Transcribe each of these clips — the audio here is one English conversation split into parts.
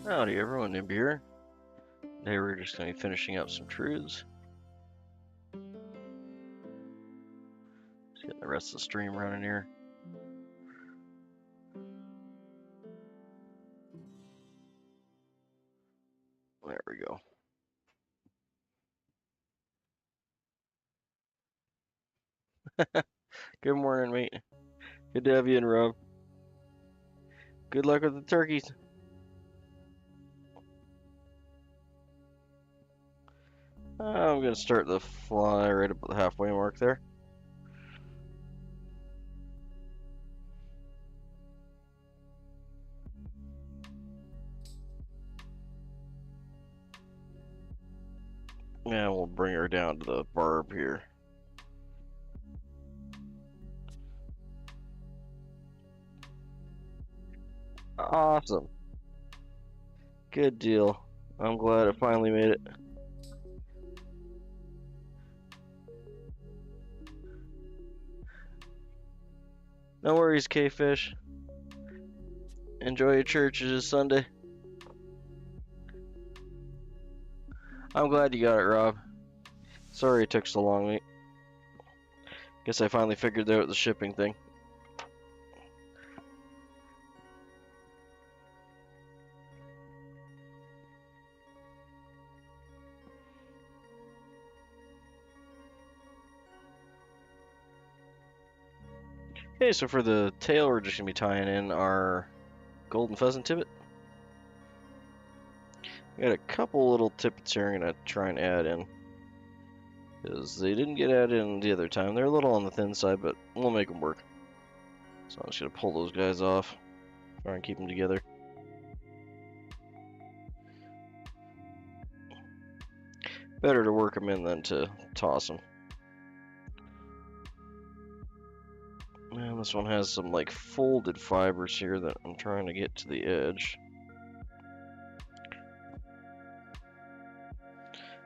Howdy everyone, Nimby here. Today we're just going to be finishing up some Trudes. Just getting the rest of the stream running here. There we go. Good morning, mate. Good to have you in, Rob. Good luck with the turkeys. I'm going to start the fly right about the halfway mark there. And we'll bring her down to the barb here. Awesome. Good deal. I'm glad it finally made it. No worries, K-Fish. Enjoy your church. It is Sunday. I'm glad you got it, Rob. Sorry it took so long, mate. Guess I finally figured out the shipping thing. Okay, so for the tail, we're just going to be tying in our golden pheasant tippet. I got a couple little tippets here I'm going to try and add in, because they didn't get added in the other time. They're a little on the thin side, but we'll make them work. So I'm just going to pull those guys off, try and keep them together. Better to work them in than to toss them. And this one has some like folded fibers here that I'm trying to get to the edge.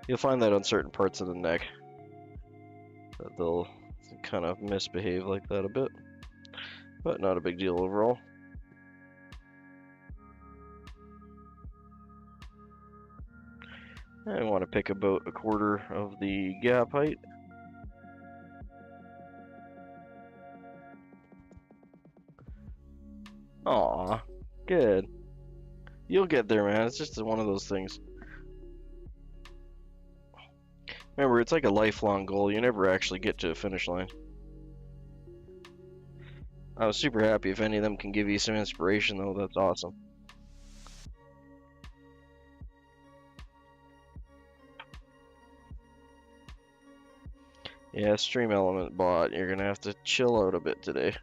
You'll find that on certain parts of the neck, that they'll kind of misbehave like that a bit, but not a big deal overall. I want to pick about a quarter of the gap height. Aw, good. You'll get there, man. It's just one of those things. Remember, it's like a lifelong goal. You never actually get to a finish line. I was super happy if any of them can give you some inspiration, though. That's awesome. Yeah, Stream Element bot, you're gonna have to chill out a bit today.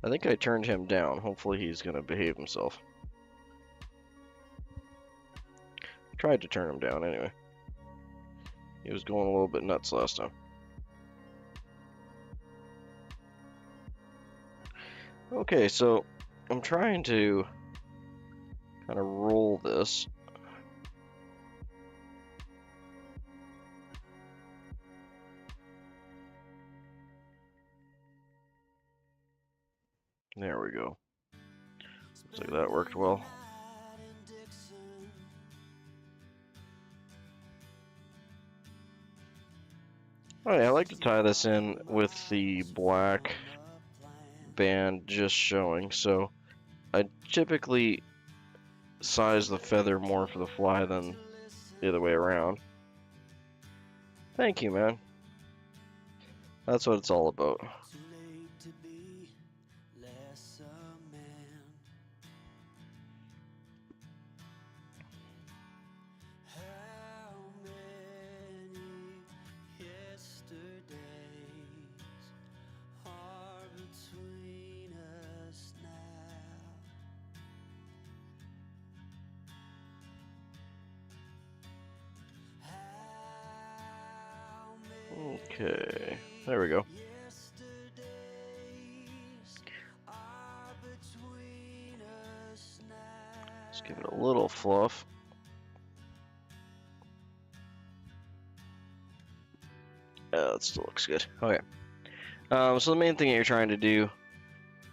I think I turned him down. Hopefully he's gonna behave himself. Tried to turn him down anyway. He was going a little bit nuts last time. Okay, so I'm trying to kind of roll this. There we go. Looks like that worked well. Alright, I like to tie this in with the black band just showing, so I typically size the feather more for the fly than the other way around. Thank you, man. That's what it's all about. Okay, there we go. Let's give it a little fluff. That still looks good. Okay. So the main thing that you're trying to do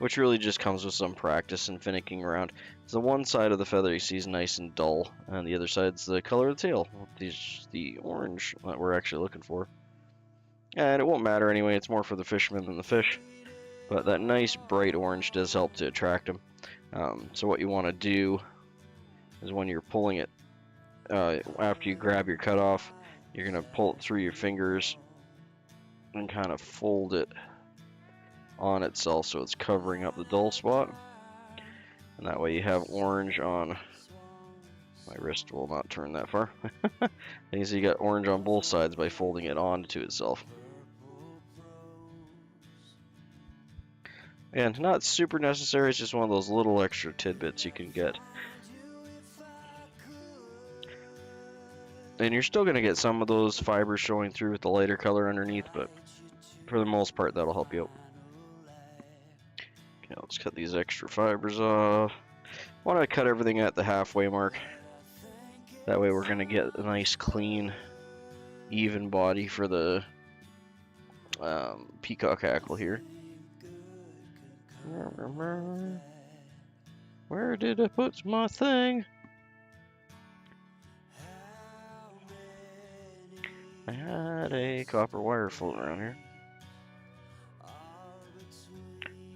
which really just comes with some practice and finicking around. So the one side of the feather you see is nice and dull, and the other side's the color of the tail. The orange that we're actually looking for. And it won't matter anyway, it's more for the fisherman than the fish. But that nice bright orange does help to attract them. So what you want to do is when you're pulling it, after you grab your cutoff, you're going to pull it through your fingers and kind of fold it on itself so it's covering up the dull spot. And that way you have orange on... My wrist will not turn that far. You can see you got orange on both sides by folding it onto itself. And not super necessary, it's just one of those little extra tidbits you can get. And you're still going to get some of those fibers showing through with the lighter color underneath, but for the most part that'll help you out. Okay, let's cut these extra fibers off. I want to cut everything at the halfway mark. That way we're going to get a nice clean, even body for the peacock hackle here. Where did I put my thing? I had a copper wire floating around here.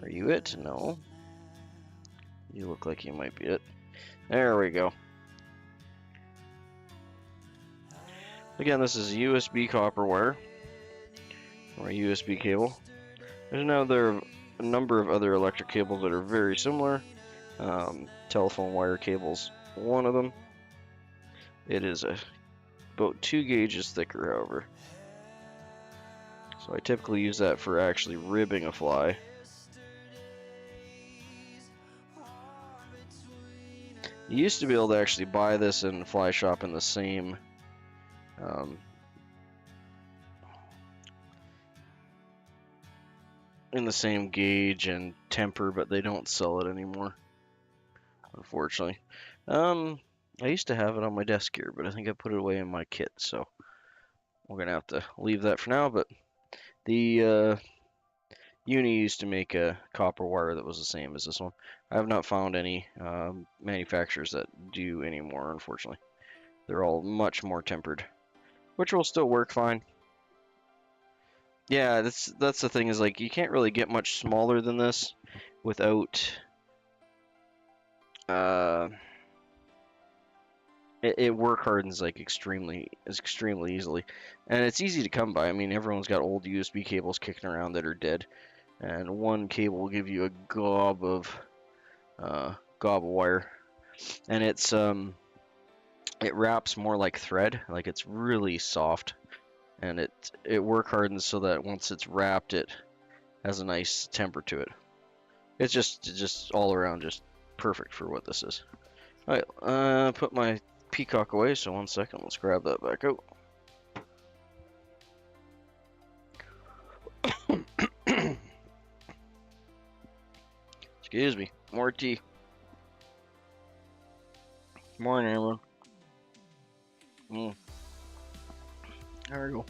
Are you it? No. You look like you might be it. There we go. Again, this is USB copper wire, or a USB cable. There's a number of other electric cables that are very similar. Telephone wire cables, one of them. It is about 2 gauges thicker, however. So I typically use that for actually ribbing a fly. You used to be able to actually buy this in a fly shop in the same gauge and temper, but they don't sell it anymore, unfortunately. I used to have it on my desk here, but I think I put it away in my kit, so we're gonna have to leave that for now. But the Uni used to make a copper wire that was the same as this one. I have not found any manufacturers that do anymore, unfortunately. They're all much more tempered, which will still work fine. Yeah, that's the thing, is like you can't really get much smaller than this without it work hardens like extremely easily, and it's easy to come by. I mean, everyone's got old USB cables kicking around that are dead, and one cable will give you a gob of wire, and it wraps more like thread, like it's really soft, and it work hardens so that once it's wrapped, it has a nice temper to it. It's just all around just perfect for what this is. All right, put my peacock away, so 1 second, let's grab that back out. Excuse me, more tea. Morning, everyone. There we go.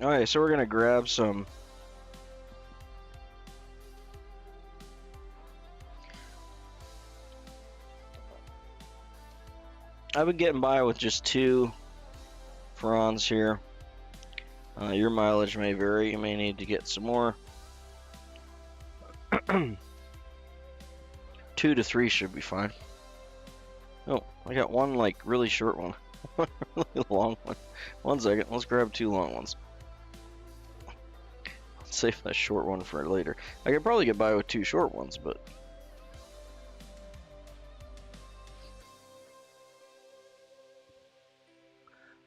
Alright, so we're gonna grab some I've been getting by with just 2 fronds here. Your mileage may vary. You may need to get some more. 2 to 3 should be fine. Oh, I got one like really short one. Really long one. 1 second, let's grab 2 long ones. Let's save that short one for later. I could probably get by with 2 short ones, but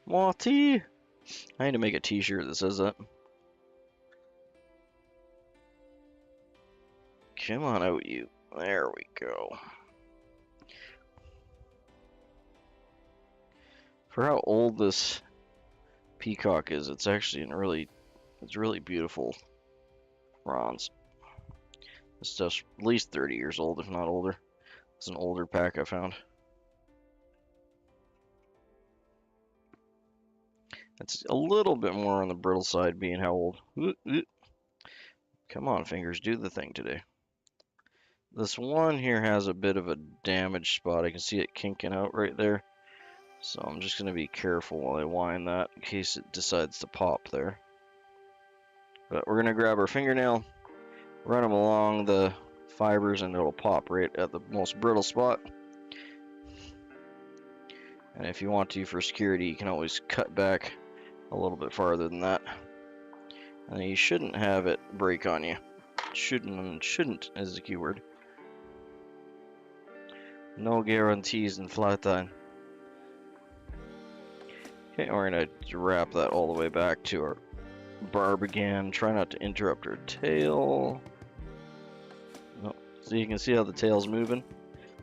more tea. I need to make a t-shirt that says that. Come on out, you. There we go. For how old this peacock is, it's actually it's really beautiful bronze. This stuff's at least 30 years old, if not older. It's an older pack I found. It's a little bit more on the brittle side, being how old. Come on, fingers, do the thing today. This one here has a bit of a damaged spot. I can see it kinking out right there. So I'm just going to be careful while I wind that in case it decides to pop there. But we're going to grab our fingernail, run them along the fibers, and it'll pop right at the most brittle spot. And if you want to, for security, you can always cut back a little bit farther than that. And you shouldn't have it break on you. Shouldn't is the keyword. No guarantees in flat-time. Okay, we're going to wrap that all the way back to our barb again. Try not to interrupt our tail. Oh, so you can see how the tail's moving.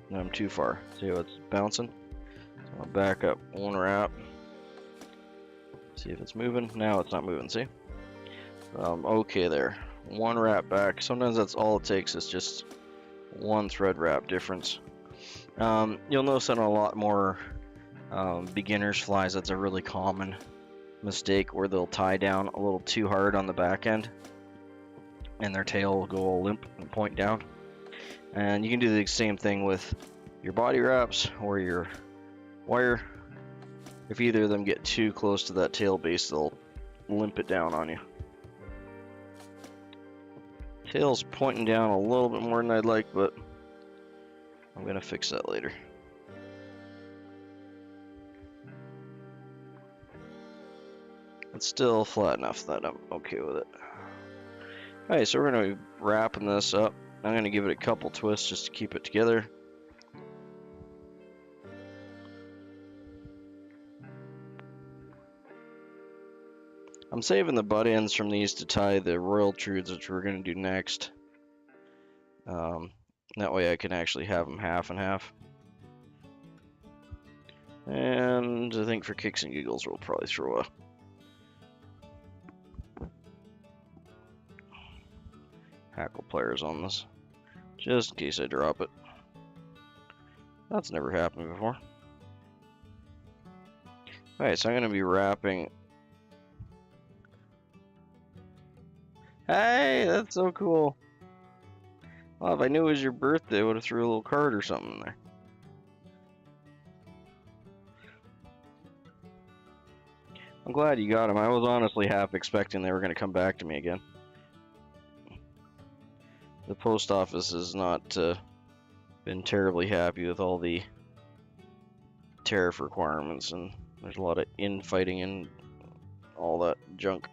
No, I'm too far. See how it's bouncing? So I'll back up one wrap. See if it's moving. Now it's not moving, see? Okay there. One wrap back. Sometimes that's all it takes, is just one thread wrap difference. You'll notice that on a lot more beginners flies, that's a really common mistake, where they'll tie down a little too hard on the back end and their tail will go all limp and point down. And you can do the same thing with your body wraps or your wire. If either of them get too close to that tail base, they'll limp it down on you. Tail's pointing down a little bit more than I'd like, but I'm gonna fix that later. It's still flat enough that I'm okay with it. Alright, so we're going to be wrapping this up. I'm going to give it a couple twists just to keep it together. I'm saving the butt ends from these to tie the royal trudes, which we're going to do next. That way I can actually have them half and half. And I think for kicks and giggles we'll probably throw a hackle pliers on this, just in case I drop it. That's never happened before. Alright, so I'm going to be wrapping. Hey, that's so cool. Well, if I knew it was your birthday, I would have threw a little card or something in there. I'm glad you got them. I was honestly half expecting they were going to come back to me again. The post office has not been terribly happy with all the tariff requirements, and there's a lot of infighting and all that junk,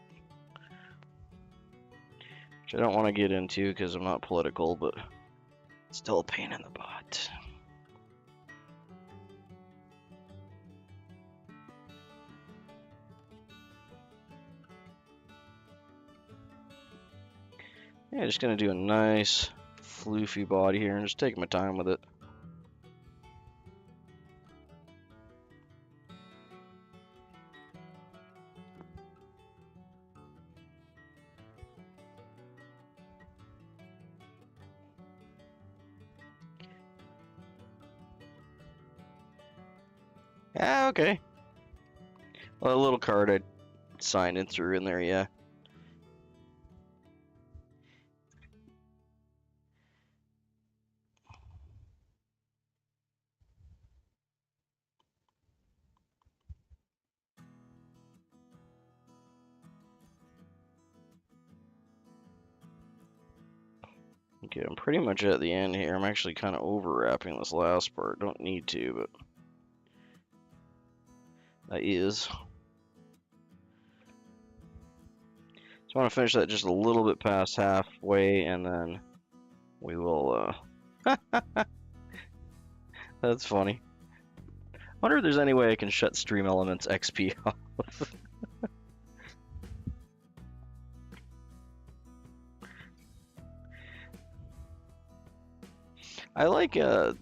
which I don't want to get into because I'm not political, but it's still a pain in the butt. Yeah, just gonna do a nice floofy body here and just take my time with it. Ah, okay. Well, a little card I signed and threw in there, yeah. Okay, I'm pretty much at the end here. I'm actually kind of overwrapping this last part. Don't need to, but that is. So I want to finish that just a little bit past halfway, and then we will, that's funny. I wonder if there's any way I can shut Stream Elements XP off. I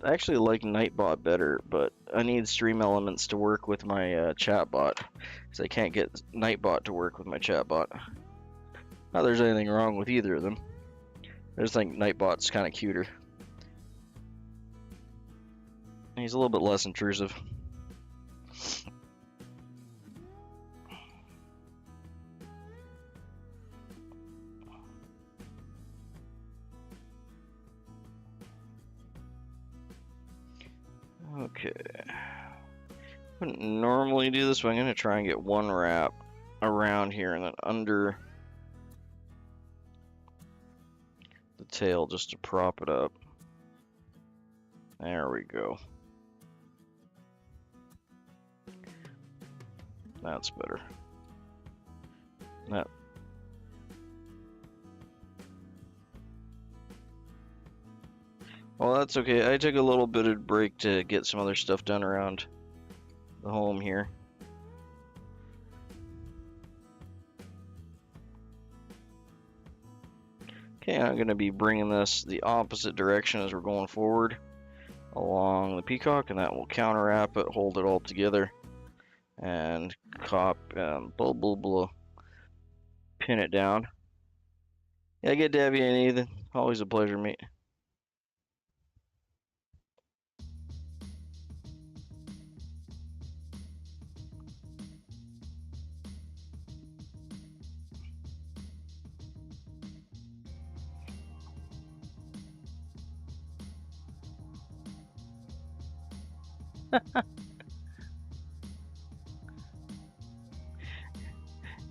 actually like Nightbot better, but I need Stream Elements to work with my chatbot, because I can't get Nightbot to work with my chatbot. Not that there's anything wrong with either of them. I just think Nightbot's kind of cuter. He's a little bit less intrusive. Okay. I wouldn't normally do this, but I'm going to try and get one wrap around here and then under the tail just to prop it up. There we go. That's better. That. Well, that's okay. I took a little bit of break to get some other stuff done around the home here. Okay, I'm going to be bringing this the opposite direction as we're going forward along the peacock, and that will counterwrap it, hold it all together, and blah blah blah, pin it down. Yeah, get Debbie and Ethan. Always a pleasure, mate.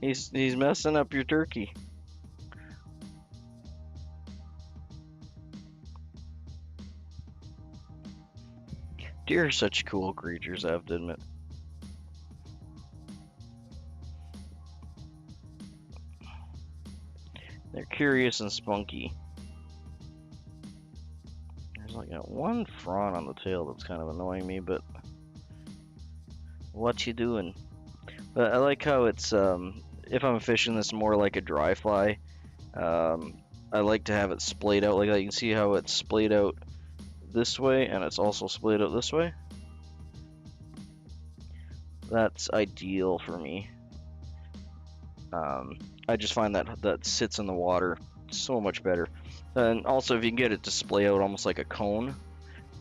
He's messing up your turkey. Deer are such cool creatures, I have to admit. They're curious and spunky. There's like that one front on the tail that's kind of annoying me, but what you doing? But I like how it's if I'm fishing this more like a dry fly, I like to have it splayed out like that. You can see how it's splayed out this way, and it's also splayed out this way. That's ideal for me. I just find that sits in the water so much better. And also, if you can get it to splay out almost like a cone,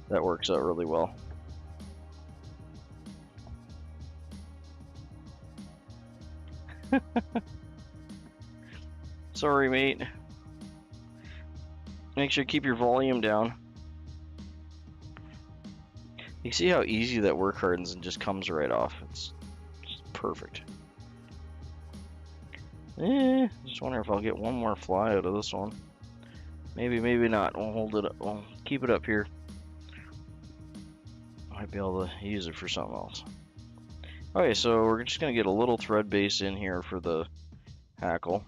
that works out really well. Sorry, mate. Make sure you keep your volume down. You see how easy that work hardens and just comes right off. It's just perfect. Just wonder if I'll get one more fly out of this one. Maybe, maybe not. We'll hold it up. We'll keep it up here. Might be able to use it for something else. Okay, so we're just gonna get a little thread base in here for the hackle.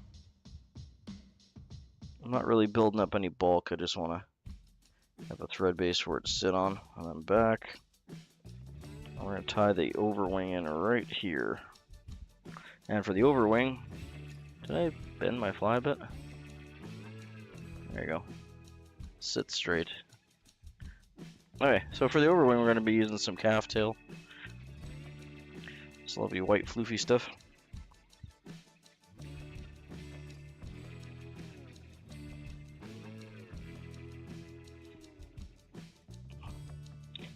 I'm not really building up any bulk. I just want to have a thread base for it to sit on, and then back. We're gonna tie the overwing in right here. And for the overwing, did I bend my fly a bit? There you go. Sit straight. Okay, so for the overwing, we're going to be using some calf tail. This lovely white floofy stuff.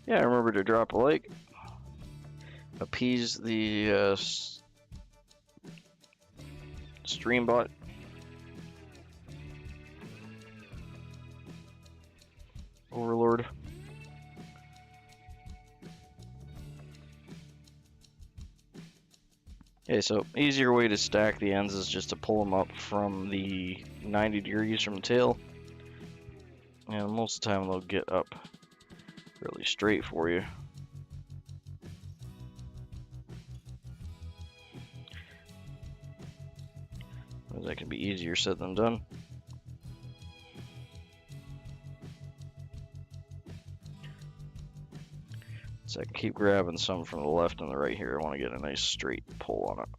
Yeah, remember to drop a like. Appease the stream bot. Overlord. Okay, so easier way to stack the ends is just to pull them up from the 90 degrees from the tail. And most of the time they'll get up really straight for you. That can be easier said than done. So I can keep grabbing some from the left and the right here. I want to get a nice straight pull on it.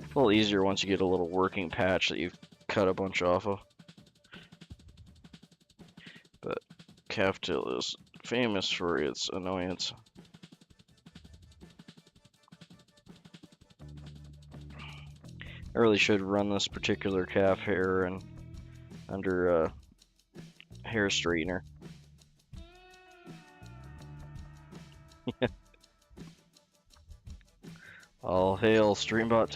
A little easier once you get a little working patch that you've cut a bunch off of. But calf tail is famous for its annoyance. I really should run this particular calf hair and under hair straightener. All hail Streambot.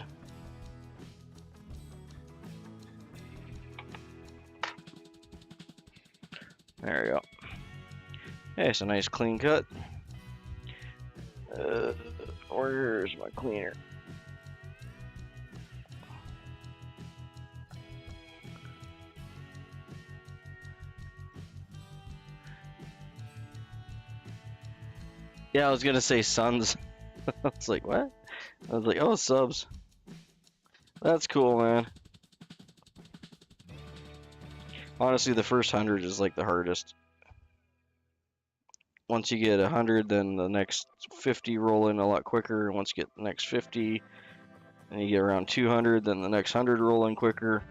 There we go. Hey, it's a nice clean cut. Where's my cleaner? Yeah, I was gonna say sons. I was like, what? I was like, oh, subs. That's cool, man. Honestly, the first 100 is like the hardest. Once you get 100, then the next 50 roll in a lot quicker. Once you get the next 50, and you get around 200, then the next 100 roll in quicker.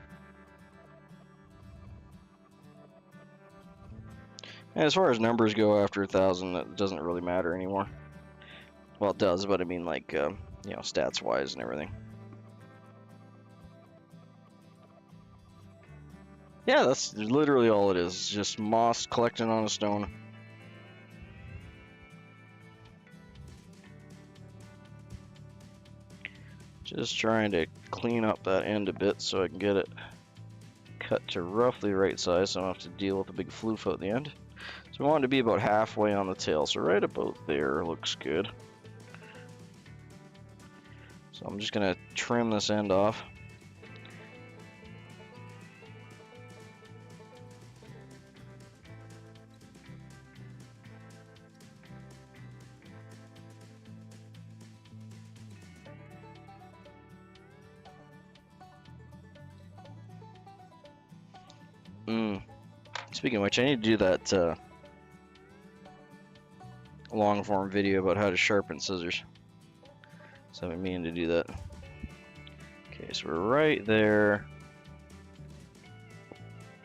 And as far as numbers go, after 1,000, it doesn't really matter anymore. Well, it does, but I mean, like, you know, stats-wise and everything. Yeah, that's literally all it is. Just moss collecting on a stone. Just trying to clean up that end a bit so I can get it cut to roughly right size, so I don't have to deal with a big floof at the end. So we want it to be about halfway on the tail, so right about there looks good. So I'm just gonna trim this end off. Speaking of which, I need to do that long form video about how to sharpen scissors. So I've been meaning to do that. Okay, so we're right there.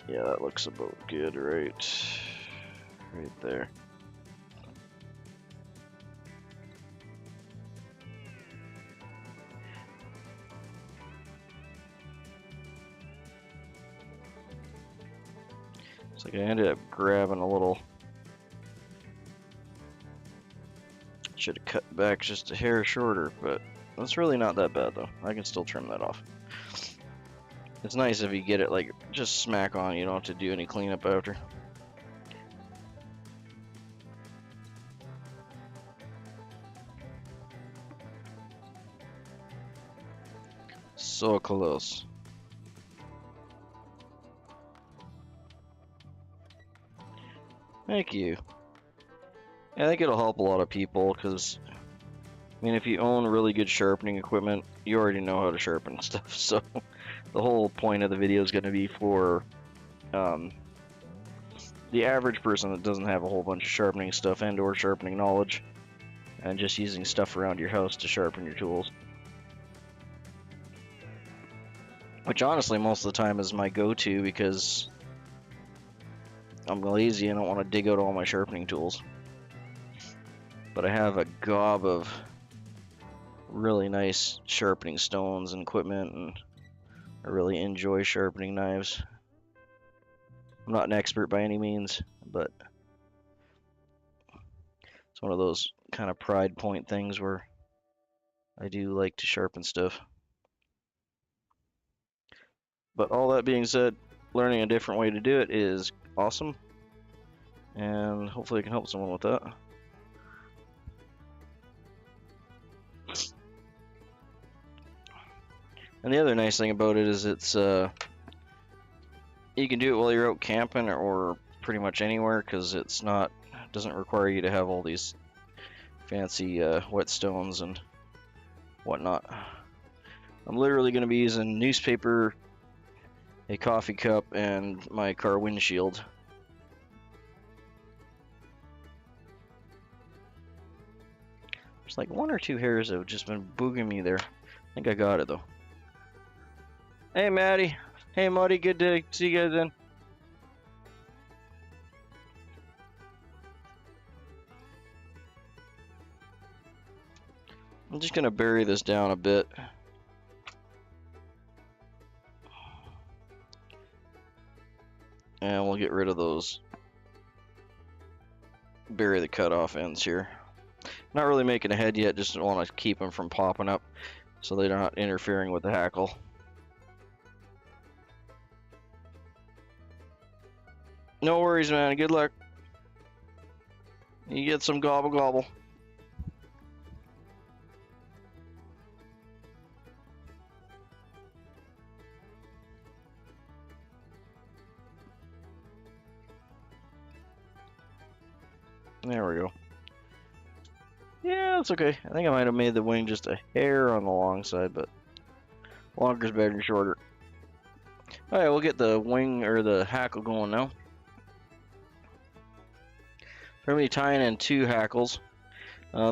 Yeah, that looks about good, right there. It's like I ended up grabbing a little. Should have cut back just a hair shorter, but that's really not that bad though. I can still trim that off. It's nice if you get it like just smack on, you don't have to do any cleanup after. So close. Thank you. I think it'll help a lot of people because, I mean, if you own really good sharpening equipment, you already know how to sharpen stuff. So the whole point of the video is going to be for the average person that doesn't have a whole bunch of sharpening stuff and or sharpening knowledge, and just using stuff around your house to sharpen your tools. Which honestly, most of the time is my go-to because I'm lazy and I don't want to dig out all my sharpening tools. But I have a gob of really nice sharpening stones and equipment, and I really enjoy sharpening knives. I'm not an expert by any means, but it's one of those kind of pride point things where I do like to sharpen stuff. But all that being said, learning a different way to do it is awesome, and hopefully I can help someone with that. And the other nice thing about it is it's you can do it while you're out camping or pretty much anywhere because it doesn't require you to have all these fancy whetstones and whatnot. I'm literally going to be using newspaper, a coffee cup, and my car windshield. There's like one or two hairs that have just been booging me there. I think I got it though. Hey Maddie. Hey Muddy, good to see you guys then. I'm just gonna bury this down a bit. And we'll get rid of those. Bury the cutoff ends here. Not really making a head yet, just want to keep them from popping up so they're not interfering with the hackle. No worries, man. Good luck. You get some gobble gobble. There we go. Yeah, it's okay. I think I might have made the wing just a hair on the long side, but longer's better than shorter. Alright, we'll get the wing or the hackle going now. We're going to be tying in 2 hackles.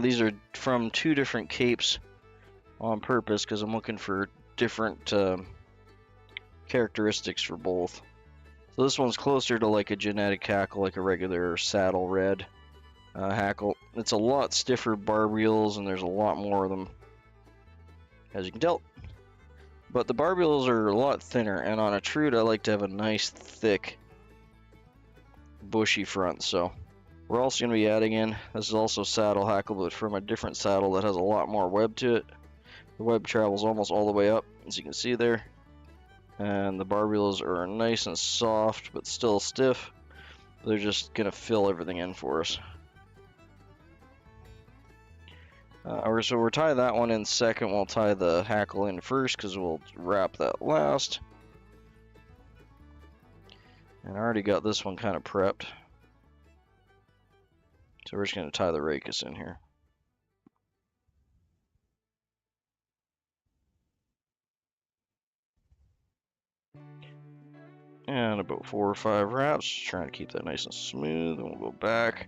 These are from 2 different capes on purpose because I'm looking for different characteristics for both. So this one's closer to like a genetic hackle, like a regular saddle red hackle. It's a lot stiffer barb reels and there's a lot more of them, as you can tell. But the barb reels are a lot thinner, and on a Trude I like to have a nice thick bushy front. So we're also going to be adding in, this is also saddle hackle, but from a different saddle that has a lot more web to it. The web travels almost all the way up, as you can see there. And the barb reels are nice and soft, but still stiff. They're just going to fill everything in for us. So we're tying that one in second. We'll tie the hackle in first because we'll wrap that last. And I already got this one kind of prepped. So we're just going to tie the rachis in here. And about 4 or 5 wraps, trying to keep that nice and smooth, and we'll go back.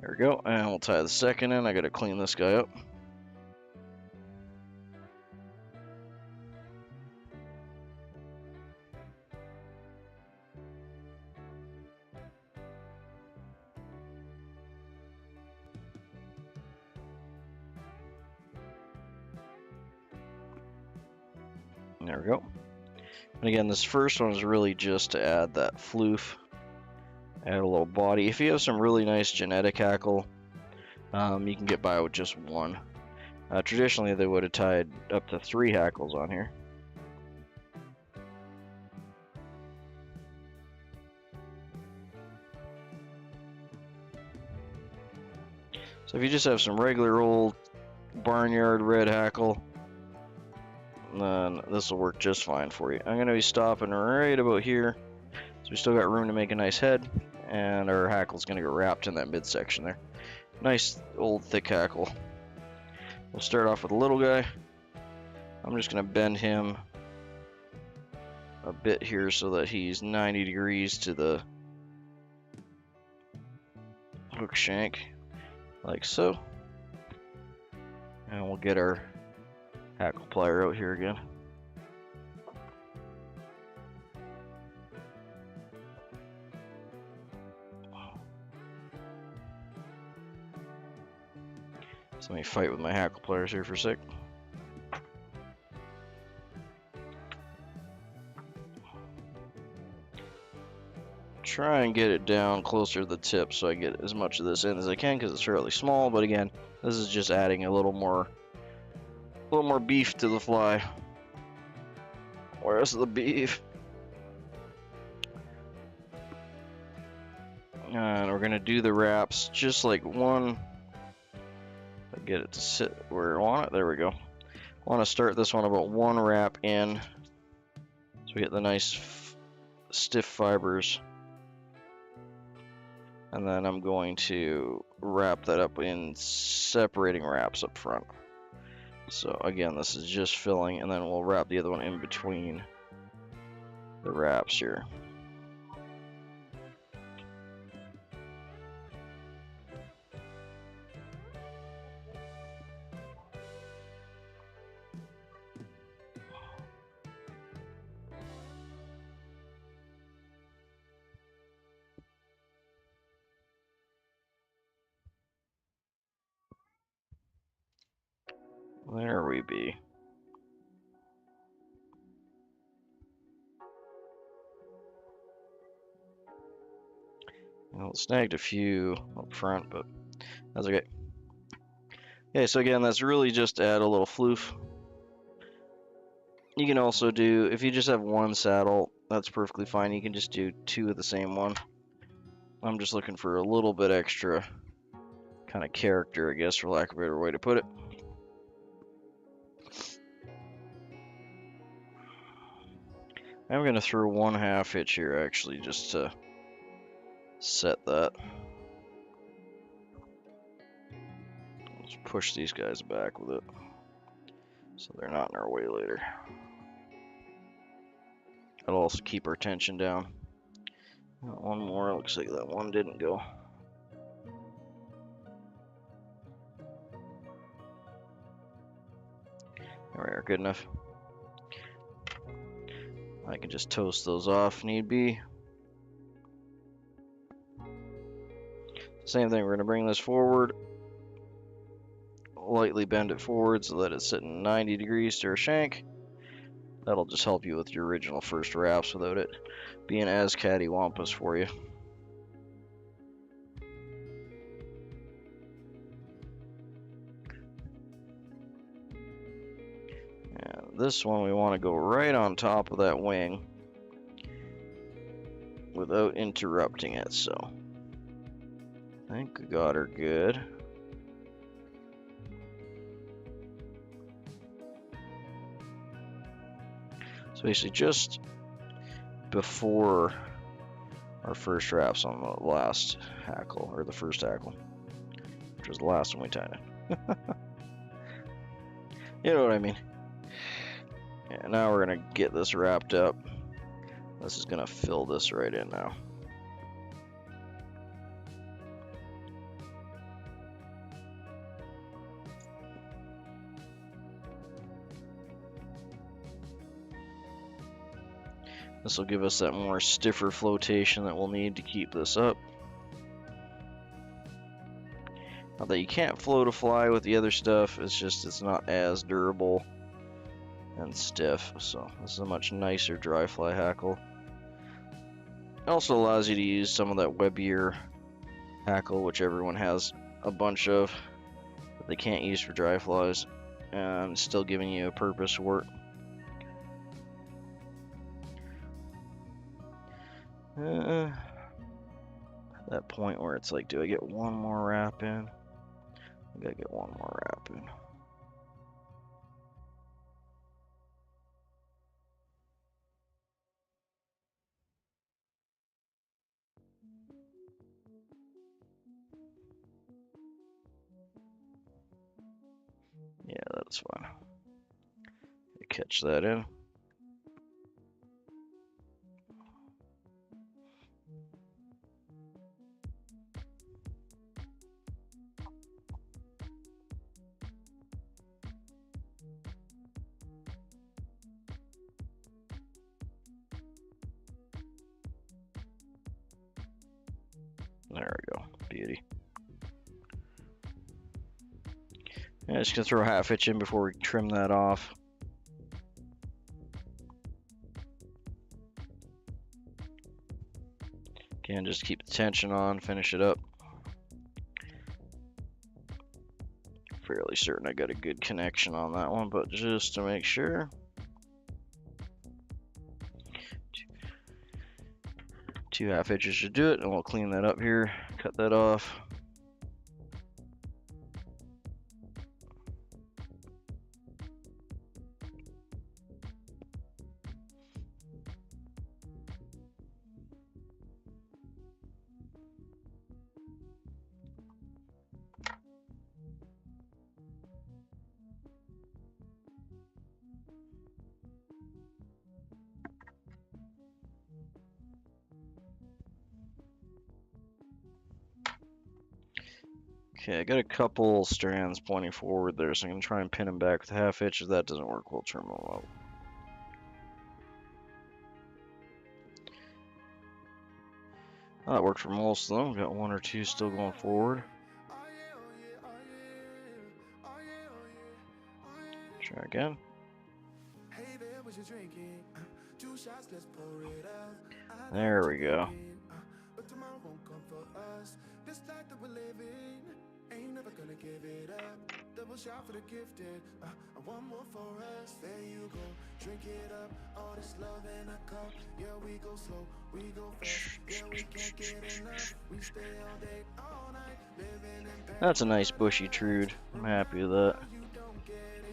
There we go, and we'll tie the second in. I gotta clean this guy up. There we go. And again, this first one is really just to add that floof, add a little body. If you have some really nice genetic hackle, you can get by with just 1. Traditionally, they would have tied up to 3 hackles on here. So if you just have some regular old barnyard red hackle, then this will work just fine for you. I'm going to be stopping right about here, so we still got room to make a nice head, and our hackle's going to get wrapped in that midsection there. Nice old thick hackle. We'll start off with a little guy. I'm just going to bend him a bit here so that he's 90 degrees to the hook shank, like so. And we'll get our hackle plier out here again. So let me fight with my hackle pliers here for a sec. Try and get it down closer to the tip so I get as much of this in as I can because it's fairly small, but again, this is just adding a little more beef to the fly. Where's the beef? And we're gonna do the wraps just like one. Get it to sit where I want it. There we go. I want to start this one about 1 wrap in, so we get the nice stiff fibers. And then I'm going to wrap that up in separating wraps up front. So again, this is just filling, and then we'll wrap the other one in between the wraps here. There we be. Well, it snagged a few up front, but that's okay. Okay, so again, that's really just to add a little floof. You can also do, if you just have 1 saddle, that's perfectly fine. You can just do 2 of the same one. I'm just looking for a little bit extra kind of character, I guess, for lack of a better way to put it. I'm going to throw 1/2 hitch here, actually, just to set that. Let's push these guys back with it, so they're not in our way later. That'll also keep our tension down. One more, looks like that one didn't go. There we are, good enough. I can just toast those off, need be. Same thing, we're going to bring this forward, lightly bend it forward so that it's sitting 90 degrees to our shank. That'll just help you with your original first wraps without it being as cattywampus for you. And this one we want to go right on top of that wing without interrupting it, so I think we got her good. So basically just before our first wraps on the last hackle, or the first hackle, which was the last one we tied in. You know what I mean. And now we're gonna get this wrapped up. This is gonna fill this right in now. This will give us that more stiffer flotation that we'll need to keep this up. Not that you can't float a fly with the other stuff, it's just it's not as durable and stiff. So this is a much nicer dry fly hackle. It also allows you to use some of that webbier hackle, which everyone has a bunch of, that they can't use for dry flies, and still giving you a purpose for it. That point where it's like, do I get one more wrap in? I gotta get one more wrap in. Yeah, that's fine. Catch that in. There we go, beauty. Yeah, just gonna throw a 1/2 hitch in before we trim that off. Again, just keep the tension on, finish it up. Fairly certain I got a good connection on that one, but just to make sure. Two 1/2 hitches should do it, and we'll clean that up here, cut that off. Okay, I got a couple strands pointing forward there, so I'm going to try and pin them back with a 1/2 hitch. If that doesn't work, we'll trim them out. That worked for most of them. We've got one or two still going forward. Try again. There we go. That's a nice bushy Trude. I'm happy with that.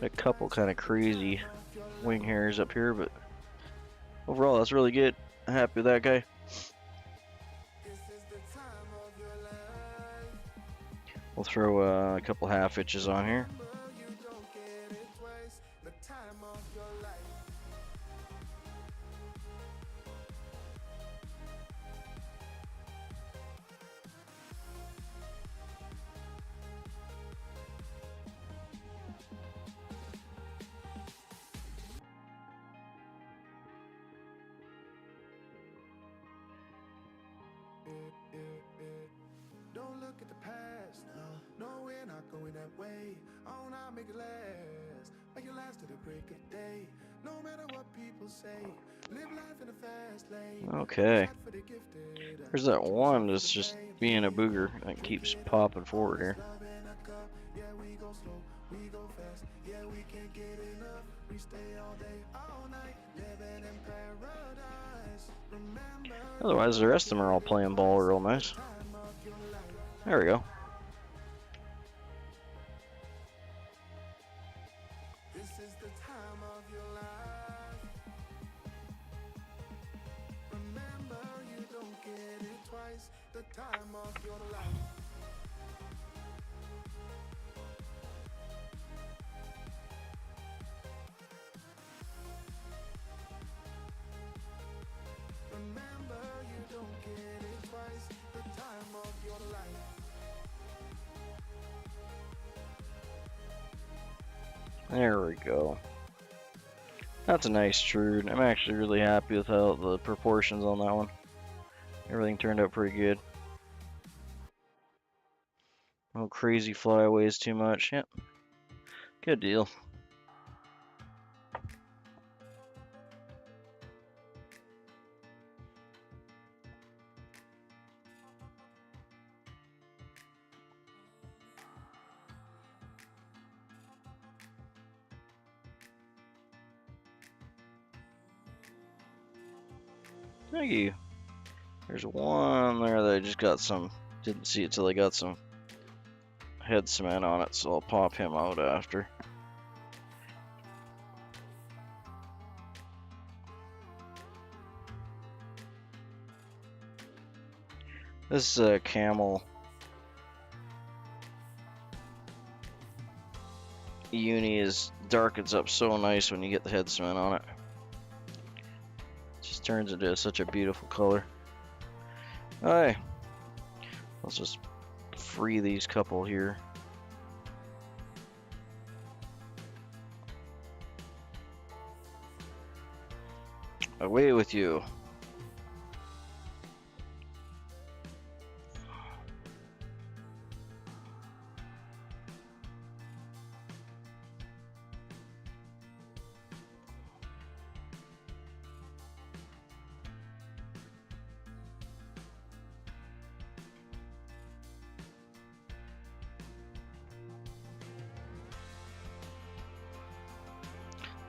A couple kind of crazy wing hairs up here, but overall that's really good. I'm happy with that guy. We'll throw a couple half itches on here. Don't look at the past, no, we're not going that way. Oh, now make it last, make it last to the break of day. No matter what people say, live life in a fast lane. Okay. There's that one that's just being a booger that keeps popping forward here. Yeah, we go slow, we go fast. Yeah, we can't get enough. We stay all day, all night, living in paradise. Remember, Otherwise, the rest of them are all playing ball real nice. There we go. this is the time of your life. Remember, you don't get it twice. The time of your life. Remember, you don't get it twice. The time of your life. There we go. That's a nice Trude. I'm actually really happy with how the proportions on that one. Everything turned out pretty good. No crazy flyaways too much. Yep. Good deal. Thank you. There's one there that I just got some, didn't see it till I got some head cement on it, so I'll pop him out after. This camel uni darkens up so nice when you get the head cement on it. Just turns into such a beautiful color. Alright, let's just free these couple here. Away with you.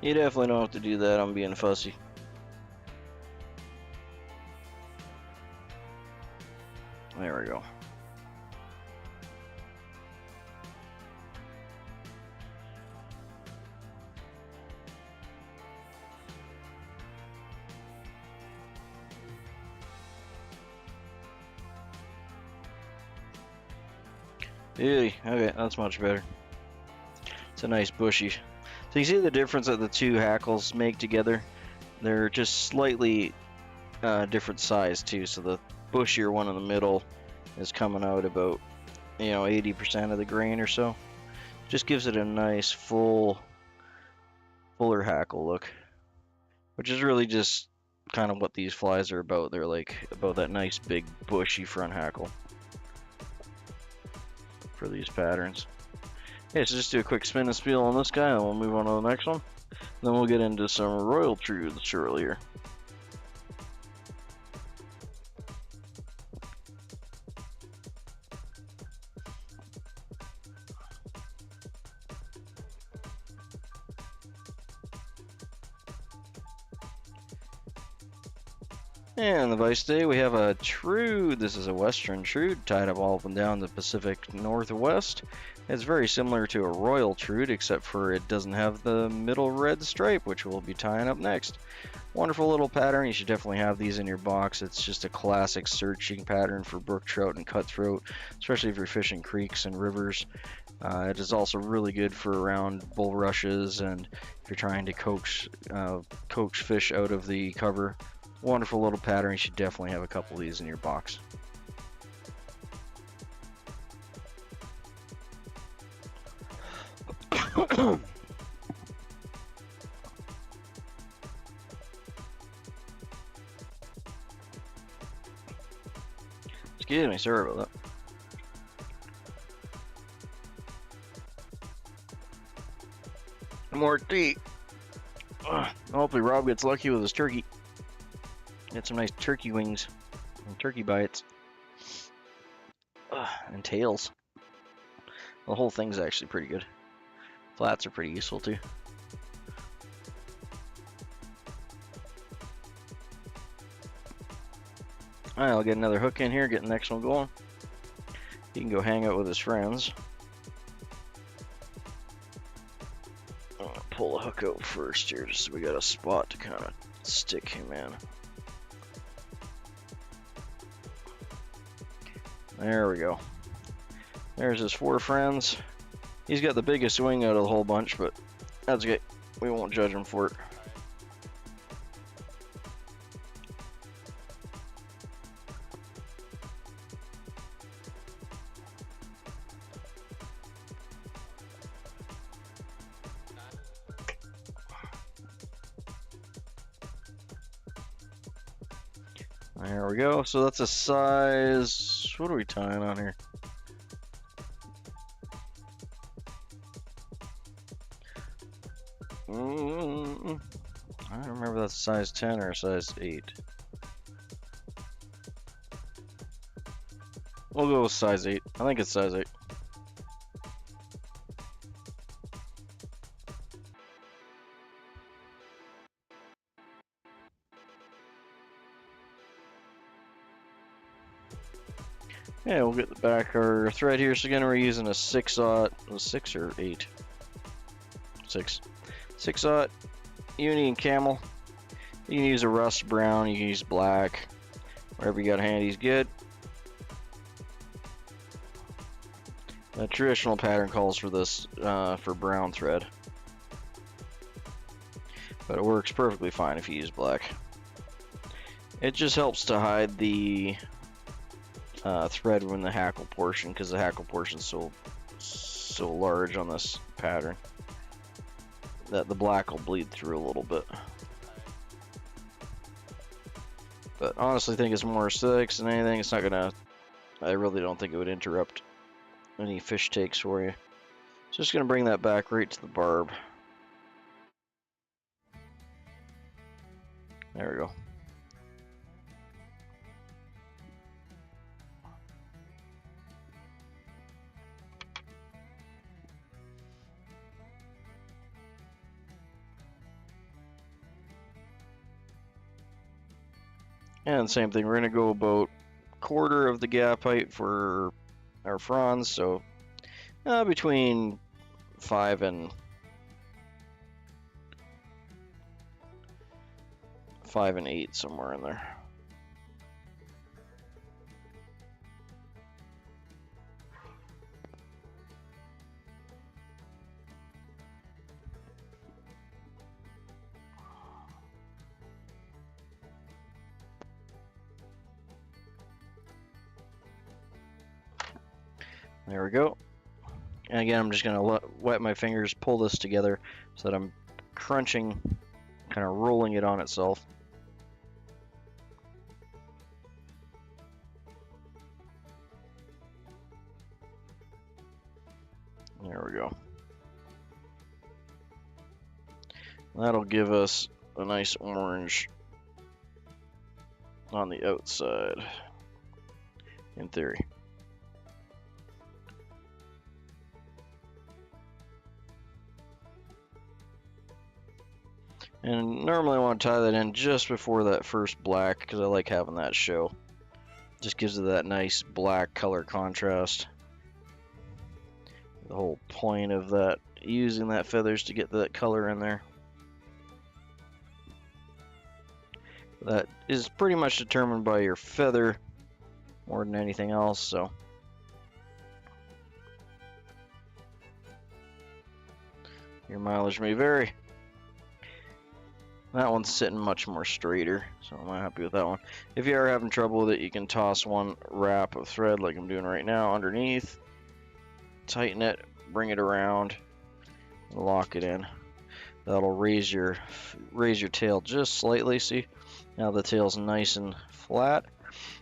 You definitely don't have to do that, I'm being fussy. There we go. Beauty. Okay, that's much better. It's a nice bushy. So you see the difference that the two hackles make together? They're just slightly different size too. So the bushier one in the middle is coming out about, 80% of the grain or so. Just gives it a nice fuller hackle look, which is really just kind of what these flies are about. They're like about that nice big bushy front hackle for these patterns. Okay, so just do a quick spin and spiel on this guy, and we'll move on to the next one. Then we'll get into some royal truths shortly here. And the vice today we have a Trude. This is a western Trude tied up all up and down the Pacific Northwest. It's very similar to a royal Trude except for it doesn't have the middle red stripe, which we'll be tying up next. Wonderful little pattern. You should definitely have these in your box. It's just a classic searching pattern for brook trout and cutthroat, especially if you're fishing creeks and rivers. It is also really good for around bulrushes and if you're trying to coax fish out of the cover. Wonderful little pattern. You should definitely have a couple of these in your box. Excuse me, sorry about that. More tea. Hopefully Rob gets lucky with his turkey. Get some nice turkey wings and turkey bites. And tails. The whole thing's actually pretty good. Flats are pretty useful too. Alright, I'll get another hook in here, get the next one going. He can go hang out with his friends. I'm gonna pull the hook out first here, just so we got a spot to kind of stick him in. There we go. There's his 4 friends. He's got the biggest swing out of the whole bunch, but that's okay. We won't judge him for it. There we go. So that's a size. What are we tying on here? I don't remember if that's a size 10 or a size 8. We'll go with size 8. I think it's size 8. Yeah, we'll get the back our thread here. So again, we're using a 6/0, 6 or 8, 6, 6/0 uni and camel. You can use a rust brown, you can use black, wherever you got handy is good. The traditional pattern calls for this for brown thread, but it works perfectly fine if you use black. It just helps to hide the thread when the hackle portion, because the hackle portion is so large on this pattern that the black will bleed through a little bit. But honestly, I think it's more aesthetics than anything. It's not gonna. I really don't think it would interrupt any fish takes for you. So just gonna bring that back right to the barb. There we go. And same thing, we're gonna go about 1/4 of the gap height for our fronds, so between 5 and 8, somewhere in there. There we go. And again, I'm just gonna wet my fingers, pull this together so that I'm crunching, kind of rolling it on itself. There we go. That'll give us a nice orange on the outside, in theory. And normally I want to tie that in just before that first black because I like having that show. Just gives it that nice black color contrast. The whole point of that, using that feathers to get that color in there. That is pretty much determined by your feather more than anything else, so. Your mileage may vary. That one's sitting much more straighter, so I'm happy with that one. If you are having trouble with it, you can toss one wrap of thread like I'm doing right now underneath. Tighten it, bring it around, and lock it in. That'll raise your tail just slightly. See, now the tail's nice and flat.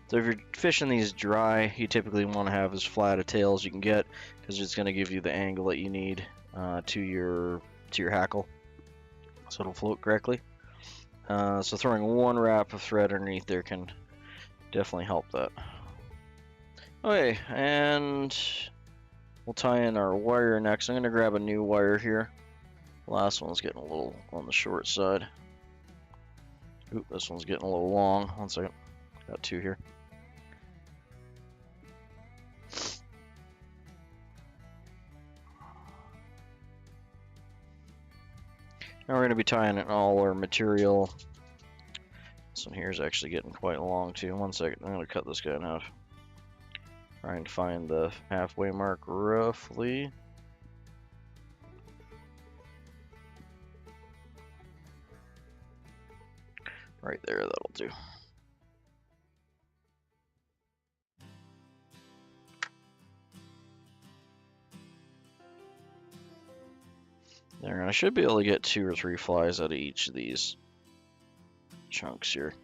So if you're fishing these dry, you typically want to have as flat a tail as you can get because it's going to give you the angle that you need to your hackle, so it'll float correctly. So throwing one wrap of thread underneath there can definitely help that. Okay, and we'll tie in our wire next. I'm going to grab a new wire here. Last one's getting a little on the short side. Oop, this one's getting a little long. One second. Got two here. Now we're going to be tying in all our material. This one here is actually getting quite long too. One second, I'm going to cut this guy in half. Trying to find the halfway mark roughly. Right there, that'll do. There, I should be able to get 2 or 3 flies out of each of these chunks here.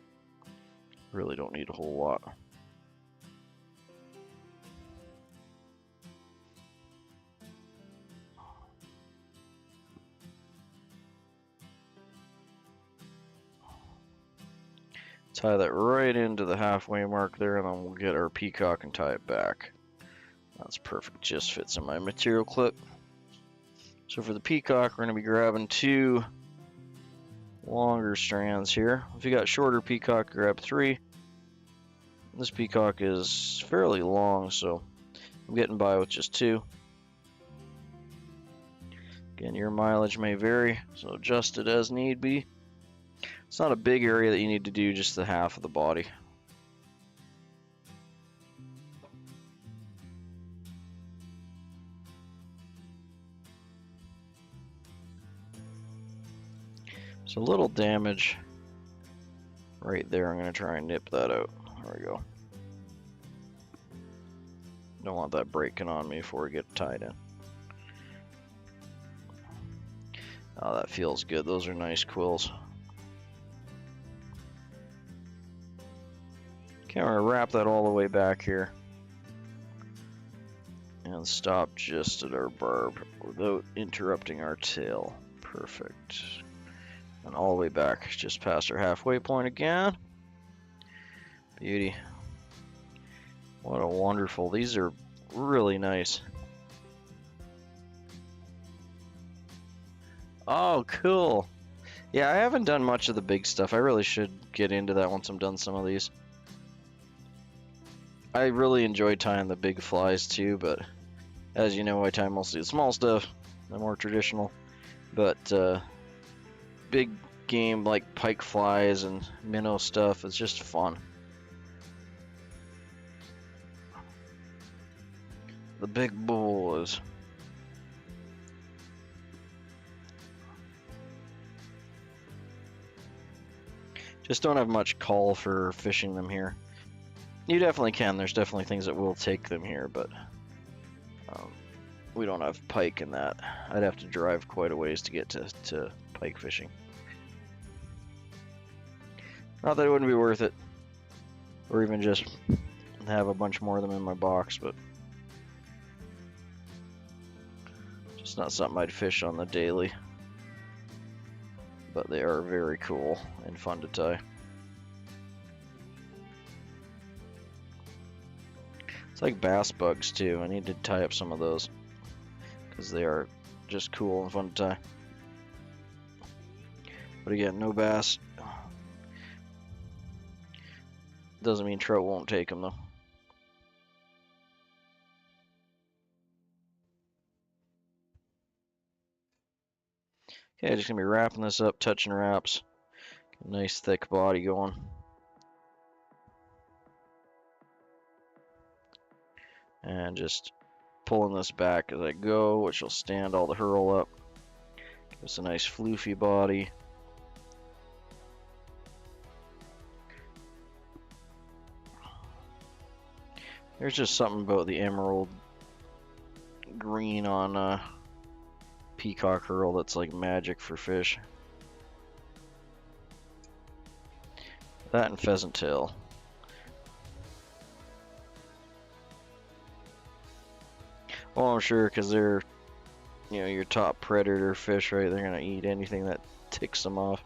Really don't need a whole lot. Tie that right into the halfway mark there, and then we'll get our peacock and tie it back. That's perfect, just fits in my material clip. So for the peacock, we're going to be grabbing 2 longer strands here. If you got shorter peacock, grab 3. This peacock is fairly long, so I'm getting by with just 2. Again, your mileage may vary, so adjust it as need be. It's not a big area that you need to do, just the half of the body. So a little damage right there. I'm going to try and nip that out. There we go. Don't want that breaking on me before we get tied in. Oh, that feels good. Those are nice quills. Okay, we're going to wrap that all the way back here. And stop just at our barb without interrupting our tail. Perfect. And all the way back, just past our halfway point again. Beauty. What a wonderful, these are really nice. Oh, cool. Yeah, I haven't done much of the big stuff. I really should get into that once I'm done some of these. I really enjoy tying the big flies too, but as you know, I tie mostly the small stuff, the more traditional. But big game like pike flies and minnow stuff is just fun. The big boys. Just don't have much call for fishing them here. You definitely can. There's definitely things that will take them here, but we don't have pike in that. I'd have to drive quite a ways to get to pike fishing. Not that it wouldn't be worth it, or even just have a bunch more of them in my box, but just not something I'd fish on the daily. But they are very cool and fun to tie. It's like bass bugs too. I need to tie up some of those because they are just cool and fun to tie. But again, no bass. Doesn't mean trout won't take them though. Okay, just gonna be wrapping this up, touching wraps. Nice thick body going. And just pulling this back as I go, which will stand all the hurl up. Give us a nice floofy body. There's just something about the emerald green on peacock hurl that's like magic for fish. That and pheasant tail. Well, I'm sure because they're, you know, your top predator fish, right? They're gonna eat anything that ticks them off.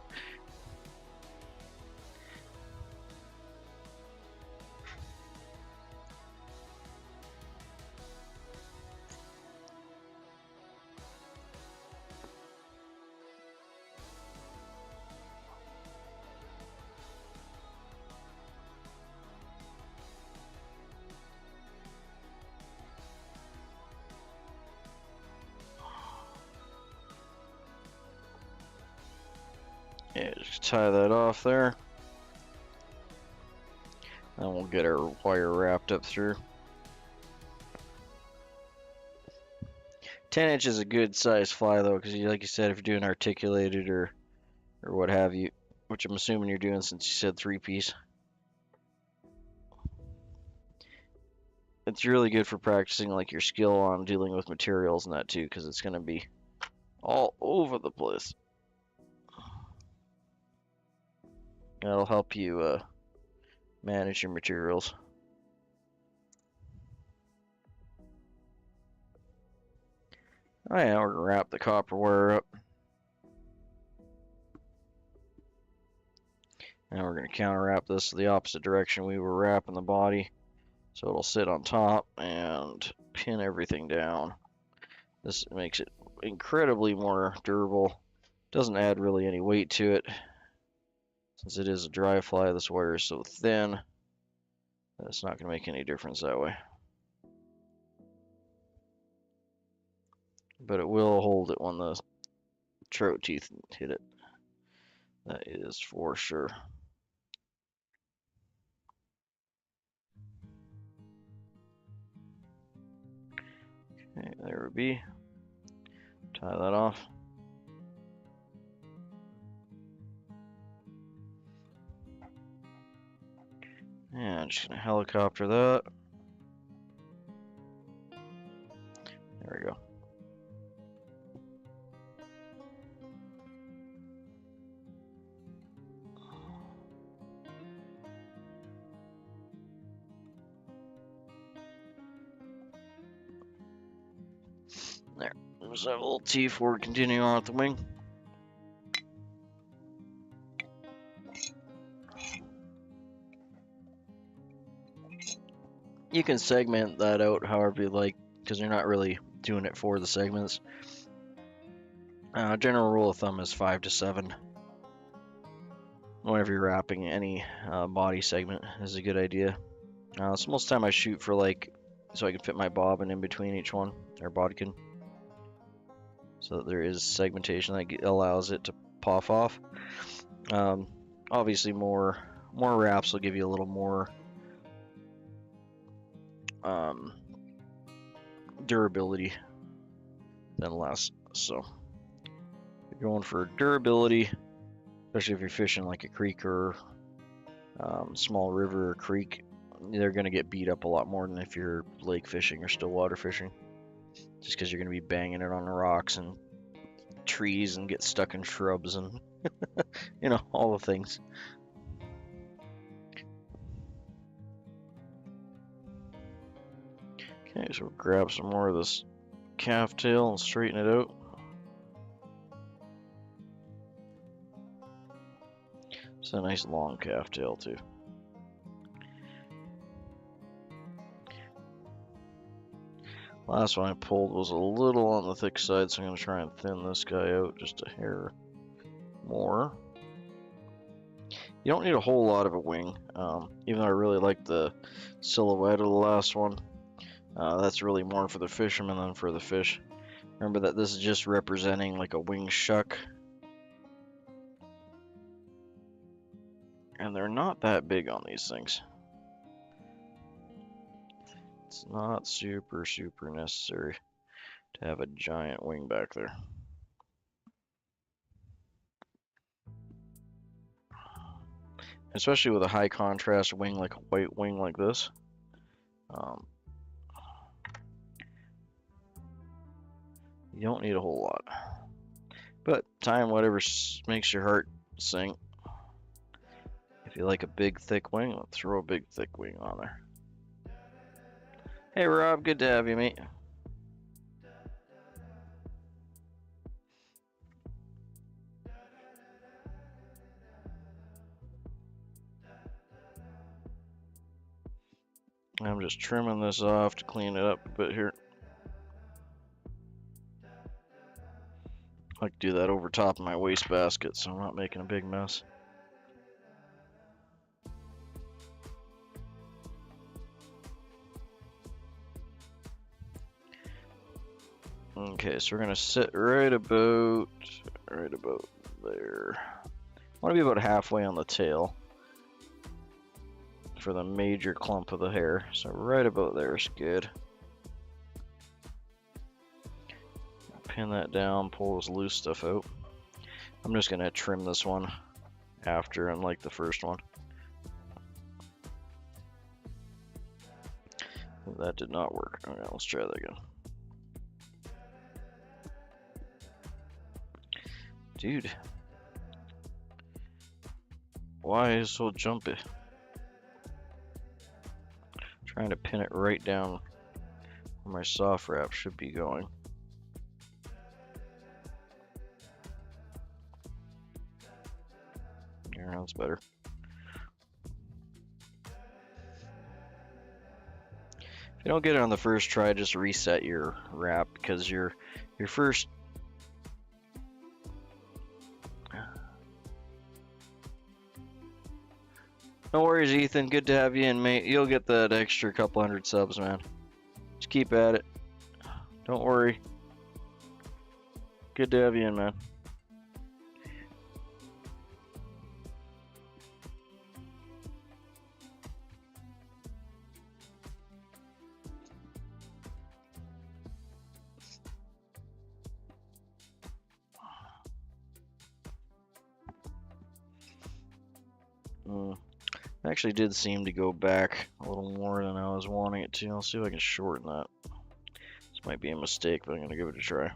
Yeah, just tie that off there. And we'll get our wire wrapped up through. 10-inch is a good size fly though, because like you said, if you're doing articulated or what have you, which I'm assuming you're doing since you said 3-piece. It's really good for practicing like your skill on dealing with materials and that too, because it's going to be all over the place. That'll help you manage your materials. Oh yeah, we're gonna wrap the copper wire up. And we're gonna counter wrap this the opposite direction we were wrapping the body. So it'll sit on top and pin everything down. This makes it incredibly more durable. Doesn't add really any weight to it. Since it is a dry fly, this wire is so thin that it's not gonna make any difference that way. But it will hold it when the trout teeth hit it. That is for sure. Okay, there would be. Tie that off. And I'm just gonna helicopter that. There we go. There. There's that little teeth for continuing on with the wing. You can segment that out however you like, because you're not really doing it for the segments. General rule of thumb is 5 to 7. Whenever you're wrapping any body segment is a good idea. So most of the time I shoot for like, so I can fit my bobbin in between each one, or bodkin. So that there is segmentation that allows it to puff off. Obviously more wraps will give you a little more durability than less. So if you're going for durability, especially if you're fishing like a creek or small river or creek, they're going to get beat up a lot more than if you're lake fishing or still water fishing, just because you're going to be banging it on the rocks and trees and get stuck in shrubs and you know, all the things. Okay, so we'll grab some more of this calf tail and straighten it out. It's a nice long calf tail too. Last one I pulled was a little on the thick side, so I'm going to try and thin this guy out just a hair more. You don't need a whole lot of a wing, even though I really like the silhouette of the last one. That's really more for the fisherman than for the fish. Remember that this is just representing like a wing shuck. And they're not that big on these things. It's not super necessary to have a giant wing back there. Especially with a high contrast wing, like a white wing like this. You don't need a whole lot. But time whatever makes your heart sing. If you like a big thick wing, let's throw a big thick wing on there. Hey Rob, good to have you, mate. I'm just trimming this off to clean it up a bit here. I like to do that over top of my wastebasket so I'm not making a big mess. Okay, so we're gonna sit right about there. I want to be about halfway on the tail for the major clump of the hair, so right about there is good. Pin that down, pull this loose stuff out. I'm just gonna trim this one after, unlike the first one. That did not work. Okay, let's try that again. Dude, why is it so jumpy? Trying to pin it right down where my soft wrap should be going. Yeah, that's better. If you don't get it on the first try, just reset your wrap because your first No worries, Ethan. Good to have you in, mate. You'll get that extra couple hundred subs, man. Just keep at it. Don't worry. Good to have you in, man. Actually did seem to go back a little more than I was wanting it to. I'll see if I can shorten that. This might be a mistake, but I'm going to give it a try.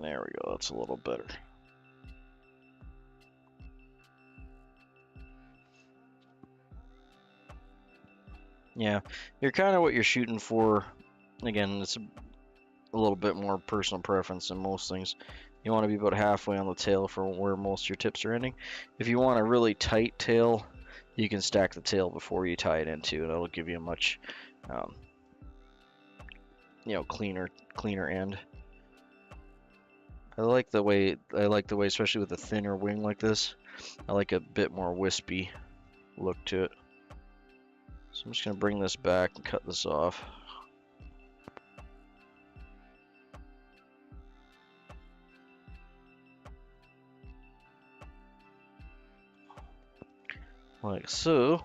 There we go, that's a little better. Yeah, you're kind of what you're shooting for. Again, it's a little bit more personal preference than most things. You want to be about halfway on the tail for where most of your tips are ending. If you want a really tight tail, you can stack the tail before you tie it into, and it'll give you a much, cleaner end. I like the way, especially with a thinner wing like this, I like a bit more wispy look to it. So I'm just going to bring this back and cut this off. Like so.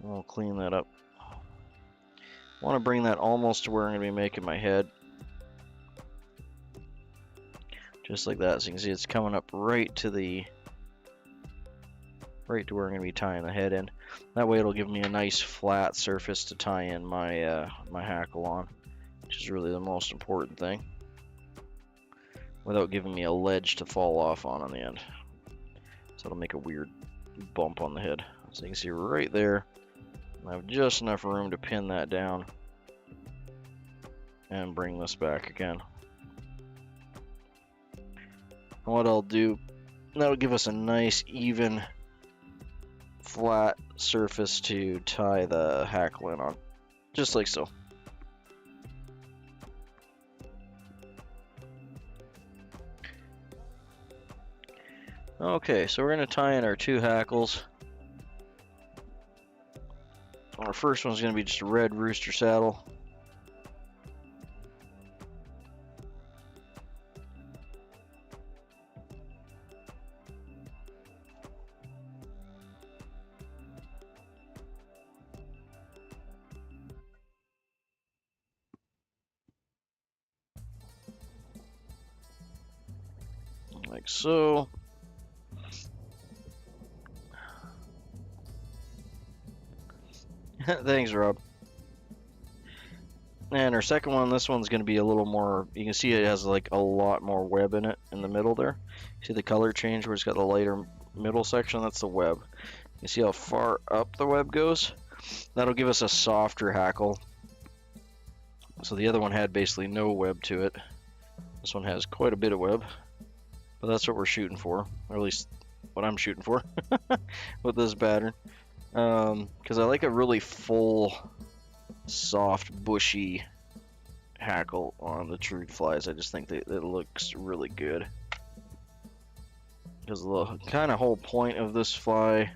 I'll clean that up. I want to bring that almost to where I'm going to be making my head. Just like that, so you can see it's coming up right to where I'm going to be tying the head in. That way it'll give me a nice flat surface to tie in my my hackle on, which is really the most important thing, without giving me a ledge to fall off on the end. So it'll make a weird bump on the head. So you can see right there, I have just enough room to pin that down. and bring this back again. And what I'll do, that'll give us a nice even flat surface to tie the hackle in on, just like so. Okay, so we're going to tie in our 2 hackles. Our first one's going to be just a red rooster saddle. Like so. Thanks, Rob. And our second one, this one's going to be a little more, you can see it has like a lot more web in it in the middle there. See the color change where it's got the lighter middle section? That's the web. You see how far up the web goes? That'll give us a softer hackle. So the other one had basically no web to it. This one has quite a bit of web. But that's what we're shooting for, or at least what I'm shooting for with this pattern. Because I like a really full, soft, bushy hackle on the Trude flies. I just think that it looks really good. Because the kind of whole point of this fly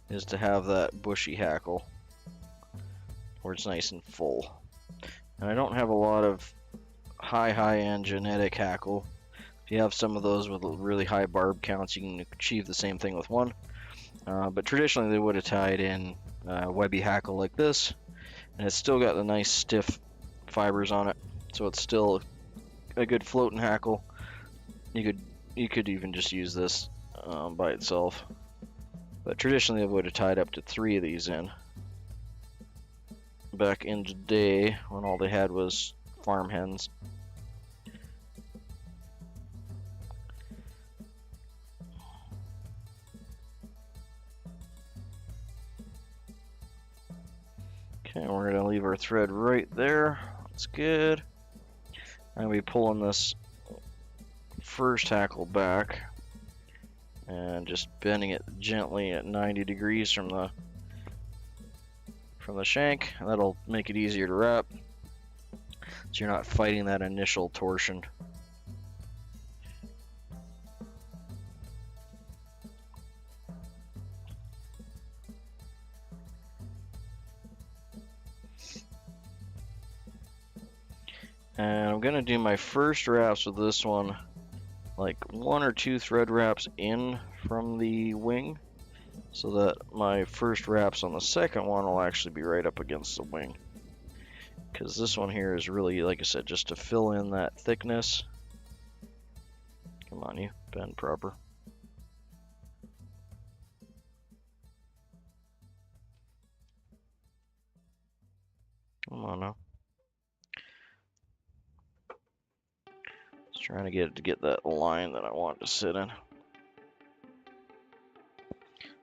is to have that bushy hackle where it's nice and full. And I don't have a lot of high-end genetic hackle. If you have some of those with really high barb counts, you can achieve the same thing with one. But traditionally they would have tied in webby hackle like this, and it's still got the nice stiff fibers on it, so it's still a good floating hackle. You could even just use this by itself, but traditionally they would have tied up to 3 of these in back in the day when all they had was farm hens. Okay, we're going to leave our thread right there. That's good. I'm going to be pulling this first hackle back and just bending it gently at 90 degrees from the shank. That'll make it easier to wrap, so you're not fighting that initial torsion. And I'm gonna do my first wraps with this one, like 1 or 2 thread wraps in from the wing, so that my first wraps on the second one will actually be right up against the wing. Because this one here is really, like I said, just to fill in that thickness. Come on, you bend proper. Come on now. Just trying to get that line that I want to sit in.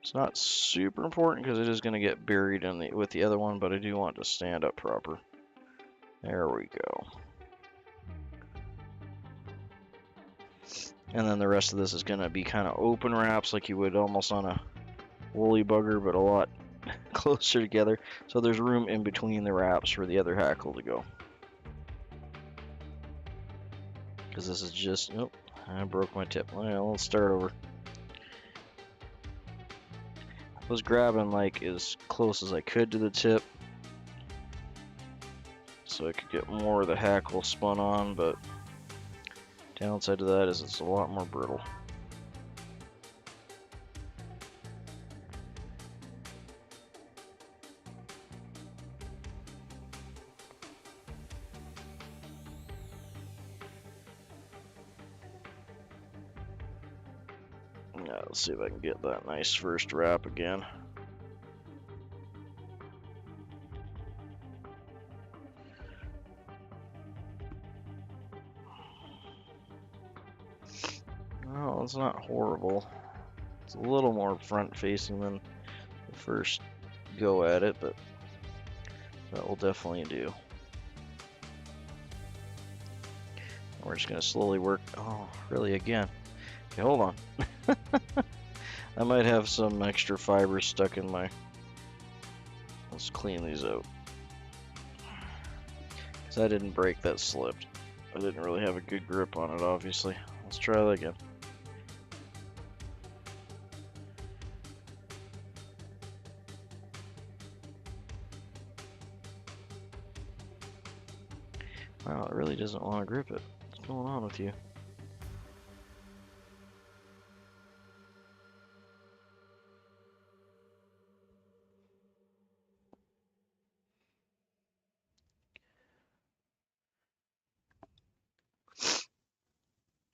It's not super important because it is going to get buried in with the other one, but I do want to stand up proper. There we go. And then the rest of this is going to be kind of open wraps like you would almost on a woolly bugger, but a lot closer together. So there's room in between the wraps for the other hackle to go. Because this is just, oh, I broke my tip. Well, let's start over. I was grabbing like as close as I could to the tip so I could get more of the hackle spun on, but downside to that is it's a lot more brittle. Yeah, let's see if I can get that nice first wrap again. No, it's not horrible. It's a little more front facing than the first go at it, but That will definitely do. We're just gonna slowly work. Oh, really again? Okay, hold on. I might have some extra fibers stuck in my. Let's clean these out. Because I didn't break, that slipped. I didn't really have a good grip on it, obviously. Let's try that again. Wow, it really doesn't want to grip it. What's going on with you?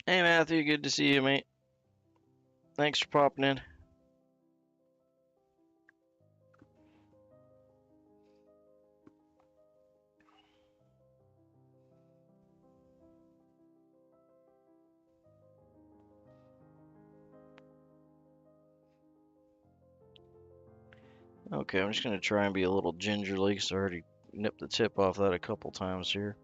Hey Matthew, good to see you, mate. Thanks for popping in. Okay, I'm just gonna try and be a little gingerly because I already nipped the tip off that a couple times here.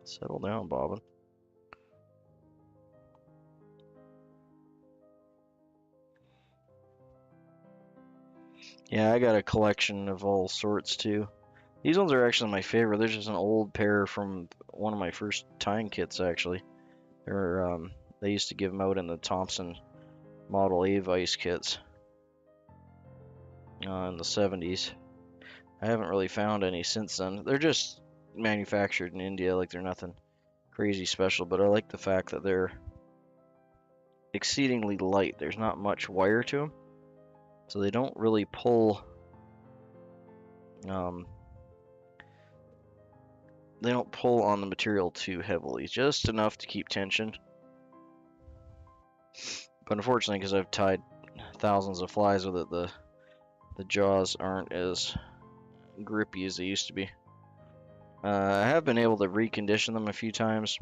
Settle down, Bobbin. Yeah, I got a collection of all sorts too. These ones are actually my favorite. There's just an old pair from one of my first tying kits, actually. They used to give them out in the Thompson Model A Vice kits in the 70s. I haven't really found any since then. They're just manufactured in India, like they're nothing crazy special, but I like the fact that they're exceedingly light. There's not much wire to them, so they don't really pull. They don't pull on the material too heavily, just enough to keep tension. But unfortunately, because I've tied thousands of flies with it, the jaws aren't as grippy as they used to be. I have been able to recondition them a few times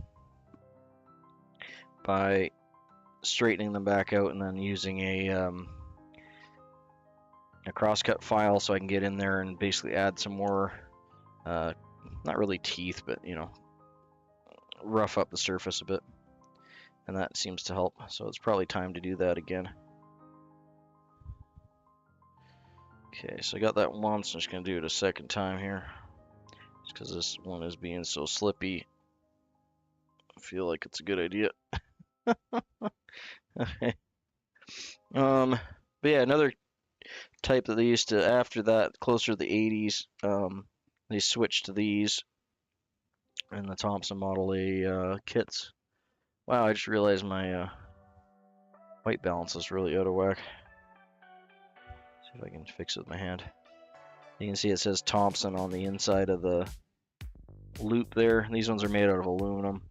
by straightening them back out and then using a crosscut file so I can get in there and basically add some more, not really teeth, but you know, rough up the surface a bit. And that seems to help, so it's probably time to do that again. Okay, so I got that once. I'm just going to do it a second time here. Just because this one is being so slippy. I feel like it's a good idea. Okay. But yeah, another type that they used to, after that, closer to the 80s, they switched to these in the Thompson Model A kits. Wow, I just realized my white balance is really out of whack. See if I can fix it with my hand. You can see it says Thompson on the inside of the loop there. These ones are made out of aluminum,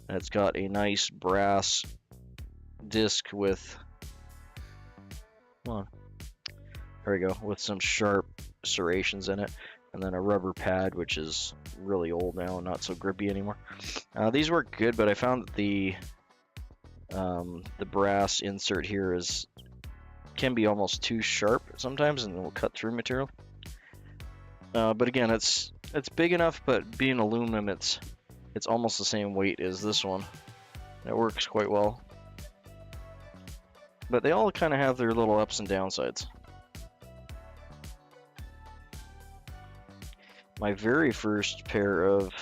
and it's got a nice brass disc with, come on, there we go, with some sharp serrations in it, and then a rubber pad, which is really old now and not so grippy anymore. These work good, but I found that the brass insert here can be almost too sharp sometimes, and it will cut through material. But again, it's big enough, but being aluminum, it's almost the same weight as this one. It works quite well. But they all kind of have their little ups and downsides. My very first pair of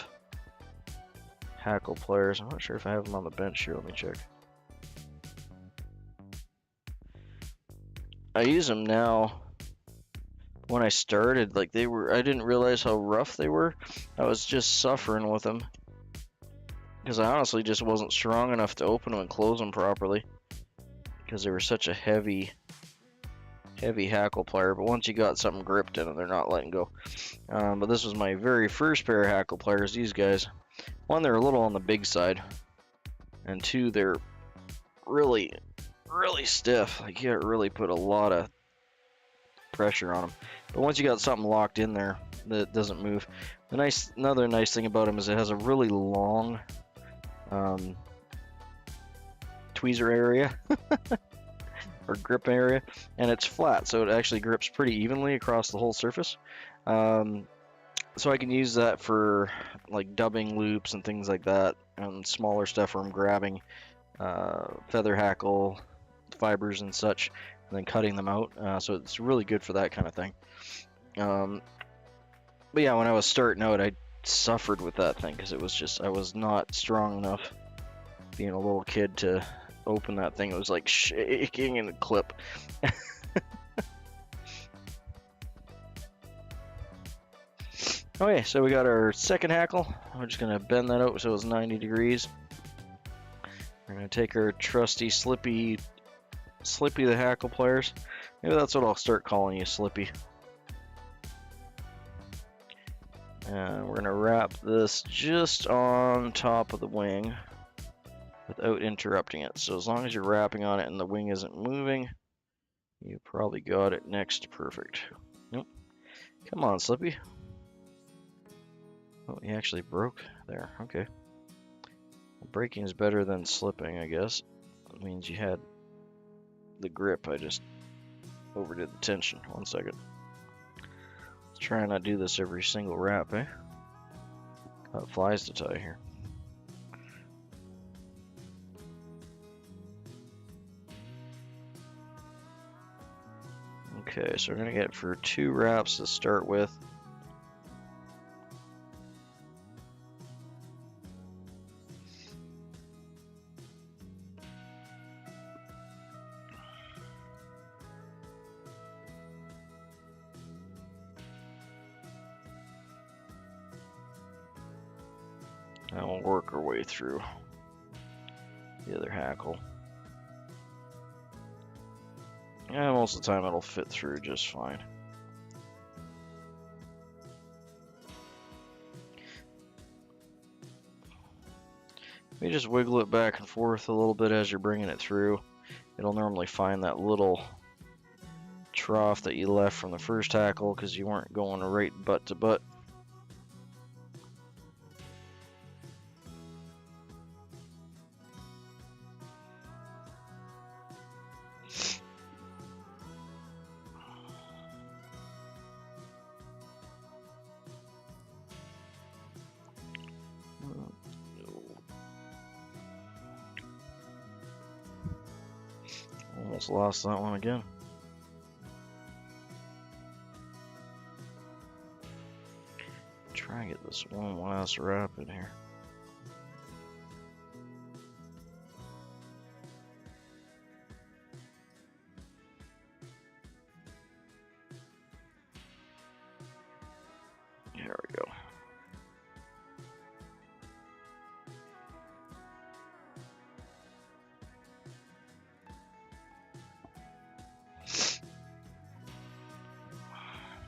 hackle pliers, I'm not sure if I have them on the bench here, let me check. I use them now. When I started, like I didn't realize how rough they were. I was just suffering with them. Because I honestly just wasn't strong enough to open them and close them properly. Because they were such a heavy hackle plier. But once you got something gripped in them, they're not letting go. But this was my very first pair of hackle pliers, these guys. One, they're a little on the big side. And two, they're really, really stiff. Like you gotta really put a lot of pressure on them. But once you got something locked in there that doesn't move, another nice thing about them is it has a really long tweezer area or grip area, and it's flat, so it actually grips pretty evenly across the whole surface. So I can use that for like dubbing loops and things like that, and smaller stuff where I'm grabbing feather hackle fibers and such, and then cutting them out. So it's really good for that kind of thing. But yeah, when I was starting out, I suffered with that thing because it was just, I was not strong enough, being a little kid, to open that thing. It was like shaking in the clip. Okay, so we got our second hackle. We're just gonna bend that out so it's 90 degrees. We're gonna take our trusty Slippy the hackle pliers. Maybe that's what I'll start calling you, Slippy. And we're gonna wrap this just on top of the wing without interrupting it. So as long as you're wrapping on it and the wing isn't moving, you probably got it next. Perfect. Nope. Come on, Slippy. Oh, he actually broke there. Okay. Breaking is better than slipping, I guess. That means you had the grip. I just overdid the tension. 1 second. Let's try and not do this every single wrap, eh? Got flies to tie here. Okay, so we're gonna get for 2 wraps to start with. And we'll work our way through the other hackle. Yeah, most of the time it'll fit through just fine. You just wiggle it back and forth a little bit as you're bringing it through. It'll normally find that little trough that you left from the first hackle because you weren't going right butt to butt. Almost lost that one again. Try and get this one last wrap in here. There we go.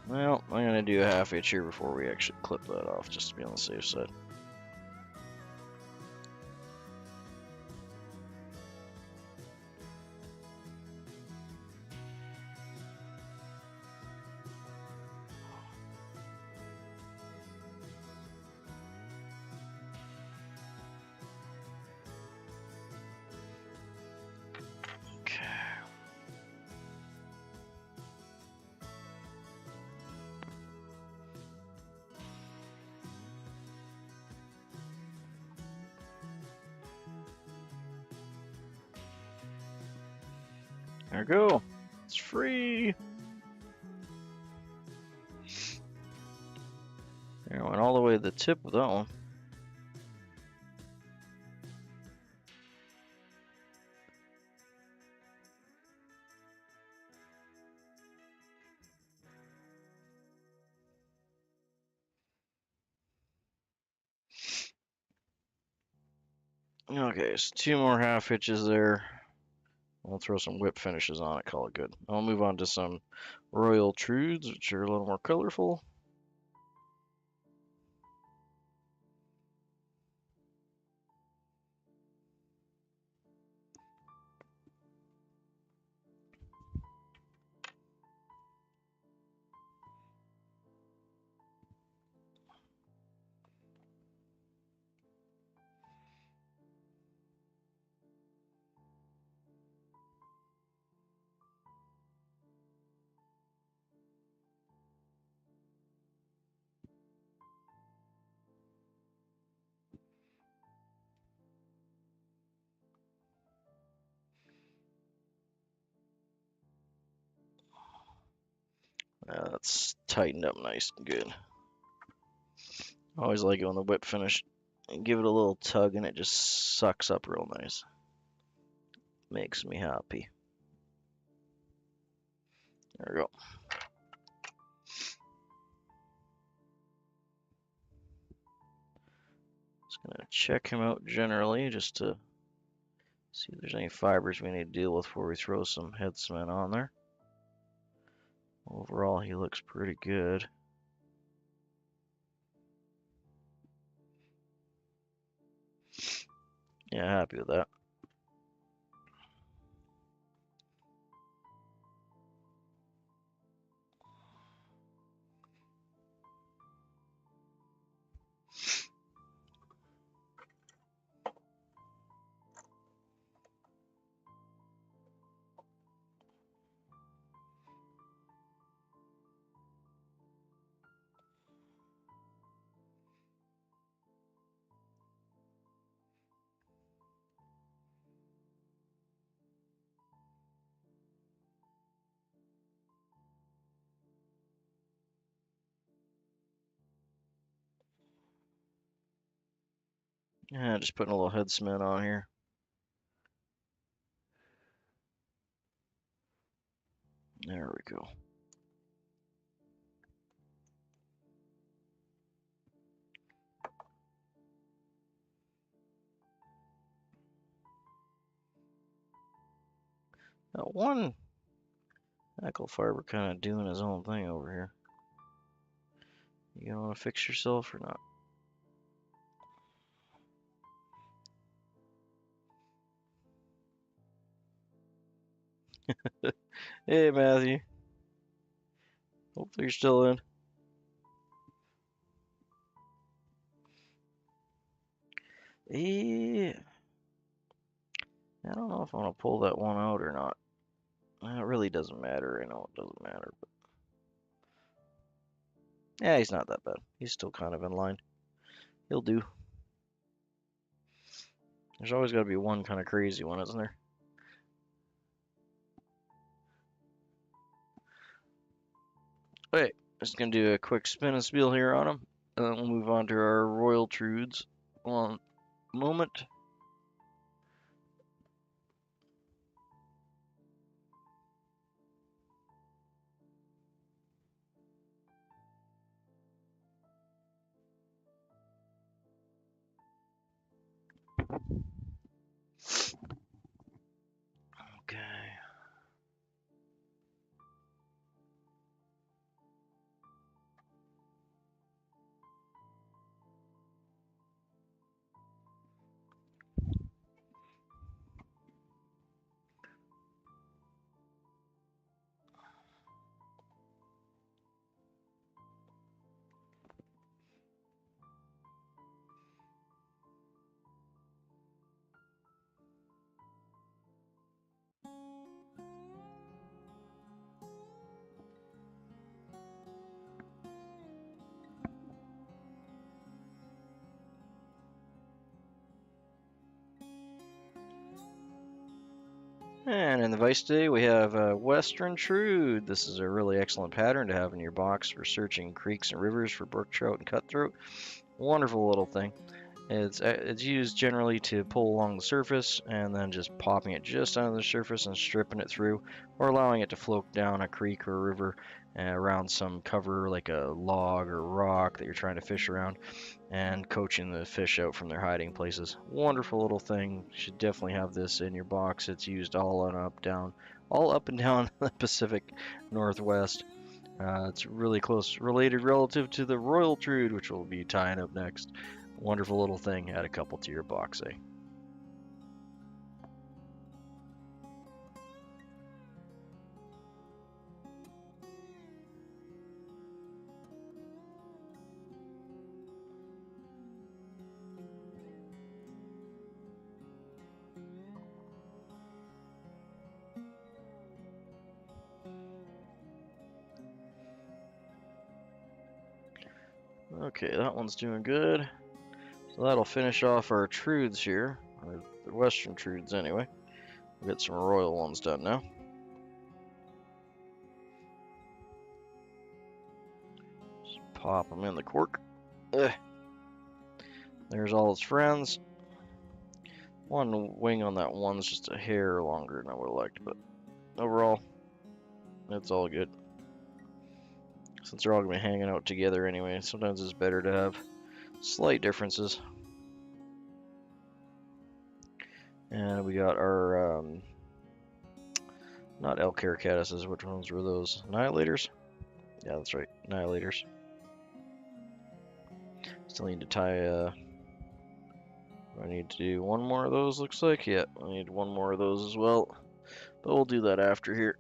Well, I'm going to do a half hitch here before we actually clip that off, just to be on the safe side. There we go. It's free. There, went all the way to the tip of that one. Okay, so 2 more half hitches there. We'll throw some whip finishes on it, call it good. I'll move on to some Royal Trudes, which are a little more colorful. That's tightened up nice and good. I always like it when the whip finish. Give it a little tug and it just sucks up real nice. Makes me happy. There we go. Just gonna check him out generally just to see if there's any fibers we need to deal with before we throw some head cement on there. Overall, he looks pretty good. Yeah, happy with that. Yeah, just putting a little head cement on here. There we go. That one hackle fiber kind of doing his own thing over here. You gonna want to fix yourself or not? Hey, Matthew. Hopefully you're still in. Yeah. I don't know if I want to pull that one out or not. It really doesn't matter. I know it doesn't matter, but yeah, he's not that bad. He's still kind of in line. He'll do. There's always got to be one kind of crazy one, isn't there? Okay, just gonna do a quick spin and spiel here on him, and then we'll move on to our Royal Trudes. One moment. Okay. And in the vise today, we have Western Trude. This is a really excellent pattern to have in your box for searching creeks and rivers for brook trout and cutthroat. Wonderful little thing. It's used generally to pull along the surface and then just popping it just under the surface and stripping it through, or allowing it to float down a creek or a river around some cover like a log or rock that you're trying to fish around, and coaching the fish out from their hiding places. Wonderful little thing. You should definitely have this in your box. It's used all up and down the Pacific Northwest. It's really close related relative to the Royal Trude, which we'll be tying up next. Wonderful little thing. Add a couple to your box, eh? Okay, that one's doing good. So that'll finish off our Trudes here, or the Western Trudes anyway. We'll get some Royal ones done now. Pop them in the cork. Ugh. There's all its friends. One wing on that one's just a hair longer than I would have liked, but overall, it's all good. Since they're all going to be hanging out together anyway, sometimes it's better to have slight differences. And we got our, not elk hair caddises, which ones were those? Annihilators? Yeah, that's right, Annihilators. Still need to tie, I need to do one more of those, looks like. Yeah, I need one more of those as well. But we'll do that after here.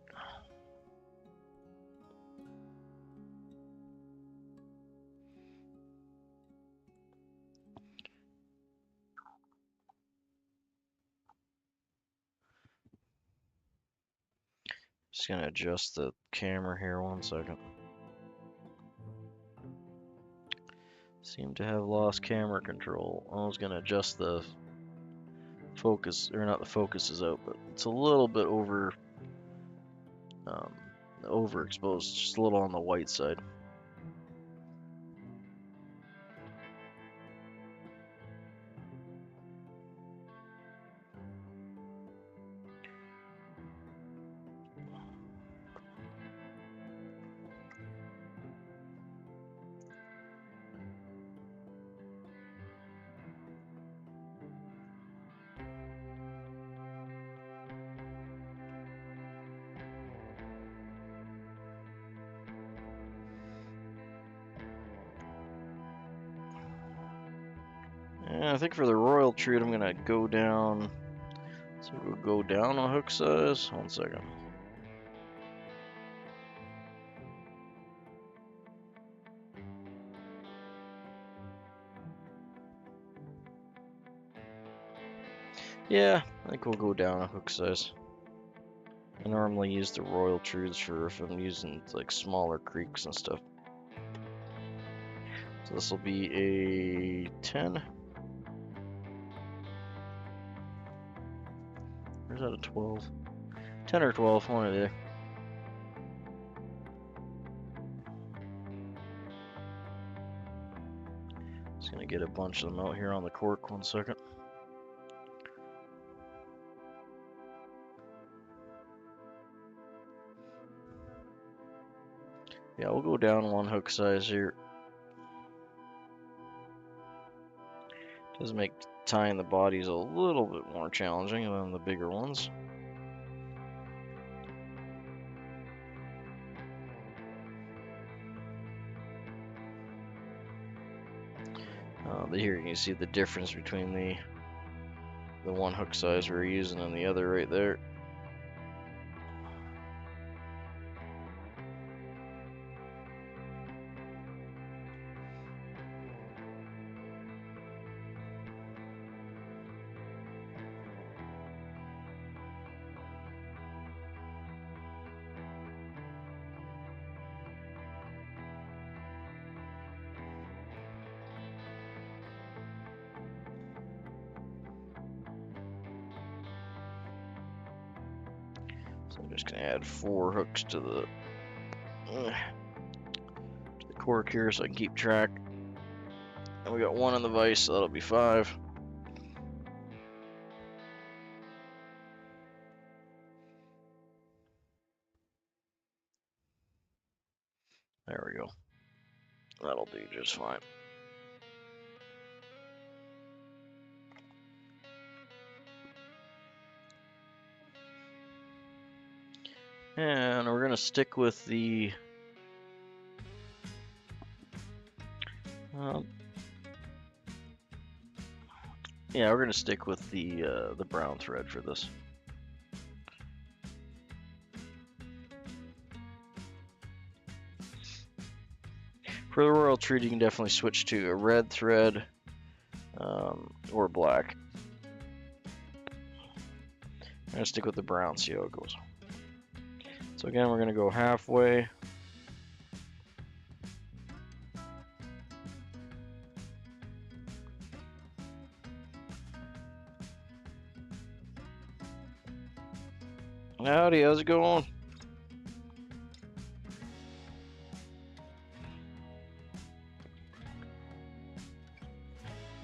Just gonna adjust the camera here 1 second. Seem to have lost camera control. I was gonna adjust the focus, or not the focus is out, but it's a little bit overexposed, just a little on the white side. And I think for the Royal Trude, I'm gonna go down. So we'll go down a hook size. 1 second. Yeah, I think we'll go down a hook size. I normally use the Royal Trudes for if I'm using like smaller creeks and stuff. So this will be a 10. Or is that a 12? 10 or 12, one of there. Just gonna get a bunch of them out here on the cork 1 second. Yeah, we'll go down 1 hook size here. Does make tying the bodies a little bit more challenging than the bigger ones. Here you can see the difference between the 1 hook size we're using and the other right there. So I'm just gonna add 4 hooks to the cork here so I can keep track. And we got 1 on the vise, so that'll be 5. There we go. That'll do just fine. And we're gonna stick with the yeah, we're gonna stick with the brown thread for this. For the Royal Trude, you can definitely switch to a red thread or black. I'm gonna stick with the brown, see how it goes. So again, we're gonna go halfway. Howdy, how's it going?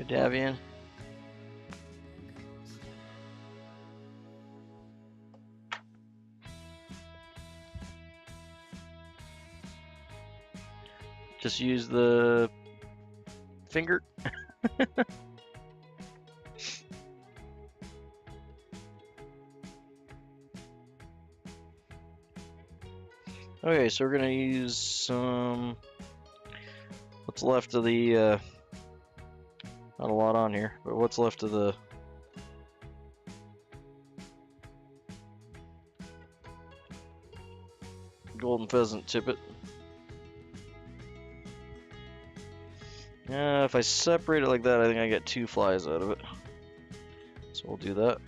Davian. Just use the finger. Okay, so we're gonna use some. What's left of the? Not a lot on here, but what's left of the? Golden pheasant tippet. If I separate it like that, I think I get 2 flies out of it. So we'll do that.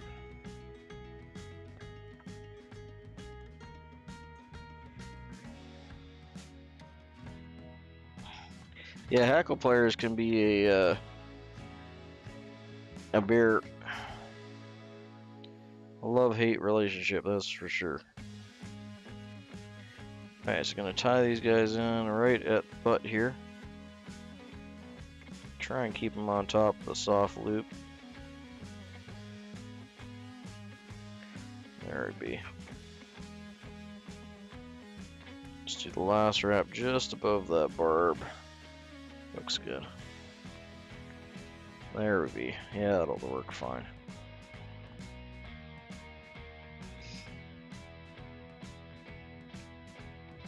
Yeah, hackle pliers can be a bear love-hate relationship, that's for sure. Alright, so gonna tie these guys in right at the butt here. Try and keep them on top of the soft loop. There it be. Let's do the last wrap just above that barb. Looks good. There we be. Yeah, that'll work fine.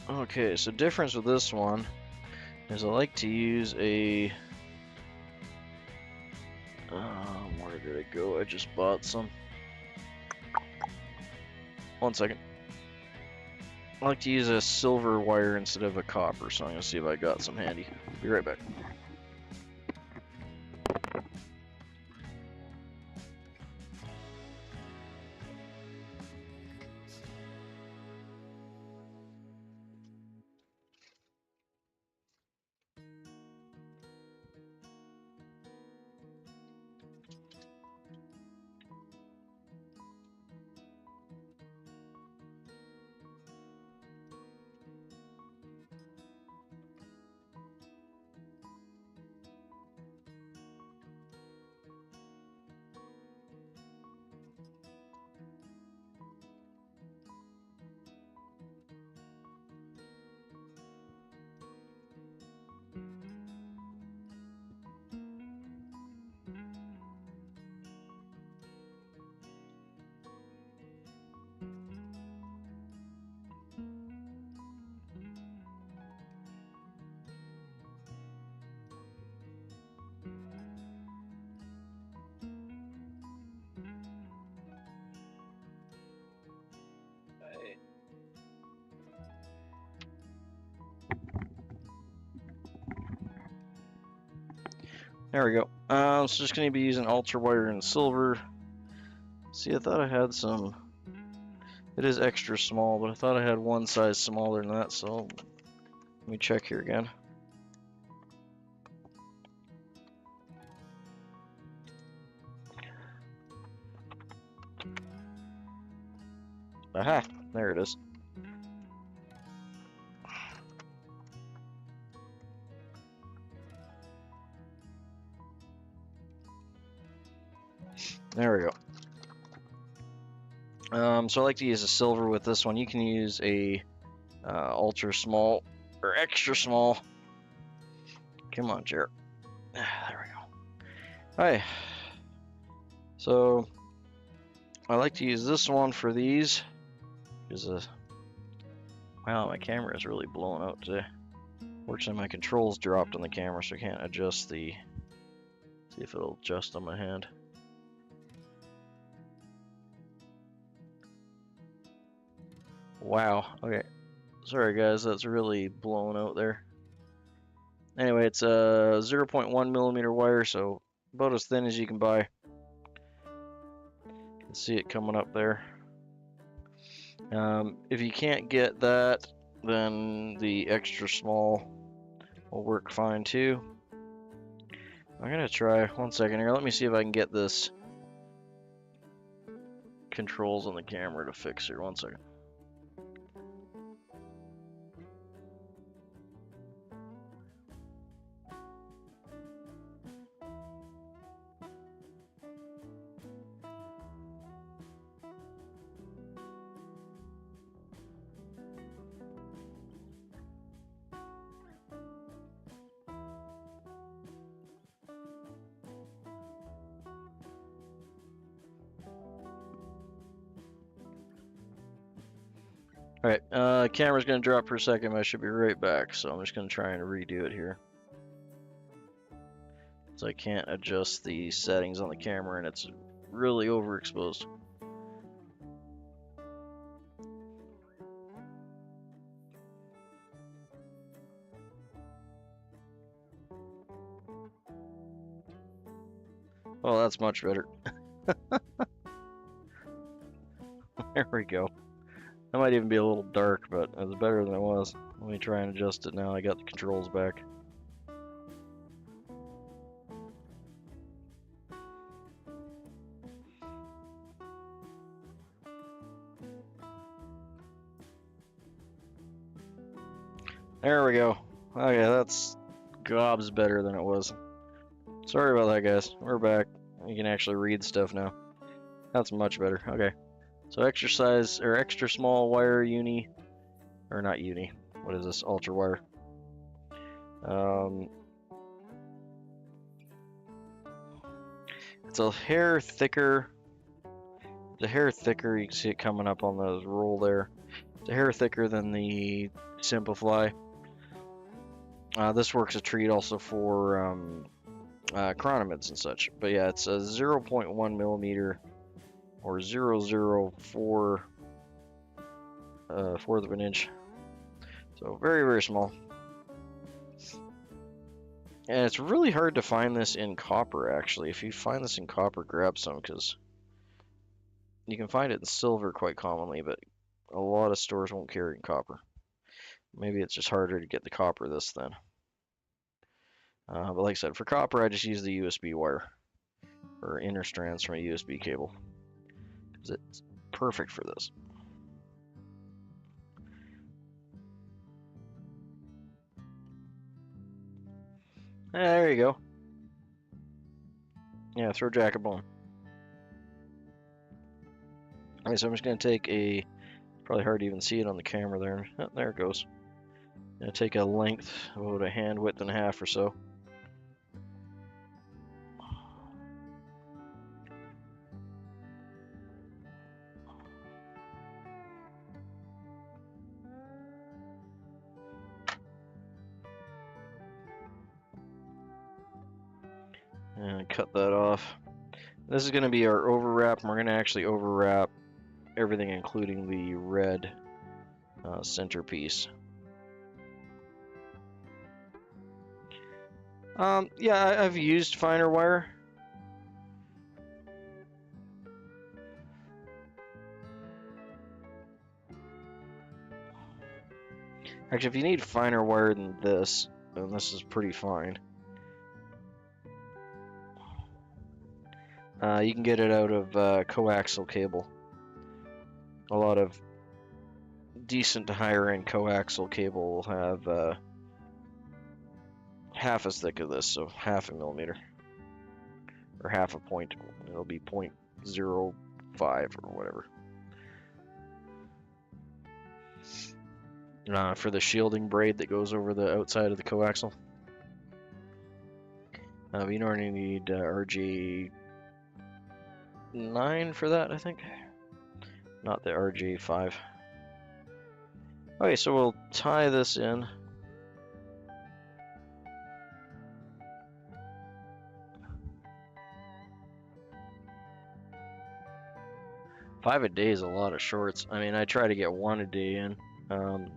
Okay, so difference with this one is I like to use a... where did it go? I just bought some. 1 second. I like to use a silver wire instead of a copper, so I'm going to see if I got some handy. Be right back. There we go. So just going to be using ultra wire and silver. See, I thought I had some. It is extra small, but I thought I had one size smaller than that, so let me check here again. Aha! There it is. There we go. So I like to use a silver with this one. You can use a ultra small or extra small. Come on, Jarrett. There we go. Hi. So I like to use this one for these. Because wow, my camera is really blowing out today. Fortunately, my controls dropped on the camera, so I can't adjust the. See if it'll adjust on my hand. Wow. Okay. Sorry guys, that's really blowing out there. Anyway, it's a 0.1 millimeter wire, so about as thin as you can buy. You can see it coming up there. If you can't get that, then the extra small will work fine too. I'm gonna try 1 second here. Let me see if I can get this controls on the camera to fix here. 1 second. Alright, camera's gonna drop for a second, but I should be right back, so I'm just gonna try and redo it here. So I can't adjust the settings on the camera and it's really overexposed. Oh, that's much better. There we go. That might even be a little dark, but it's better than it was. Let me try and adjust it now. I got the controls back. There we go. Okay, that's gobs better than it was. Sorry about that, guys. We're back. You can actually read stuff now. That's much better. Okay. So exercise or extra small wire uni, or not uni. What is this? Ultra wire. It's a hair thicker. The hair thicker. You can see it coming up on the roll there. It's a hair thicker than the Simplify. This works a treat also for chronomids and such. But yeah, it's a 0.1 millimeter or 0.04 fourth of an inch. So very, very small. And it's really hard to find this in copper, actually. If you find this in copper, grab some, because you can find it in silver quite commonly, but a lot of stores won't carry it in copper. Maybe it's just harder to get the copper this thin. But like I said, for copper, I just use the USB wire, or inner strands from a USB cable, because it's perfect for this. There you go. Yeah, throw Jack a bone. Alright, so I'm just going to take a, probably hard to even see it on the camera there. Oh, there it goes. I'm going to take a length, about a hand width and a half or so. And cut that off. This is going to be our overwrap, and we're going to actually overwrap everything, including the red centerpiece. Yeah, I've used finer wire. Actually, if you need finer wire than this, then this is pretty fine. You can get it out of coaxial cable. A lot of decent to higher end coaxial cable will have half as thick as this, so half a millimeter. Or half a point. It'll be 0.05 or whatever. For the shielding braid that goes over the outside of the coaxial. You normally need RJ9 for that, I think. Not the RJ5. Okay, so we'll tie this in. Five a day is a lot of shorts. I mean, I try to get one a day in.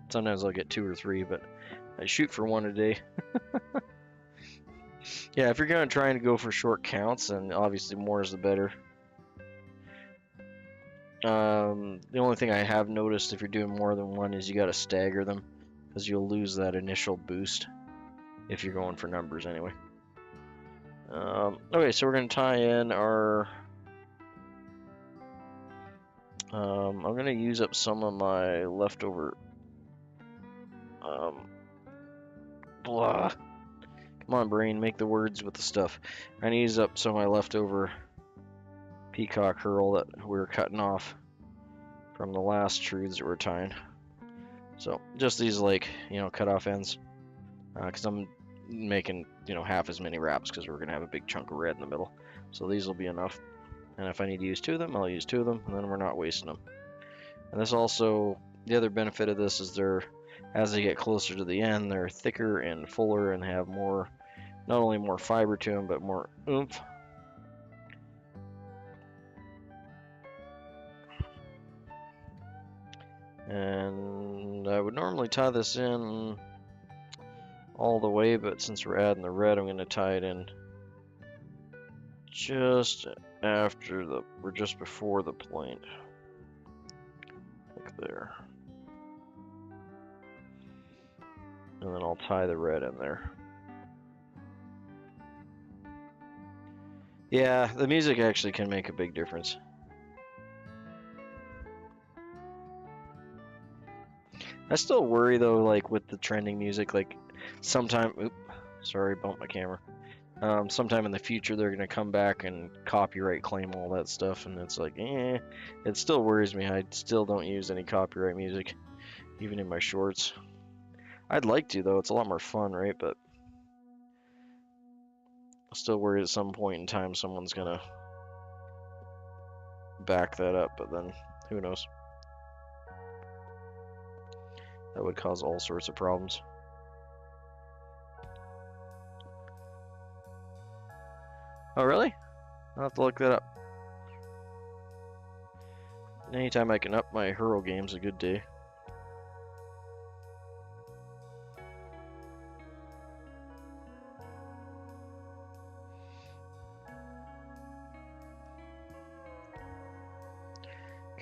Sometimes I'll get 2 or 3, but I shoot for 1 a day. Yeah, if you're going to try and go for short counts, then obviously more is the better. The only thing I have noticed if you're doing more than one is you got to stagger them, because you'll lose that initial boost if you're going for numbers anyway. Okay, so we're going to tie in our... I'm going to use up some of my leftover... blah. Come on, brain, make the words with the stuff. I'm going to use up some of my leftover peacock hurl that we were cutting off from the last Trudes that we're tying. So, just these, like, you know, cut off ends. Because I'm making, you know, half as many wraps because we're going to have a big chunk of red in the middle. So these will be enough. And if I need to use 2 of them, I'll use 2 of them, and then we're not wasting them. And this also The other benefit of this is as they get closer to the end, they're thicker and fuller and have more, not only more fiber to them, but more oomph. And I would normally tie this in all the way, but since we're adding the red, I'm going to tie it in just just before the point. Like there. And then I'll tie the red in there. Yeah, the music actually can make a big difference. I still worry though, like with the trending music, like sometime, sorry, bumped my camera. Sometime in the future they're gonna come back and copyright claim all that stuff, and it's like, it still worries me. I still don't use any copyright music, even in my shorts. I'd like to though; it's a lot more fun, right? But I'm still worried at some point in time someone's gonna back that up. But then, who knows? That would cause all sorts of problems. Oh, really? I'll have to look that up. Anytime I can up my hurl game's a good day.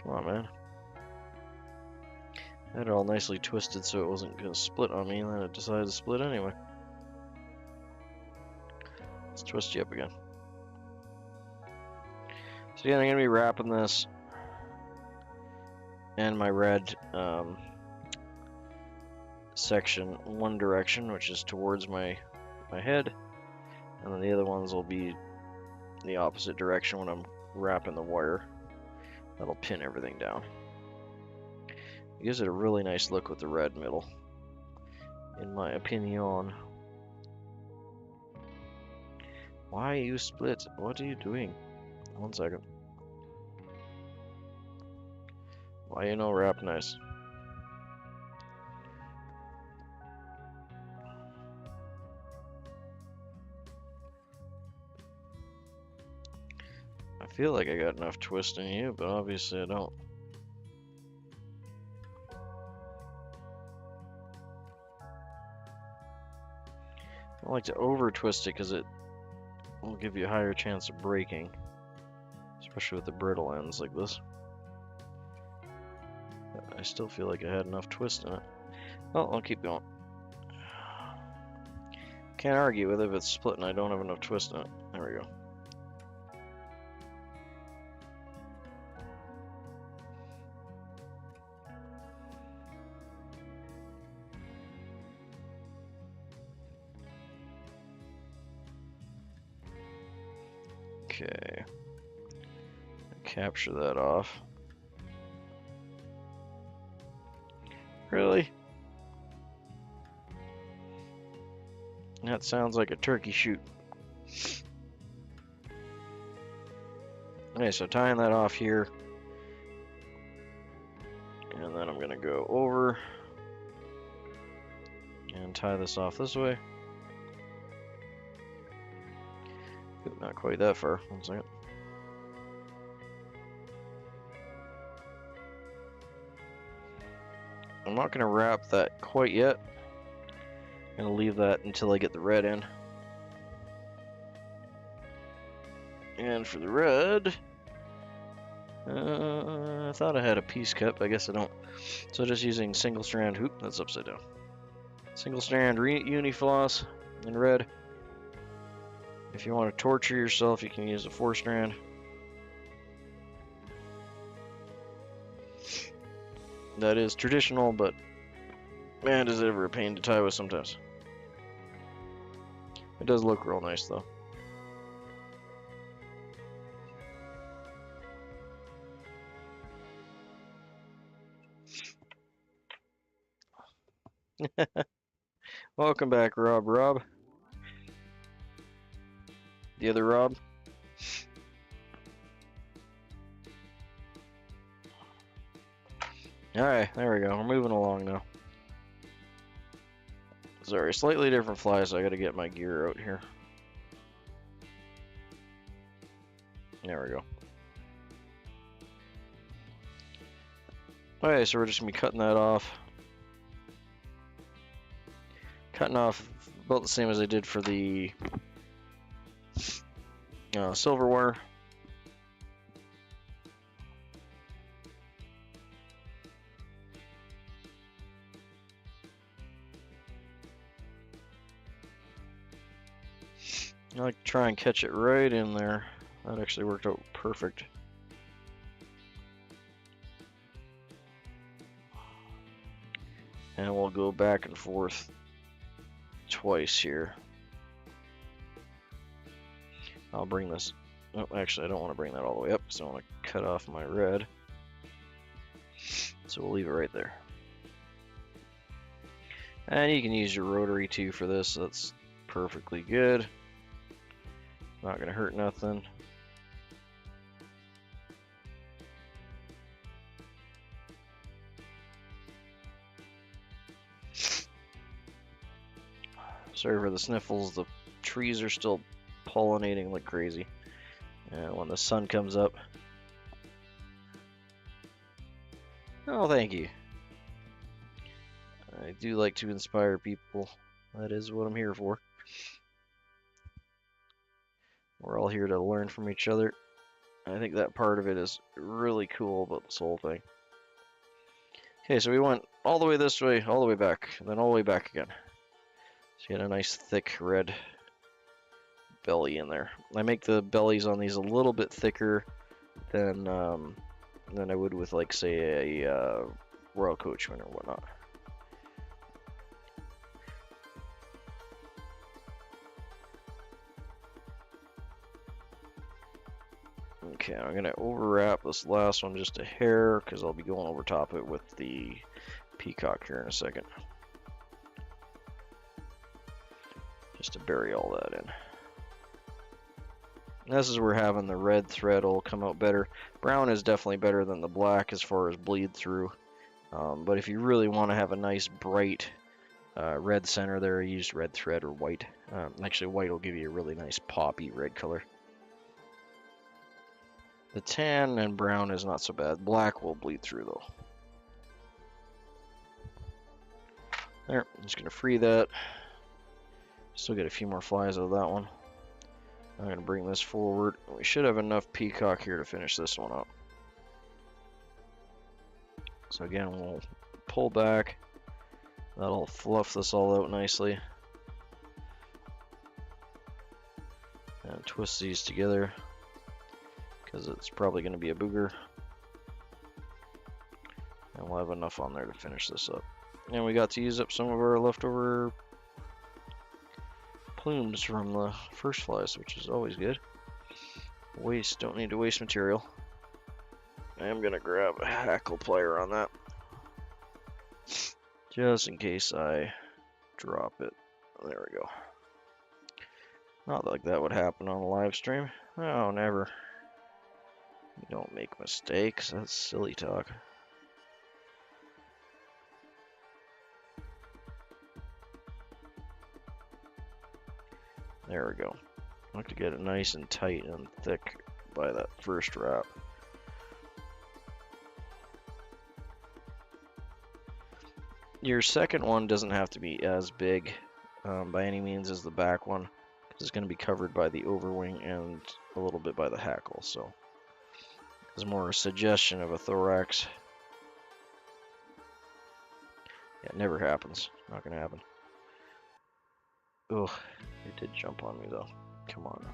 Come on, man. I had it all nicely twisted so it wasn't going to split on me, and then it decided to split anyway. Let's twist you up again. So yeah, I'm going to be wrapping this and my red section one direction, which is towards my head, and then the other ones will be the opposite direction when I'm wrapping the wire. That'll pin everything down. It gives it a really nice look with the red middle, in my opinion. Why you split? What are you doing? 1 second. Why you no wrap nice? I feel like I got enough twist in you, but obviously I don't. I don't like to over twist it because it will give you a higher chance of breaking, especially with the brittle ends like this. But I still feel like I had enough twist in it. Well, I'll keep going. Can't argue with it if it's split and I don't have enough twist in it. There we go. Okay. Capture that off. Really? That sounds like a turkey shoot. Okay, so tying that off here. And then I'm going to go over and tie this off this way. Oop, not quite that far. 1 second. I'm not going to wrap that quite yet. I'm going to leave that until I get the red in. And for the red, I thought I had a piece cut, but I guess I don't. So just using single strand, oop, that's upside down. Single strand Unifloss in red. If you want to torture yourself, you can use a 4-strand. That is traditional, but man, is it ever a pain to tie with sometimes. It does look real nice though. Welcome back, Rob. The other Rob. Alright, there we go. We're moving along now. Sorry, slightly different fly, so I gotta get my gear out here. There we go. Okay, so we're just gonna be cutting that off. Cutting off about the same as I did for the silverware. I like to try and catch it right in there. That actually worked out perfect. And we'll go back and forth twice here. I'll bring this. Oh, actually, I don't want to bring that all the way up, so I want to cut off my red. So we'll leave it right there. And you can use your rotary too for this. That's perfectly good. Not gonna hurt nothing. Sorry for the sniffles. The trees are still pollinating like crazy. And when the sun comes up. Oh, thank you. I do like to inspire people. That is what I'm here for. We're all here to learn from each other. I think that part of it is really cool about this whole thing. Okay, so we went all the way this way, all the way back, and then all the way back again. So you get a nice thick red belly in there. I make the bellies on these a little bit thicker than I would with, like, say, a Royal Coachman or whatnot. Okay, I'm gonna overwrap this last one just a hair because I'll be going over top it with the peacock here in a second. Just to bury all that in. This is where having the red thread will come out better. Brown is definitely better than the black as far as bleed through. But if you really want to have a nice bright red center there, use red thread or white. Actually, white will give you a really nice poppy red color. The tan and brown is not so bad. Black will bleed through though. There, I'm just going to free that. Still get a few more flies out of that one. I'm going to bring this forward. We should have enough peacock here to finish this one up. So again, we'll pull back. That'll fluff this all out nicely. And twist these together, because it's probably going to be a booger. And we'll have enough on there to finish this up. And we got to use up some of our leftover plumes from the first flies, which is always good. Don't need to waste material. I am going to grab a hackle plier on that, just in case I drop it. There we go. Not like that would happen on a live stream. Oh, never. You don't make mistakes. That's silly talk. There we go. I like to get it nice and tight and thick by that first wrap. Your second one doesn't have to be as big by any means as the back one, because it's going to be covered by the overwing and a little bit by the hackle, so it's more a suggestion of a thorax. Yeah, it never happens. Not going to happen. Ugh, it did jump on me though. Come on.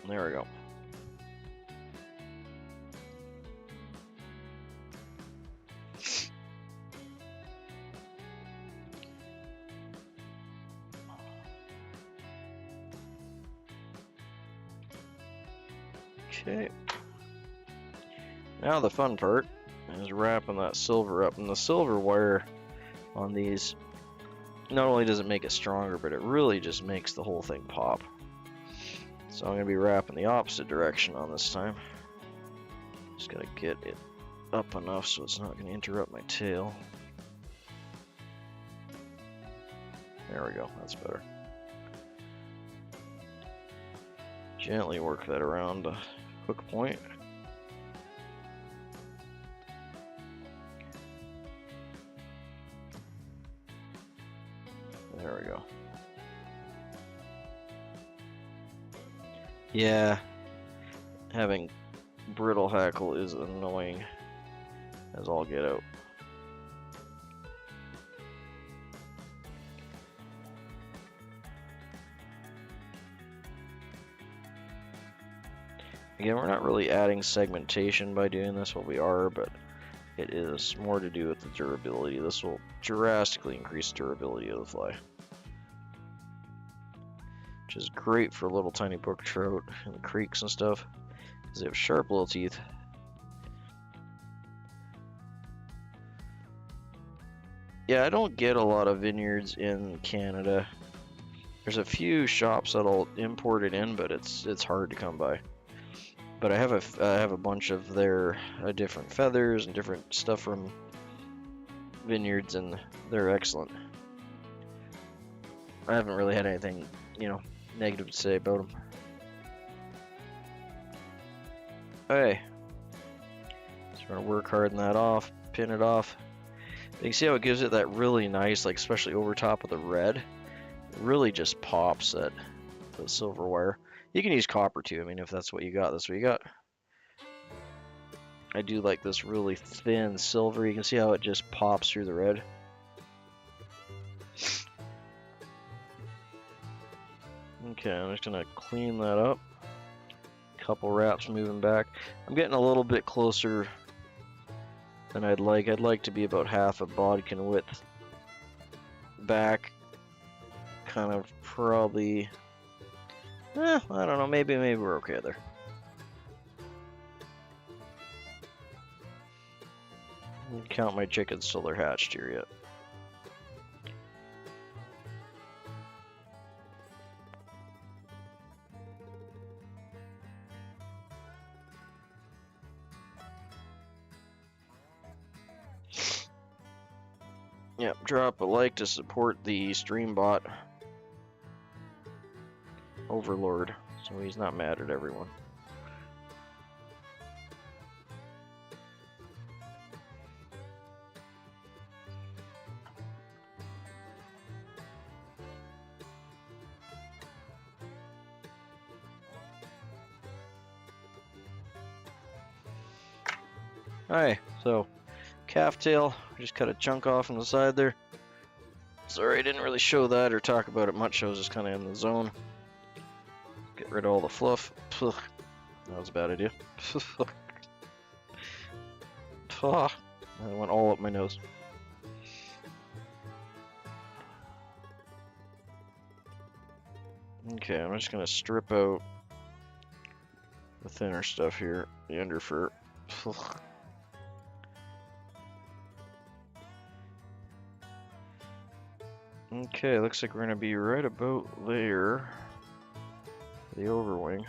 There we go. Okay. Now the fun part, is wrapping that silver up, and the silver wire on these, not only does it make it stronger, but it really just makes the whole thing pop. So I'm going to be wrapping the opposite direction on this time. Just got to get it up enough so it's not going to interrupt my tail. There we go, that's better. Gently work that around the hook point. There we go. Yeah, having brittle hackle is annoying as all get out. Again, we're not really adding segmentation by doing this, well we are, but it is more to do with the durability. This will drastically increase durability of the fly, which is great for little tiny brook trout in the creeks and stuff, because they have sharp little teeth. Yeah, I don't get a lot of vineyards in Canada. There's a few shops that'll import it in, but it's hard to come by. But I have a bunch of their different feathers and different stuff from vineyards, and they're excellent. I haven't really had anything, you know, negative to say about them. Okay, just gonna work hard on that off, pin it off. You can see how it gives it that really nice, like especially over top of the red, it really just pops that the silver wire. You can use copper too. I mean, if that's what you got, that's what you got. I do like this really thin silver. You can see how it just pops through the red. Okay, I'm just gonna clean that up. Couple wraps moving back. I'm getting a little bit closer than I'd like. I'd like to be about half a bodkin width back. Kind of probably. I don't know, maybe we're okay there. I don't count my chickens till they're hatched here yet. Yep, drop a like to support the stream bot overlord, so he's not mad at everyone. Alright, so calf tail, just cut a chunk off on the side there. Sorry I didn't really show that or talk about it much, I was just kind of in the zone. Get rid of all the fluff. That was a bad idea. That went all up my nose. Okay, I'm just gonna strip out the thinner stuff here, the underfur. Okay, looks like we're gonna be right about there. The overwing,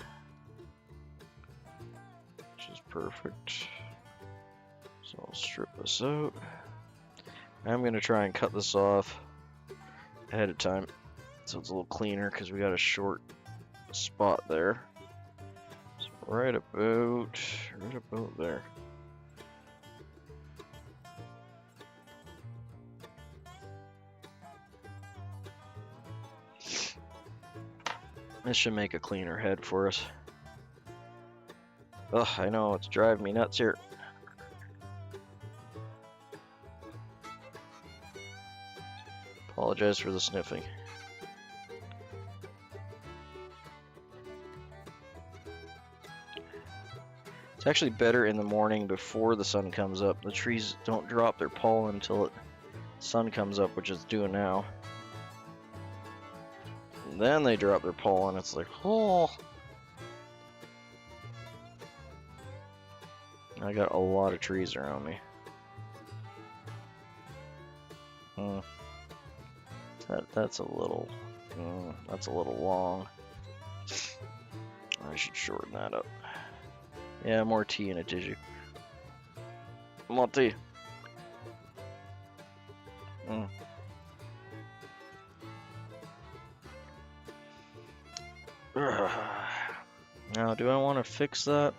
which is perfect. So I'll strip this out. I'm going to try and cut this off ahead of time so it's a little cleaner because we got a short spot there. So right about there. This should make a cleaner head for us. Ugh, I know, it's driving me nuts here. Apologize for the sniffing. It's actually better in the morning before the sun comes up. The trees don't drop their pollen until the sun comes up, which it's doing now. And then they drop their pollen. It's like, oh. I got a lot of trees around me. Hmm. That's a little. That's a little long. I should shorten that up. Yeah, more tea in it, did you? More tea. Now, do I want to fix that?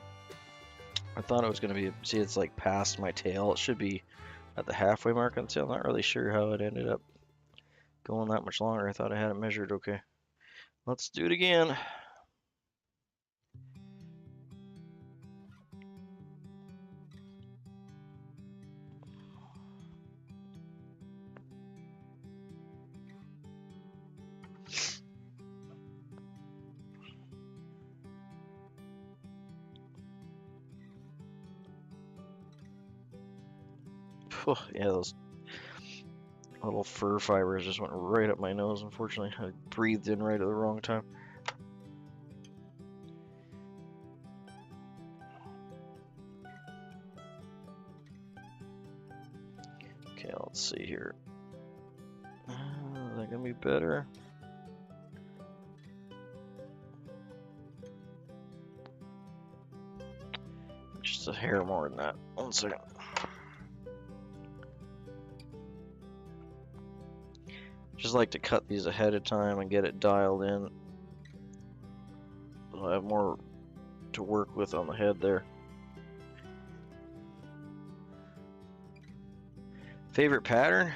I thought it was going to be, see, it's like past my tail. It should be at the halfway mark on the tail. Not really sure how it ended up going that much longer. I thought I had it measured okay. Let's do it again. Yeah, those little fur fibers just went right up my nose, unfortunately. I breathed in right at the wrong time. Okay, let's see here. Is that gonna be better? Just a hair more than that. 1 second. Just like to cut these ahead of time and get it dialed in. So I have more to work with on the head there. Favorite pattern?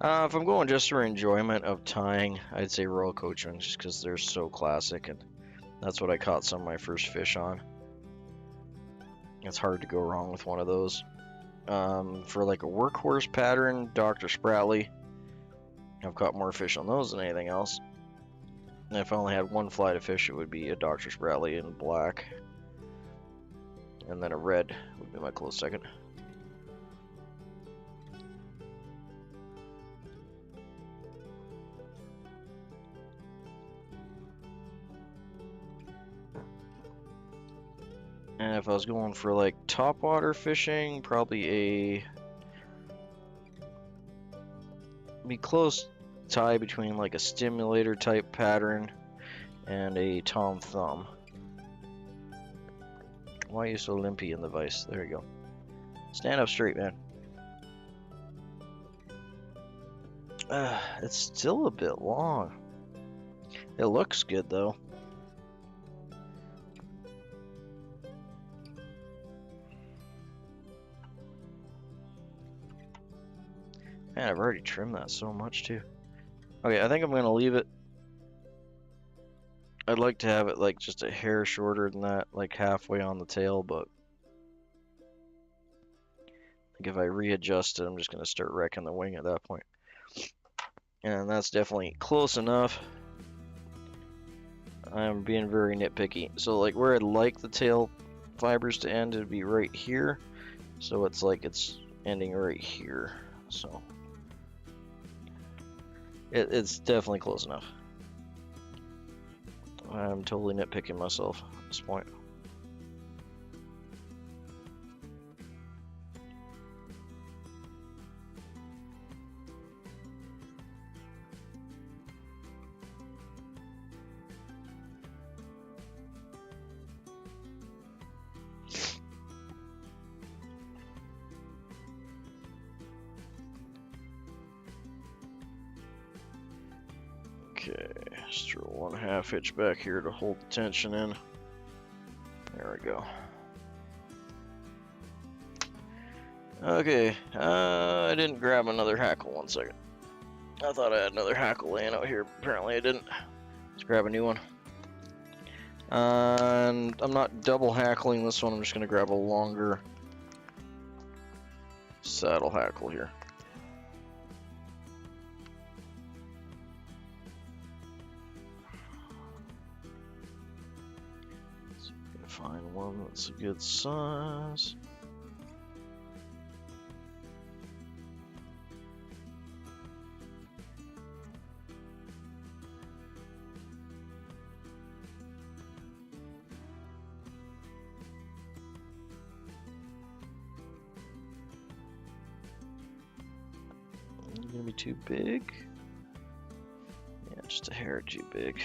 If I'm going just for enjoyment of tying, I'd say Royal Coachman, just because they're so classic, and that's what I caught some of my first fish on. It's hard to go wrong with one of those. For like a workhorse pattern, Dr. Spratly. I've caught more fish on those than anything else. And if I only had one fly to fish, it would be a Dr. Spratly in black. And then a red would be my close second. And if I was going for like topwater fishing, probably be close tie between like a stimulator type pattern and a Tom Thumb. Why are you so limpy in the vise? There you go. Stand up straight, man. It's still a bit long. It looks good though. Man, I've already trimmed that so much too. Okay, I think I'm gonna leave it. I'd like to have it like just a hair shorter than that, like halfway on the tail, but like if I readjust it, I'm just gonna start wrecking the wing at that point. And that's definitely close enough. I'm being very nitpicky. So like where I'd like the tail fibers to end, it'd be right here. So it's like it's ending right here. So it's definitely close enough. I'm totally nitpicking myself at this point. Okay, just throw 1/2 inch back here to hold the tension in. There we go. Okay, I didn't grab another hackle. 1 second. I thought I had another hackle laying out here. Apparently I didn't. Let's grab a new one. And I'm not double hackling this one. I'm just going to grab a longer saddle hackle here. So I'm going to find one that's a good size. be too big. Yeah, just a hair too big.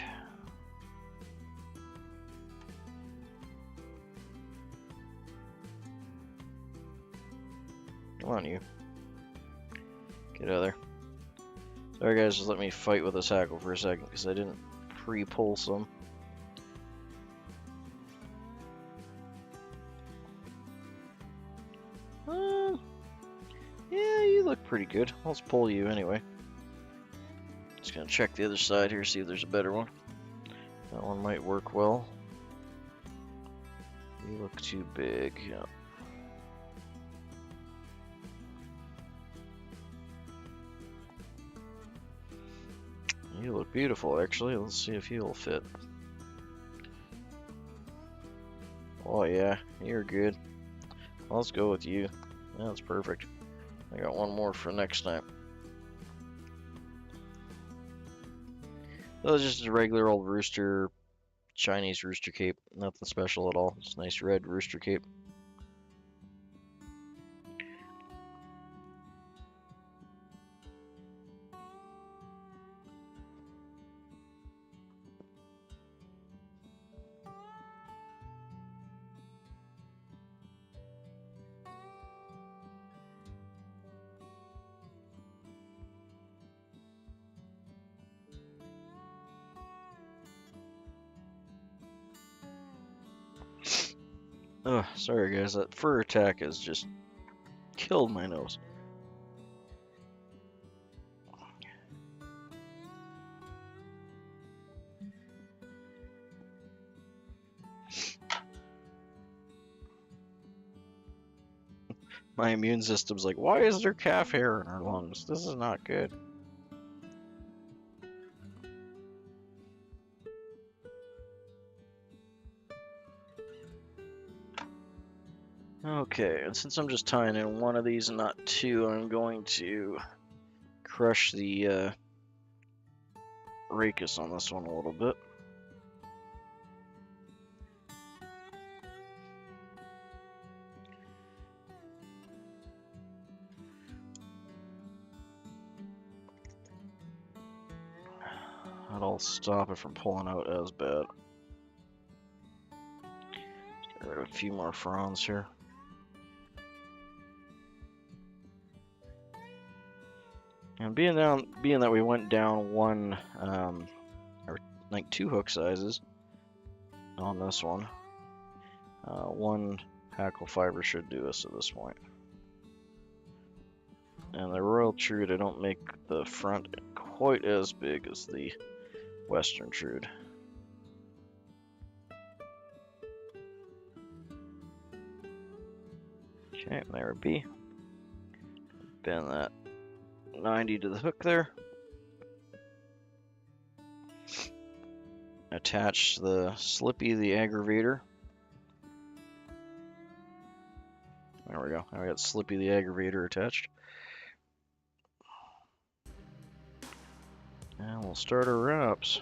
Come on, you. Get out of there. Sorry guys, just let me fight with this hackle for a second because I didn't pre-pull some. Yeah, you look pretty good. Let's pull you anyway. Just gonna check the other side here, see if there's a better one. That one might work well. You look too big, yeah. You look beautiful, actually. Let's see if he'll fit. Oh yeah, you're good. Let's go with you. Yeah, that's perfect. I got one more for next time. That was just a regular old rooster, Chinese rooster cape. Nothing special at all. Just a nice red rooster cape. Ugh, sorry guys, that fur attack has just killed my nose. My immune system's like, why is there calf hair in our lungs? This is not good. Okay, and since I'm just tying in one of these and not two, I'm going to crush the rachis on this one a little bit. That'll stop it from pulling out as bad. Get rid of a few more fronds here. And being that we went down one, or like 2 hook sizes on this one, one hackle fiber should do us at this point. And the Royal Trude, I don't make the front quite as big as the Western Trude. Okay, there it be. Bend that 90 to the hook there. Attach the Slippy, the aggravator. There we go. Now we got Slippy, the aggravator attached. And we'll start our wraps.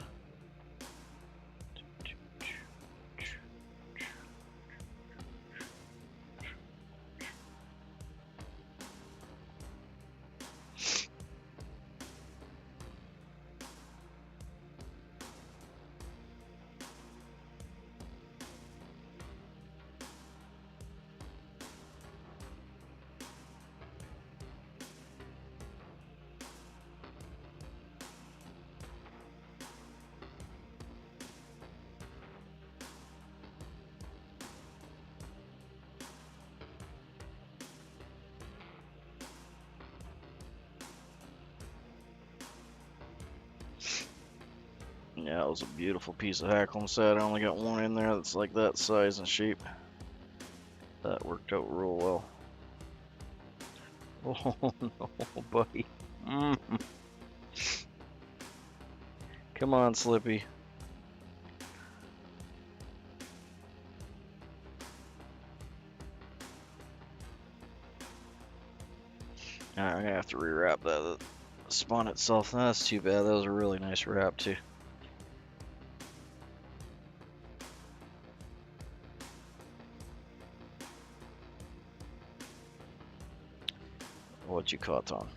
Yeah, it was a beautiful piece of hackle. I'm sad I only got one in there that's like that size and shape. That worked out real well. Oh no, buddy. Come on, Slippy. Alright, I'm gonna have to rewrap that. The spawn itself, that's too bad. That was a really nice wrap too. What you caught on?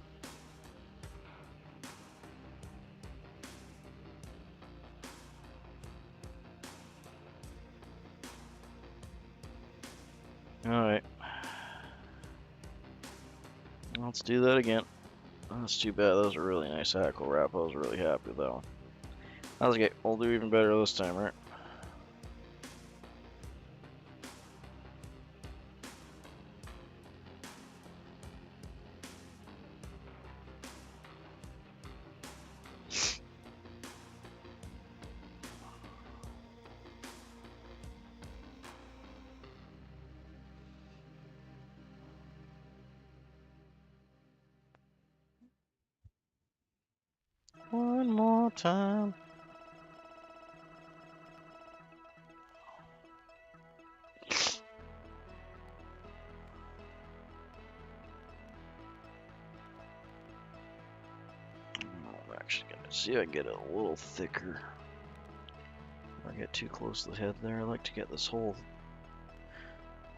Alright. Let's do that again. That's too bad. That was a really nice hackle wrap. I was really happy with that one. That was okay. We'll do even better this time, right? One more time. I'm actually gonna see if I can get it a little thicker. If I get too close to the head there, I like to get this whole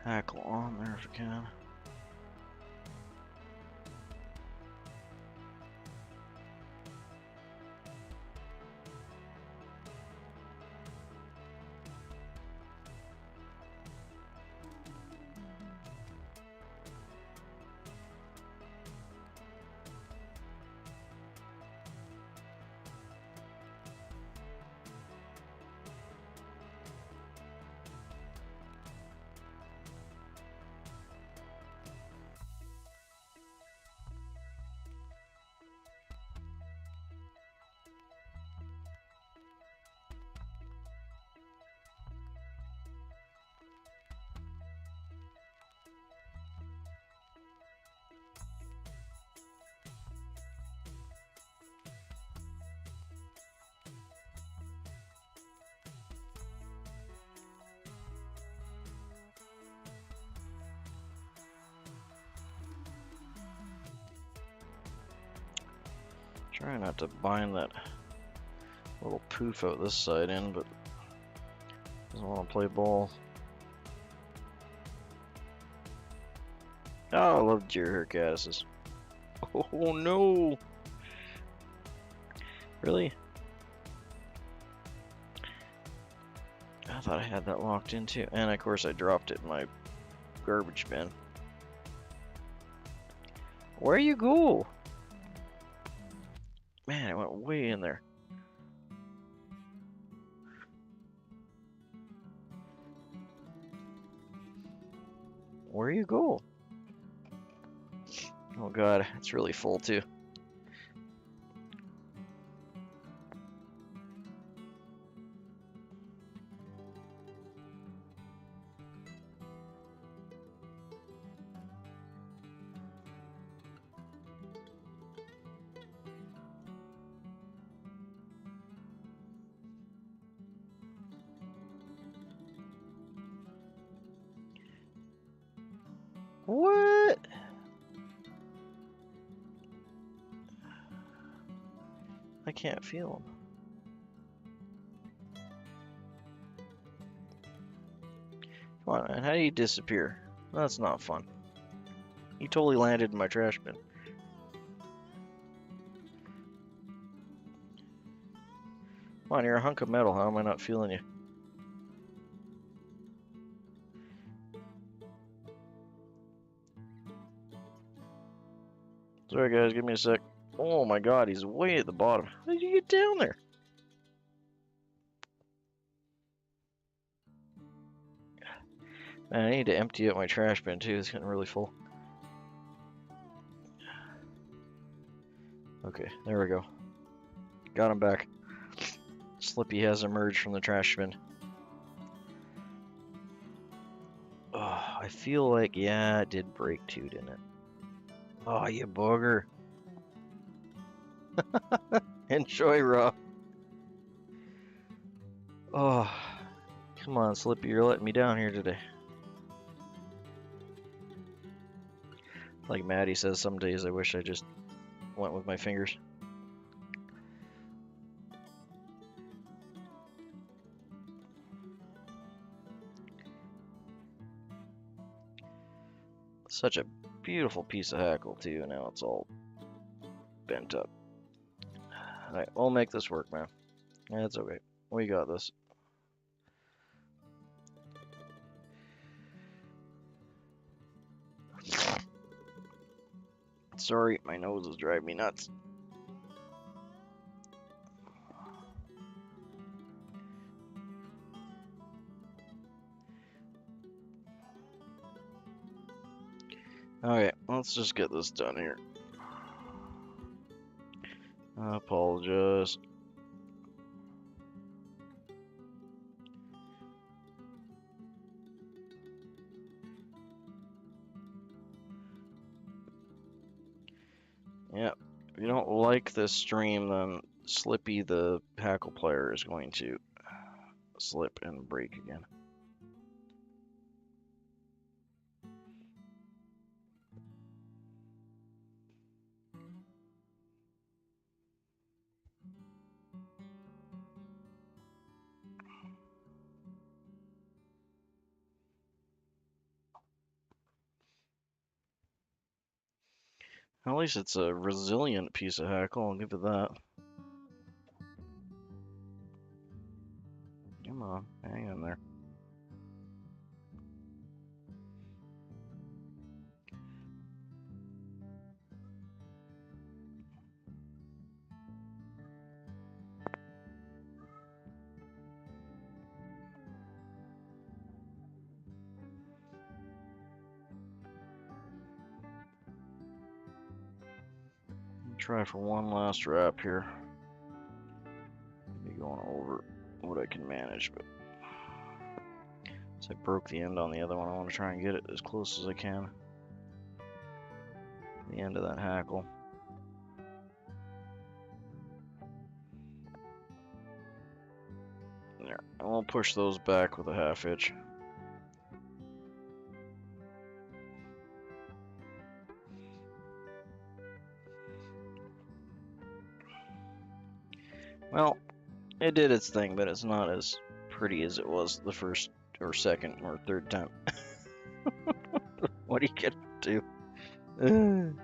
hackle on there if I can. Trying not to bind that little poof out this side in, but doesn't want to play ball. Oh, I love deer hair caddises. Oh no! Really? I thought I had that locked in too. And of course I dropped it in my garbage bin. Where you go? Man, it went way in there. Where you go? Oh god, it's really full too. What? I can't feel him. Come on, man. How do you disappear? That's not fun. He totally landed in my trash bin. Come on, you're a hunk of metal. How am I not feeling you? Sorry guys, give me a sec. Oh my god, he's way at the bottom. How did you get down there? Man, I need to empty out my trash bin too. It's getting really full. Okay, there we go. Got him back. Slippy has emerged from the trash bin. Oh, I feel like, yeah, it did break too, didn't it? Oh, you booger. Enjoy, Rob. Oh, come on, Slippy, you're letting me down here today. Like Maddie says, some days I wish I just went with my fingers. Such a beautiful piece of hackle too, now it's all bent up. Alright, we'll make this work, man. That's okay. We got this. Sorry, my nose is driving me nuts. Okay, let's just get this done here. I apologize. Yep. If you don't like this stream, then Slippy the Hackle player is going to slip and break again. At least it's a resilient piece of hackle, I'll give it that. Come on, hang in there. Try for one last wrap here. Maybe going over what I can manage, but since I broke the end on the other one, I want to try and get it as close as I can. The end of that hackle. There. And we'll push those back with a half hitch. Well, it did its thing, but it's not as pretty as it was the first or second or third time. What are you gonna do?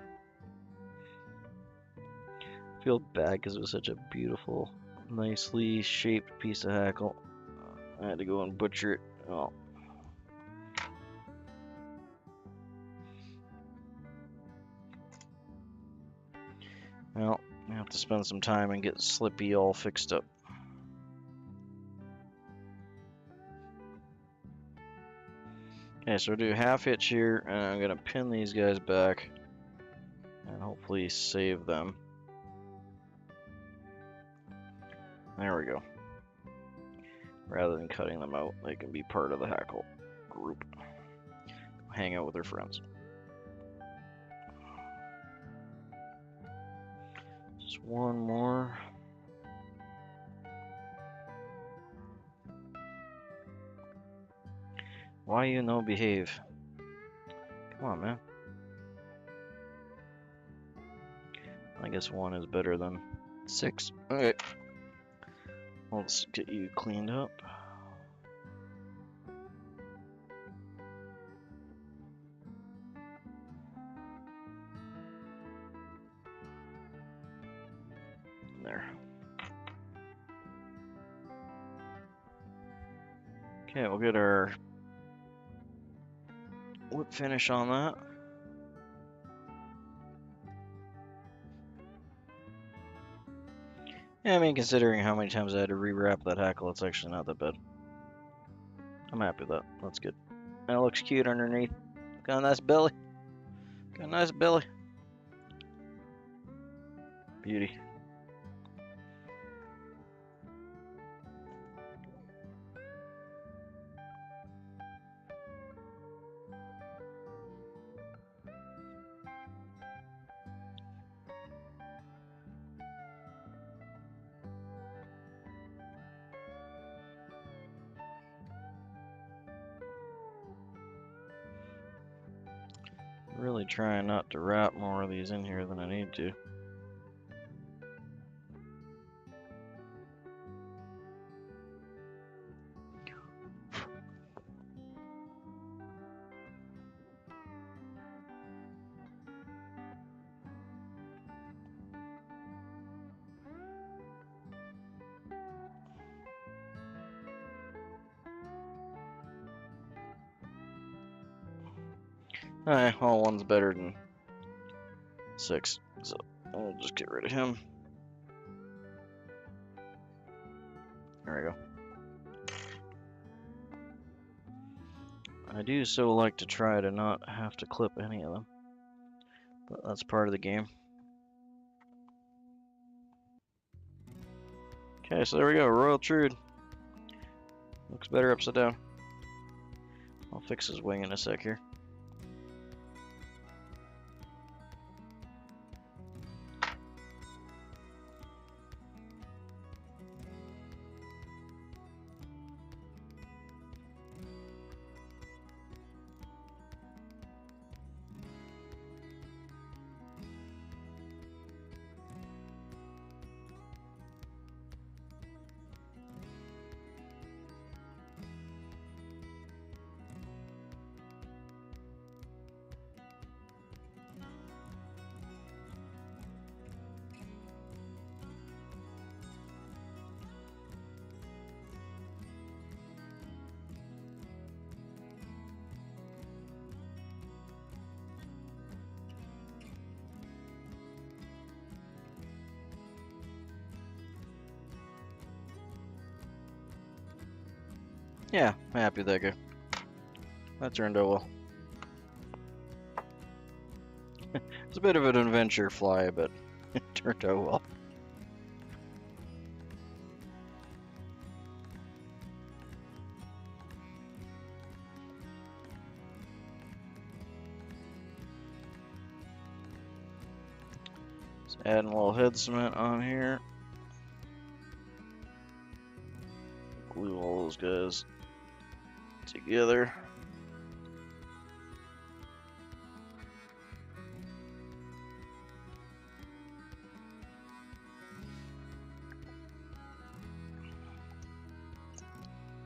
Feel bad because it was such a beautiful, nicely shaped piece of hackle. I had to go and butcher it. Oh. Well, I have to spend some time and get Slippy all fixed up. Okay, so we'll do half hitch here, and I'm gonna pin these guys back and hopefully save them. There we go. Rather than cutting them out, they can be part of the hackle group. Hang out with their friends. Just one more. Why you no behave? Come on, man. I guess one is better than 6. Okay. Let's get you cleaned up. There. Okay, we'll get our whip finish on that. Yeah, I mean, considering how many times I had to rewrap that hackle, it's actually not that bad. I'm happy with that. That's good. And it looks cute underneath. Got a nice belly. Got a nice belly. Beauty. Really trying not to wrap more of these in here than I need to. Alright, well, one's better than 6. So I'll just get rid of him. There we go. I do so like to try to not have to clip any of them, but that's part of the game. Okay, so there we go, Royal Trude. Looks better upside down. I'll fix his wing in a sec here. Yeah, I'm happy with that guy. That turned out well. It's a bit of an adventure fly, but it turned out well. Just adding a little head cement on here. Glue all those guys together.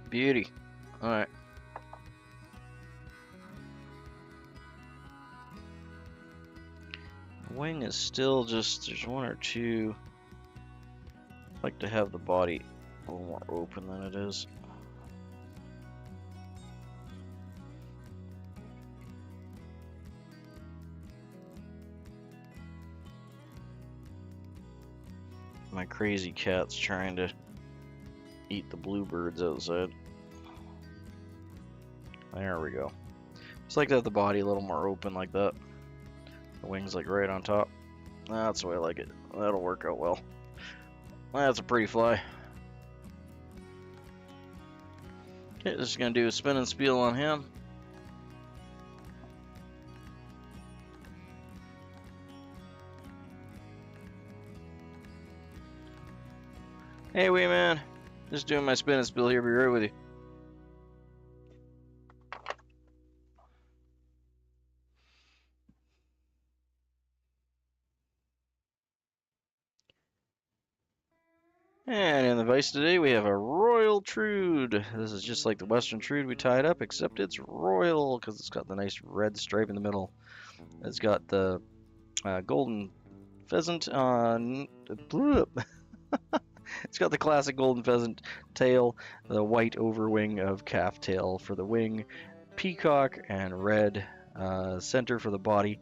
Beauty. Alright. Wing is still just, there's one or two. I'd like to have the body a little more open than it is. My crazy cat's trying to eat the bluebirds outside. There we go. Just like to have the body a little more open like that. The wings like right on top. That's the way I like it. That'll work out well. That's a pretty fly. Okay, just gonna do a spin and spiel on him. Hey, wee man. Just doing my spin and spiel here. Be right with you. And in the vise today we have a Royal Trude. This is just like the Western Trude we tied up, except it's royal because it's got the nice red stripe in the middle. It's got the golden pheasant on. It's got the classic golden pheasant tail, the white overwing of calf tail for the wing, peacock and red center for the body,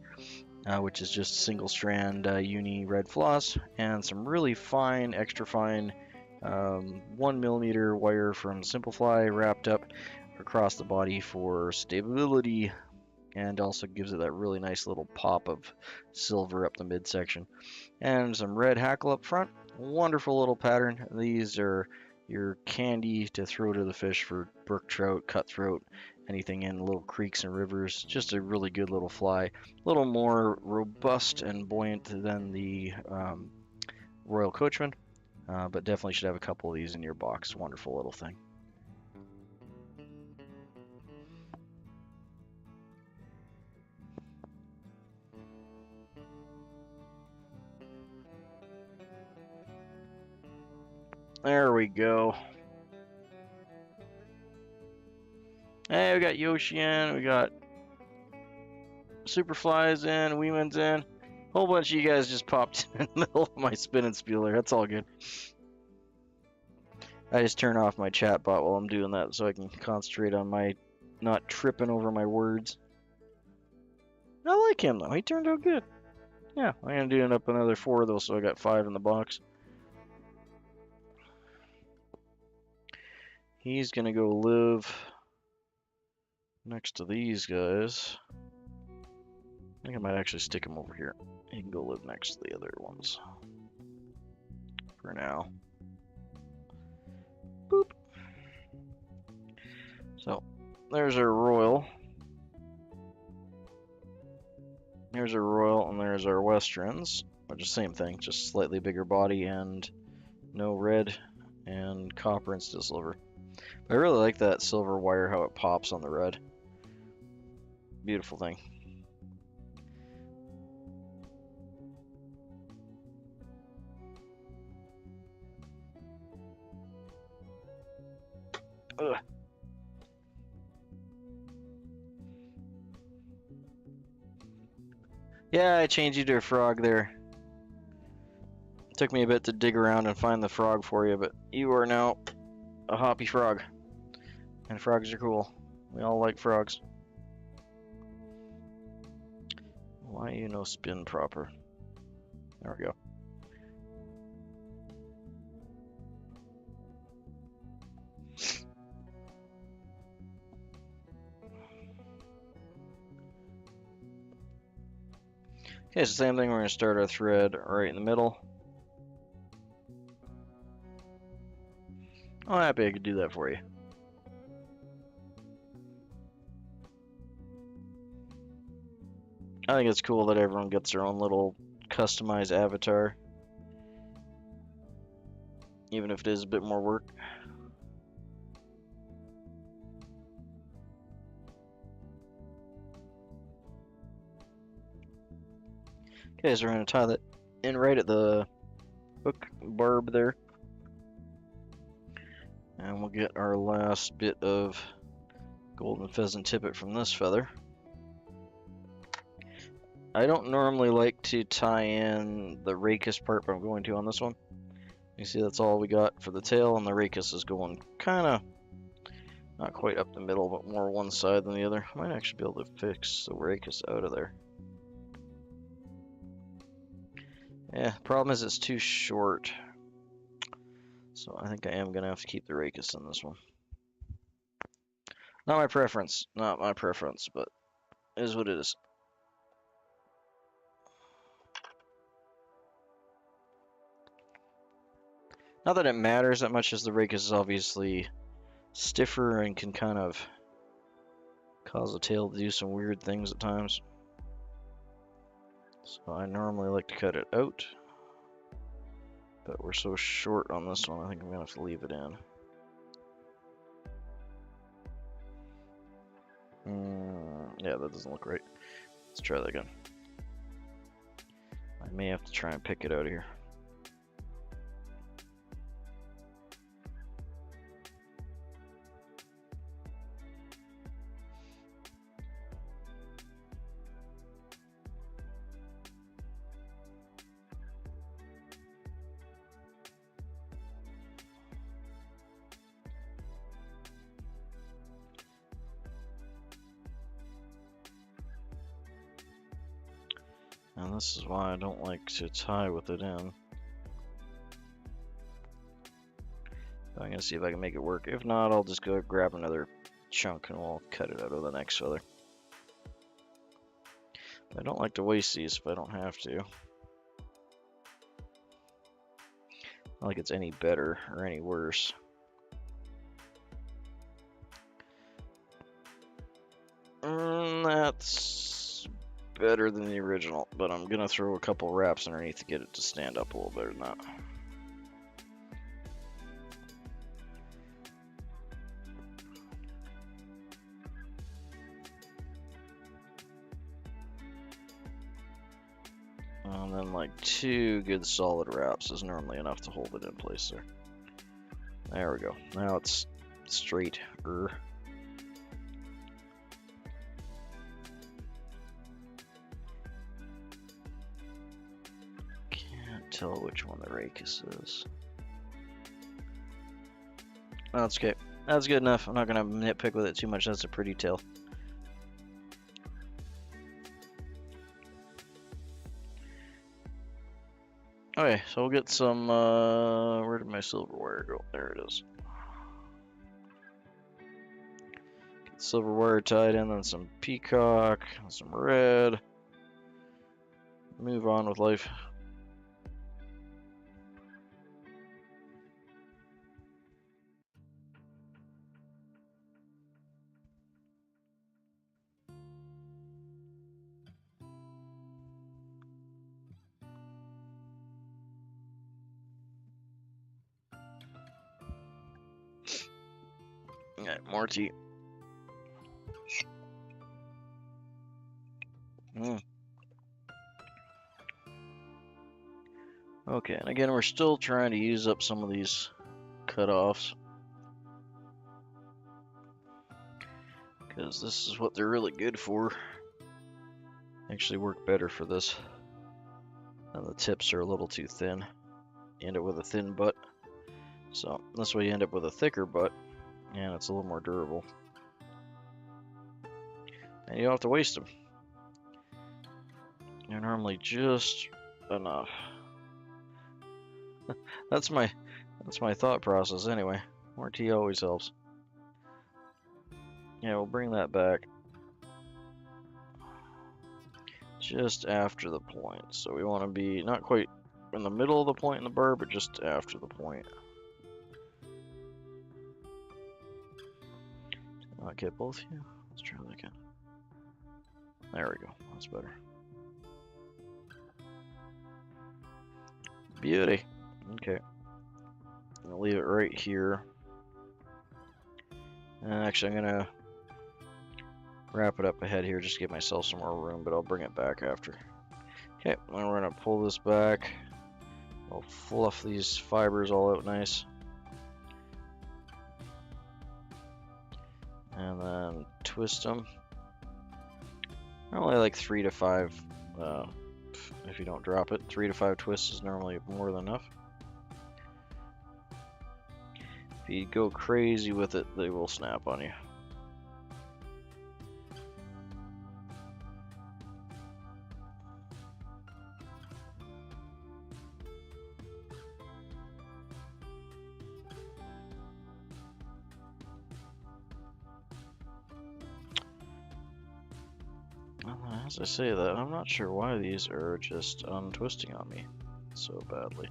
which is just single strand uni red floss, and some really fine, extra fine 1mm wire from Simplify wrapped up across the body for stability, and also gives it that really nice little pop of silver up the midsection. And some red hackle up front. Wonderful little pattern. These are your candy to throw to the fish for brook trout, cutthroat, anything in little creeks and rivers. Just a really good little fly. A little more robust and buoyant than the Royal Coachman, but definitely should have a couple of these in your box. Wonderful little thing. There we go. Hey, we got Yoshi in, we got Superflies in, Weeman's in. Whole bunch of you guys just popped in the middle of my spin and spieler. That's all good. I just turn off my chat bot while I'm doing that so I can concentrate on my not tripping over my words. I like him though. He turned out good. Yeah, I'm gonna do up another 4 of those, so I got 5 in the box. He's gonna go live next to these guys. I think I might actually stick him over here. He can go live next to the other ones. For now. Boop. So, there's our royal. Here's our royal, and there's our westerns. Which is the same thing, just slightly bigger body and no red and copper instead of silver. But I really like that silver wire, how it pops on the red. Beautiful thing. Ugh. Yeah, I changed you to a frog there. Took me a bit to dig around and find the frog for you, but you are now a hoppy frog. And frogs are cool. We all like frogs. Why you no spin proper? There we go. Okay, it's the same thing. We're going to start our thread right in the middle. I'm happy I could do that for you. I think it's cool that everyone gets their own little customized avatar. Even if it is a bit more work. Okay, so we're going to tie that in right at the hook barb there. And we'll get our last bit of golden pheasant tippet from this feather. I don't normally like to tie in the rachis part, but I'm going to on this one. You see that's all we got for the tail, and the rachis is going kind of not quite up the middle, but more one side than the other. I might actually be able to fix the rachis out of there. Yeah, problem is it's too short. So I think I am going to have to keep the rachis in this one. Not my preference, but it is what it is. Not that it matters that much, as the rachis is obviously stiffer and can kind of cause the tail to do some weird things at times. So I normally like to cut it out, but we're so short on this one, I think I'm gonna have to leave it in. Yeah, that doesn't look right. Let's try that again. I may have to try and pick it out of here. And this is why I don't like to tie with it in. But I'm gonna see if I can make it work. If not, I'll just go grab another chunk and we'll cut it out of the next feather. I don't like to waste these if I don't have to. Not like it's any better or any worse. That's better than the original, but I'm gonna throw a couple wraps underneath to get it to stand up a little better than that. And then like 2 good solid wraps is normally enough to hold it in place there. There we go. Now it's straight. Can't tell which one the rachis is. That's okay. That's good enough. I'm not gonna nitpick with it too much. That's a pretty tail. Okay, so we'll get some, where did my silver wire go? There it is. Get silver wire tied in, then some peacock, some red. Move on with life. Alright, more tea. Okay, and again, we're still trying to use up some of these cutoffs. Because this is what they're really good for. Actually work better for this. And the tips are a little too thin. You end up with a thin butt. So this way you end up with a thicker butt. And it's a little more durable. And you don't have to waste them. They're normally just enough. That's my thought process anyway. More tea always helps. Yeah, we'll bring that back just after the point. So we want to be not quite in the middle of the point in the burr, but just after the point. Did not get both of you? Let's try that again. There we go. That's better. Beauty. Okay. I'm gonna leave it right here. And actually, I'm gonna wrap it up ahead here, just to give myself some more room, but I'll bring it back after. Okay, then we're gonna pull this back. We'll fluff these fibers all out nice. And then twist them. Normally like 3 to 5, if you don't drop it. 3 to 5 twists is normally more than enough. If you go crazy with it, they will snap on you. As I say that, I'm not sure why these are just untwisting on me so badly.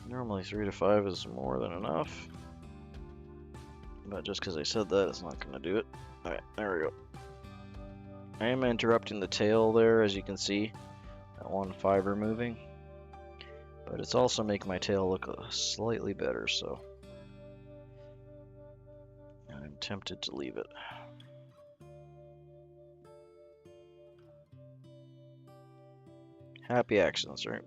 Normally 3 to 5 is more than enough. But just because I said that, it's not going to do it. Alright, there we go. I am interrupting the tail there, as you can see. That one fiber moving. But it's also making my tail look slightly better, so I'm tempted to leave it. Happy accidents, right?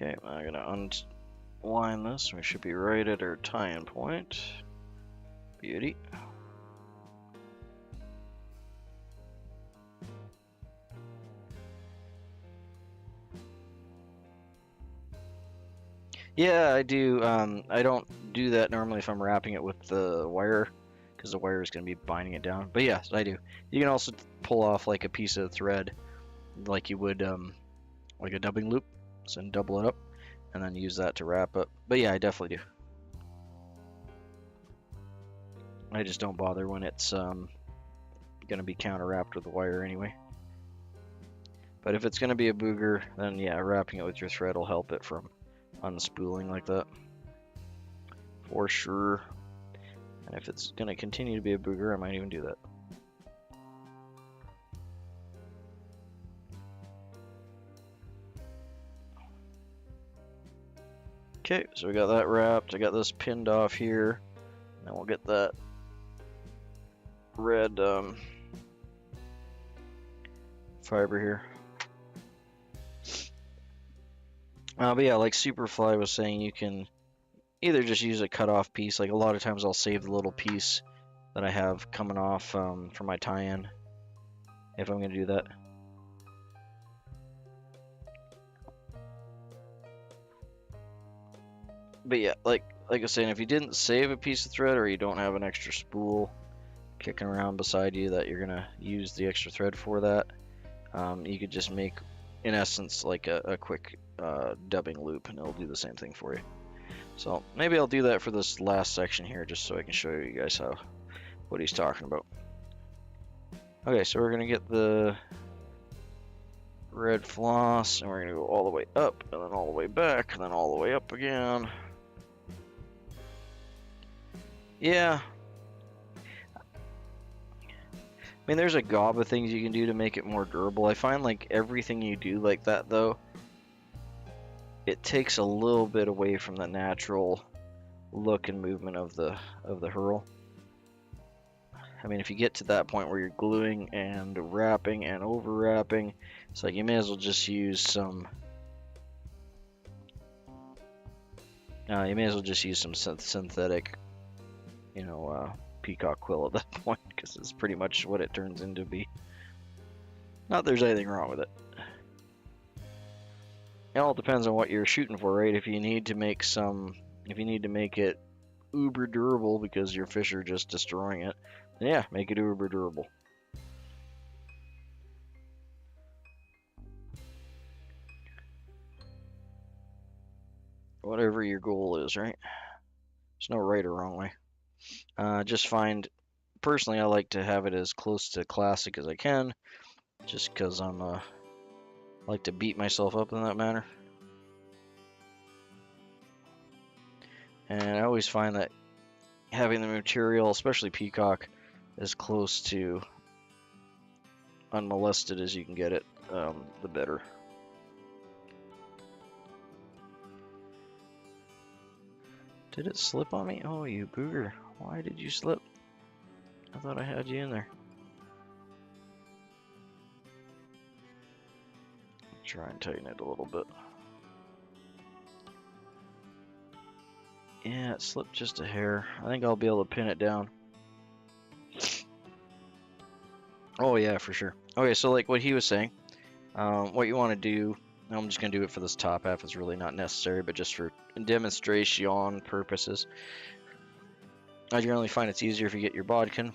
Okay, I'm gonna unwind this. We should be right at our tie-in point. Beauty. Yeah, I do. I don't do that normally if I'm wrapping it with the wire, because the wire is going to be binding it down. But yes, I do. You can also pull off like a piece of thread, like you would like a dubbing loop, so double it up, and then use that to wrap it. But yeah, I definitely do. I just don't bother when it's going to be counter wrapped with the wire anyway. But if it's going to be a booger, then yeah, wrapping it with your thread will help it from unspooling like that. For sure. And if it's going to continue to be a booger, I might even do that. Okay, so we got that wrapped. I got this pinned off here. And then we'll get that red fiber here. But yeah, like Superfly was saying, you can either just use a cut off piece. Like a lot of times I'll save the little piece that I have coming off from my tie-in if I'm going to do that. But yeah, like I was saying, if you didn't save a piece of thread or you don't have an extra spool kicking around beside you that you're gonna use the extra thread for that, you could just make, in essence, like a quick dubbing loop, and it'll do the same thing for you. So maybe I'll do that for this last section here, just so I can show you guys what he's talking about. Okay, so we're gonna get the red floss, and we're gonna go all the way up, and then all the way back, and then all the way up again. Yeah. I mean, there's a gob of things you can do to make it more durable. I find like everything you do like that, though, it takes a little bit away from the natural look and movement of the hurl. I mean, if you get to that point where you're gluing and wrapping and over wrapping, it's like you may as well just use some. You may as well just use some synthetic, you know, peacock quill at that point, because it's pretty much what it turns into be. Not that there's anything wrong with it. It all depends on what you're shooting for, right? If you need to make it uber durable because your fish are just destroying it, then yeah, make it uber durable. Whatever your goal is, right? There's no right or wrong way. Just find, personally, I like to have it as close to classic as I can, just because I like to beat myself up in that manner. And I always find that having the material, especially peacock, as close to unmolested as you can get it, the better. Did it slip on me? Oh, you booger. Why did you slip? I thought I had you in there. Try and tighten it a little bit. Yeah, it slipped just a hair. I think I'll be able to pin it down. Oh yeah, for sure. Okay, so like what he was saying, what you want to do, I'm just going to do it for this top half, it's really not necessary, but just for demonstration purposes. I generally find it's easier if you get your bodkin,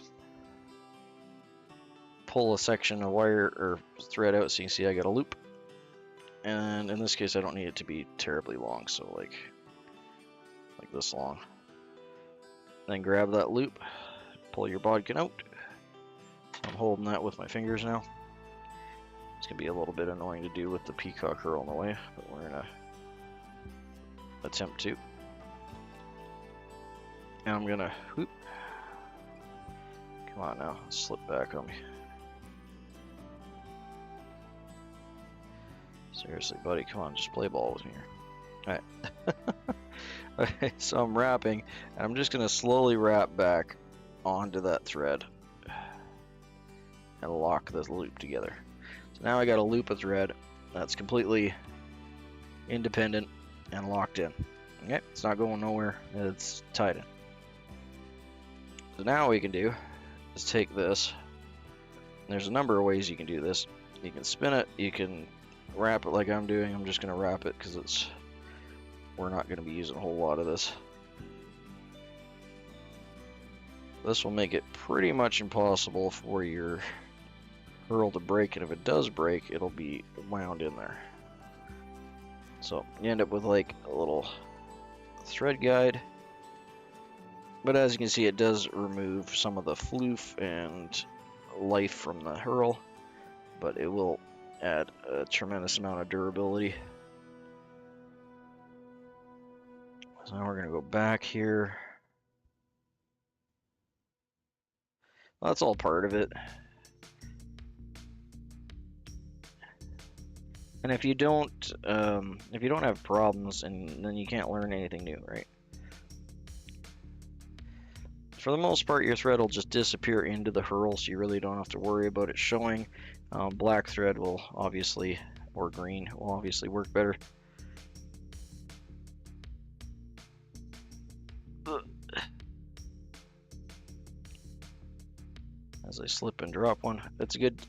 pull a section of wire or thread out so you can see I got a loop. And in this case I don't need it to be terribly long, so like this long. Then grab that loop, pull your bodkin out. I'm holding that with my fingers now. It's gonna be a little bit annoying to do with the peacock hurl in the way, but we're gonna attempt to. And I'm gonna whoop. Come on now, slip back on me. Seriously, buddy, come on, just play ball with me here. Alright. Okay, so I'm wrapping, and I'm just gonna slowly wrap back onto that thread and lock this loop together. So now I got a loop of thread that's completely independent and locked in. Okay, it's not going nowhere, it's tied in. So now what we can do is take this, and there's a number of ways you can do this. You can spin it, you can wrap it like I'm doing. I'm just gonna wrap it because we're not gonna be using a whole lot of this. This will make it pretty much impossible for your hurl to break, and if it does break, it'll be wound in there. So you end up with like a little thread guide, but as you can see, it does remove some of the floof and life from the hurl, but it will add a tremendous amount of durability. So now we're going to go back here. Well, that's all part of it. And if you don't have problems, and then you can't learn anything new, right? For the most part, your thread will just disappear into the hurl, so you really don't have to worry about it showing. Black thread will obviously, or green, will obviously work better. As I slip and drop one, it's a good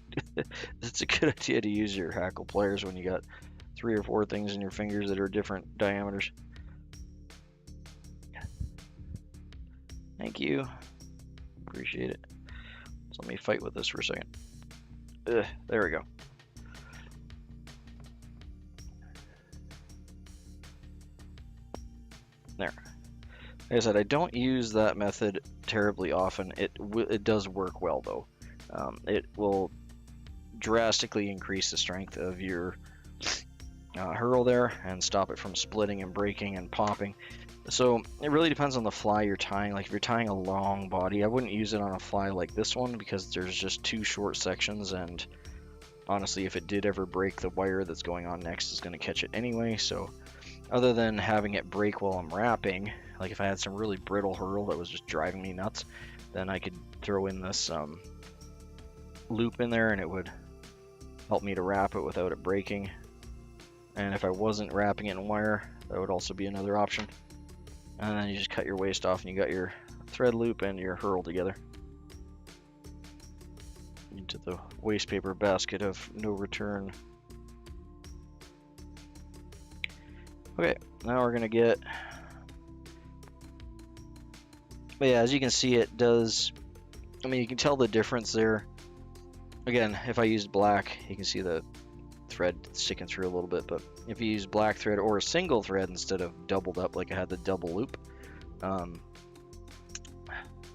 it's a good idea to use your hackle pliers when you got 3 or 4 things in your fingers that are different diameters. Thank you. Appreciate it. So let me fight with this for a second. There we go. There. Like I said, I don't use that method terribly often. It does work well though. It will drastically increase the strength of your hurl there and stop it from splitting and breaking and popping. So it really depends on the fly you're tying. Like if you're tying a long body, I wouldn't use it on a fly like this one because there's just 2 short sections, and honestly if it did ever break, the wire that's going on next is going to catch it anyway. So other than having it break while I'm wrapping, like if I had some really brittle hurl that was just driving me nuts, then I could throw in this loop in there and it would help me to wrap it without it breaking. And if I wasn't wrapping it in wire, that would also be another option. And then you just cut your waste off and you got your thread loop and your hurl together into the waste paper basket of no return. Okay, now we're gonna get, but yeah, as you can see, it does, I mean, you can tell the difference there. Again, if I used black, you can see the thread sticking through a little bit, but if you use black thread or a single thread instead of doubled up like I had the double loop,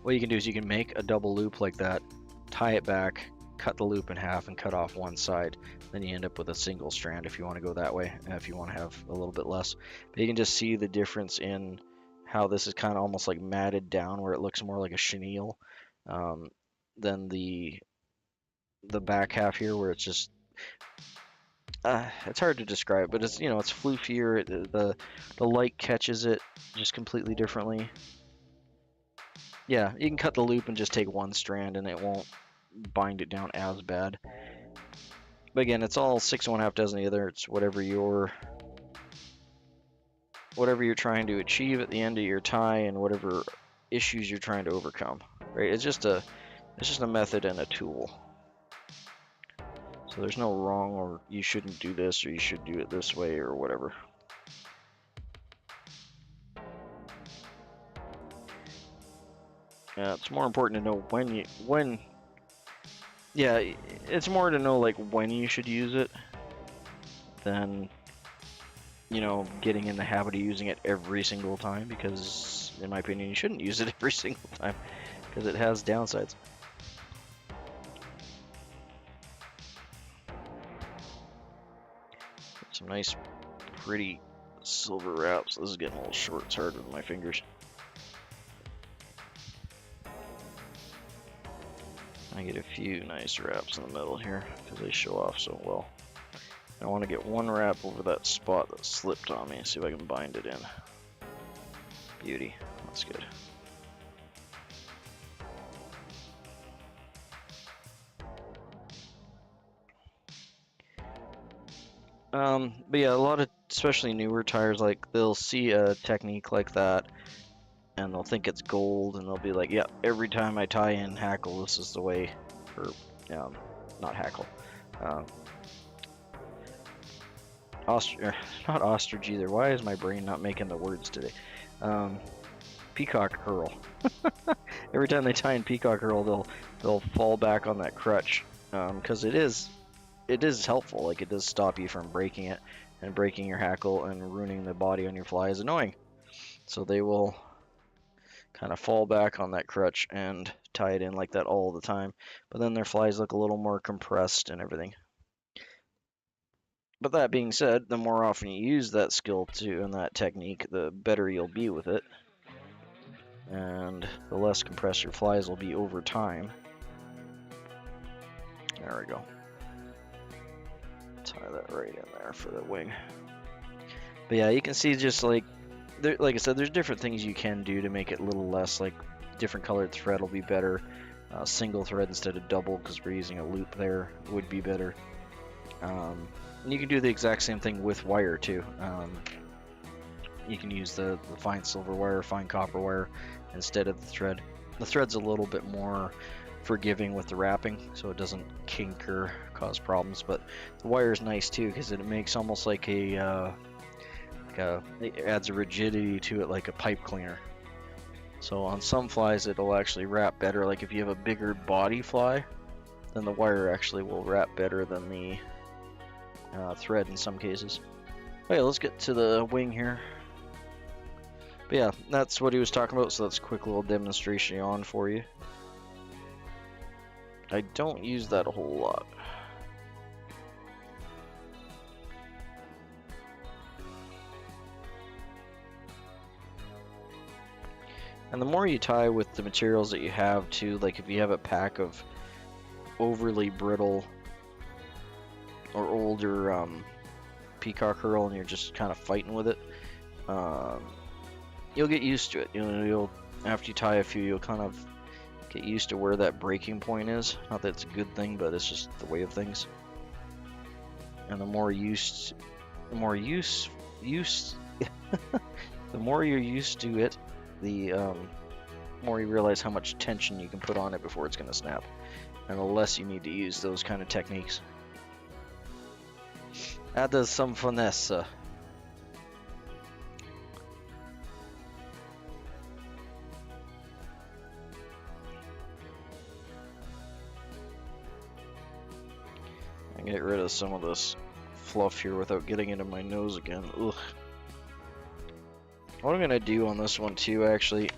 what you can do is you can make a double loop like that, tie it back, cut the loop in half and cut off one side, then you end up with a single strand if you want to go that way, and if you want to have a little bit less. But you can just see the difference in how this is kind of almost like matted down, where it looks more like a chenille than the back half here, where it's just it's hard to describe, but it's, you know, it's floofier. The light catches it just completely differently. Yeah, you can cut the loop and just take one strand and it won't bind it down as bad. But again, it's all 6 1/2 dozen the other. It's whatever you're trying to achieve at the end of your tie and whatever issues you're trying to overcome. Right? It's just a method and a tool. So there's no wrong or you shouldn't do this or you should do it this way or whatever. Yeah, it's more important to know yeah, it's more to know like when you should use it than, you know, getting in the habit of using it every single time, because in my opinion you shouldn't use it every single time because it has downsides. Some nice pretty silver wraps. This is getting a little short, it's hard with my fingers. I get a few nice wraps in the middle here because they show off so well. I want to get one wrap over that spot that slipped on me, see if I can bind it in. Beauty, that's good. But yeah, a lot of, especially newer tires, like they'll see a technique like that and they'll think it's gold and they'll be like, yeah, every time I tie in hackle, this is the way, or not hackle, not ostrich either. Why is my brain not making the words today? Peacock hurl. Every time they tie in peacock hurl, they'll fall back on that crutch, because it is helpful. Like, it does stop you from breaking it, and breaking your hackle and ruining the body on your fly is annoying. So they will kind of fall back on that crutch and tie it in like that all the time, but then their flies look a little more compressed and everything. But that being said, the more often you use that skill too and that technique, the better you'll be with it, and the less compressed your flies will be over time. There we go. Tie that right in there for the wing. But yeah, you can see just like I said, there's different things you can do to make it a little less, like different colored thread will be better. Single thread instead of double, because we're using a loop there, would be better. And you can do the exact same thing with wire too. you can use the fine silver wire, fine copper wire instead of the thread. The thread's a little bit more forgiving with the wrapping, so it doesn't kink or cause problems. But the wire is nice too because it makes almost like it adds a rigidity to it, like a pipe cleaner. So on some flies, it'll actually wrap better. Like if you have a bigger body fly, then the wire actually will wrap better than the thread in some cases. Okay, let's get to the wing here. But yeah, that's what he was talking about, so that's a quick little demonstration on for you. I don't use that a whole lot. And the more you tie with the materials that you have too, like if you have a pack of overly brittle or older peacock herl and you're just kind of fighting with it, you'll get used to it. You'll after you tie a few, you'll kind of get used to where that breaking point is. Not that it's a good thing, but it's just the way of things. And the more the more you're used to it, the more you realize how much tension you can put on it before it's going to snap, and the less you need to use those kind of techniques. That does some finesse. I get rid of some of this fluff here without getting it in my nose again. Ugh. What I'm gonna do on this one too, actually,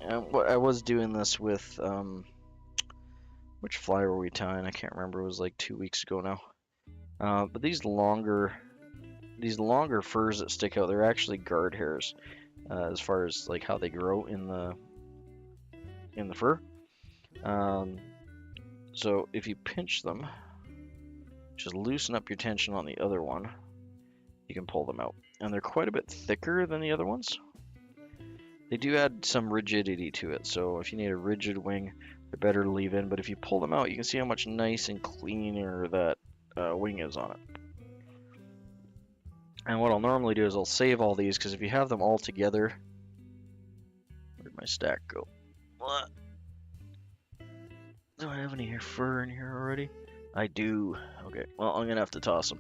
I was doing this with which fly were we tying? I can't remember. It was like 2 weeks ago now. But these longer furs that stick out, they're actually guard hairs, as far as like how they grow in the fur. So if you pinch them, just loosen up your tension on the other one, you can pull them out. And they're quite a bit thicker than the other ones. They do add some rigidity to it, so if you need a rigid wing, they're better to leave in. But if you pull them out, you can see how much nice and cleaner that wing is on it. And what I'll normally do is I'll save all these, because if you have them all together... Where'd my stack go? What? Do I have any fur in here already? I do. Okay, well, I'm gonna have to toss them.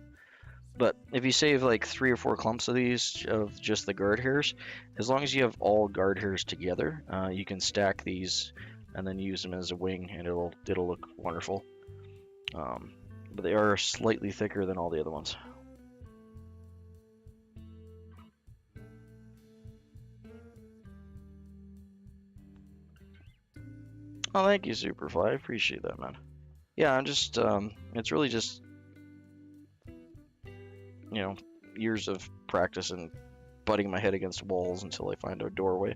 But if you save like 3 or 4 clumps of these, of just the guard hairs, as long as you have all guard hairs together, you can stack these and then use them as a wing, and it'll look wonderful. But they are slightly thicker than all the other ones. Oh, thank you, Superfly. I appreciate that, man. Yeah, I'm just, it's really just, years of practice and butting my head against walls until I find a doorway.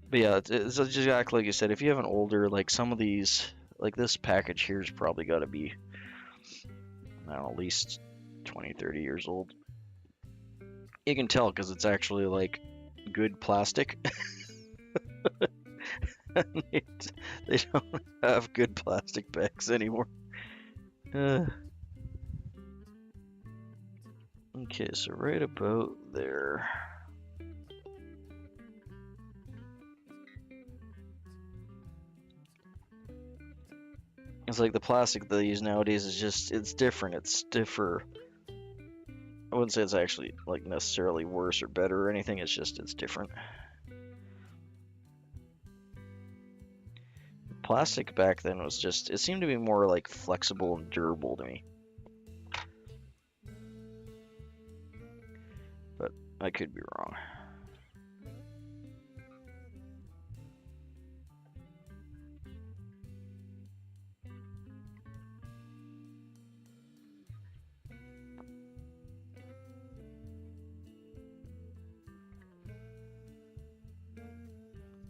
But yeah, it's exactly like you said. If you have an older, like some of these, like this package here's probably got to be, I don't know, at least 20, 30 years old. You can tell because it's actually like good plastic. They don't have good plastic bags anymore. Okay, so right about there. It's like the plastic they use nowadays is just, it's different, it's stiffer. I wouldn't say it's actually like necessarily worse or better or anything, it's just, it's different. Plastic back then was just, it seemed to be more like flexible and durable to me. But I could be wrong.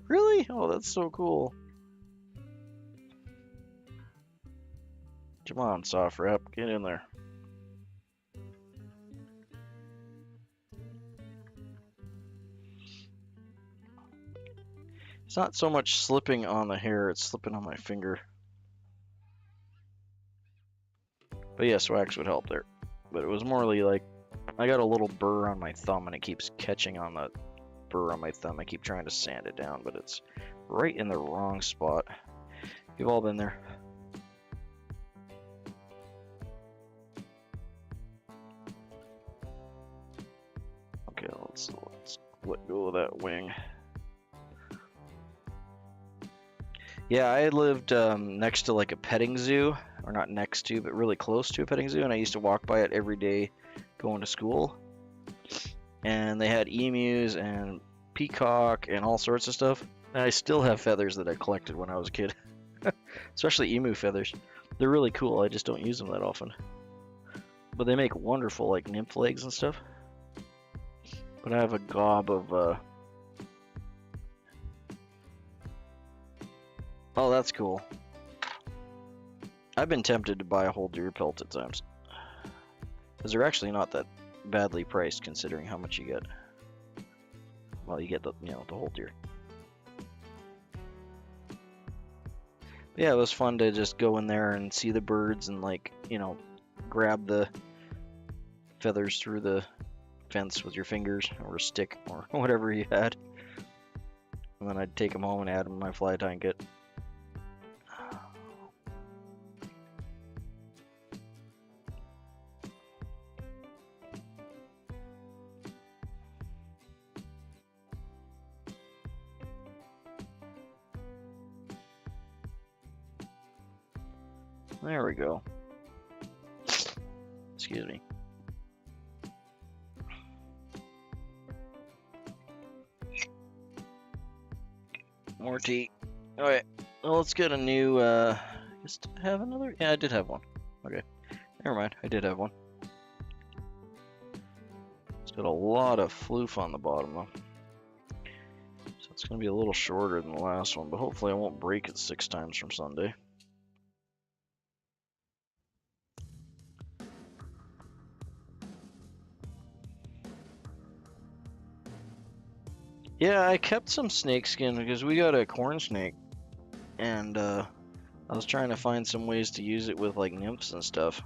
Really? Oh, that's so cool. Come on, soft wrap, get in there. It's not so much slipping on the hair, it's slipping on my finger. But yes, wax would help there. But it was morely like I got a little burr on my thumb and it keeps catching on the burr on my thumb. I keep trying to sand it down, but it's right in the wrong spot. You've all been there. Okay, let's let go of that wing. Yeah, I lived next to like a petting zoo, or not next to, but really close to a petting zoo, and I used to walk by it every day going to school. And they had emus and peacock and all sorts of stuff. And I still have feathers that I collected when I was a kid, especially emu feathers. They're really cool. I just don't use them that often. But they make wonderful like nymph legs and stuff. But I have a gob of oh, that's cool. I've been tempted to buy a whole deer pelt at times. Because they're actually not that badly priced considering how much you get. Well, you get the, the whole deer. But yeah, it was fun to just go in there and see the birds and like, grab the feathers through the fence with your fingers or a stick or whatever you had. And then I'd take them home and add them in my fly tying kit. There we go. Excuse me. More tea. Alright, well, let's get a new, just have another? Yeah, I did have one. Okay, never mind, I did have one. It's got a lot of floof on the bottom, though. So it's going to be a little shorter than the last one, but hopefully I won't break it 6 times from Sunday. Yeah, I kept some snakeskin because we got a corn snake, and I was trying to find some ways to use it with like nymphs and stuff.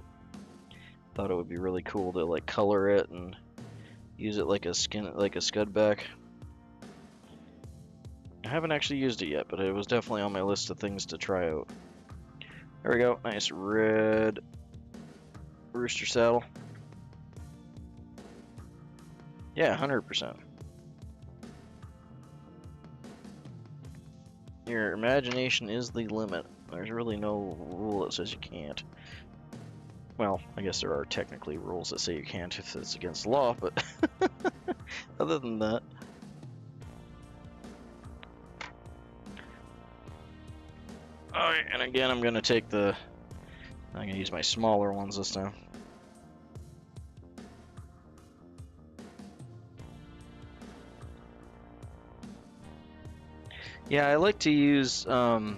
Thought it would be really cool to like color it and use it like a scudback. I haven't actually used it yet, but it was definitely on my list of things to try out. There we go, nice red rooster saddle. Yeah, 100%. Your imagination is the limit. There's really no rule that says you can't. Well, I guess there are technically rules that say you can't if it's against the law, but other than that. Alright, and again I'm gonna use my smaller ones this time. Yeah, I like to use, I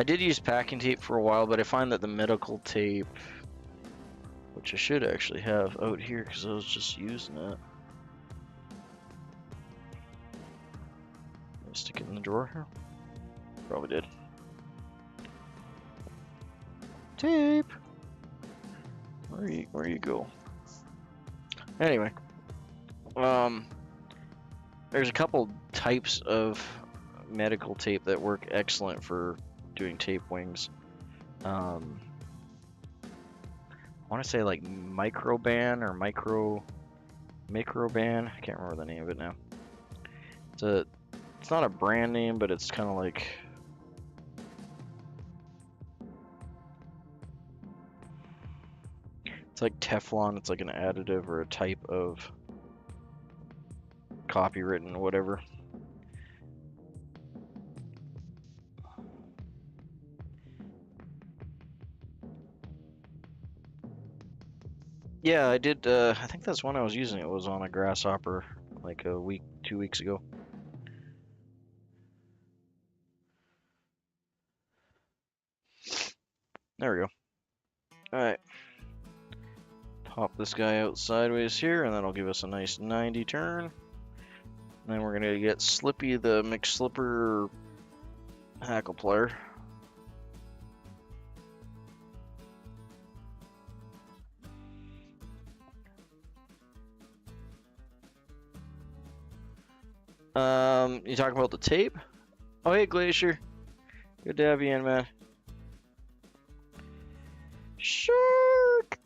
did use packing tape for a while, but I find that the medical tape, which I should actually have out here because I was just using it. Did I stick it in the drawer here? Probably did. Tape! Where you go? Anyway, there's a couple types of medical tape that work excellent for doing tape wings. I want to say like microban or microban. I can't remember the name of it now. It's not a brand name, but it's kind of like it's like Teflon. It's like an additive or a type of copywritten whatever. Yeah, I did. I think that's when I was using it. Was on a grasshopper like a week, 2 weeks ago. There we go. Alright. Pop this guy out sideways here, and that'll give us a nice 90 turn. And then we're going to get Slippy the McSlipper hackle plier. You talking about the tape? Oh, hey, Glacier. Good to have you in, man. Shark!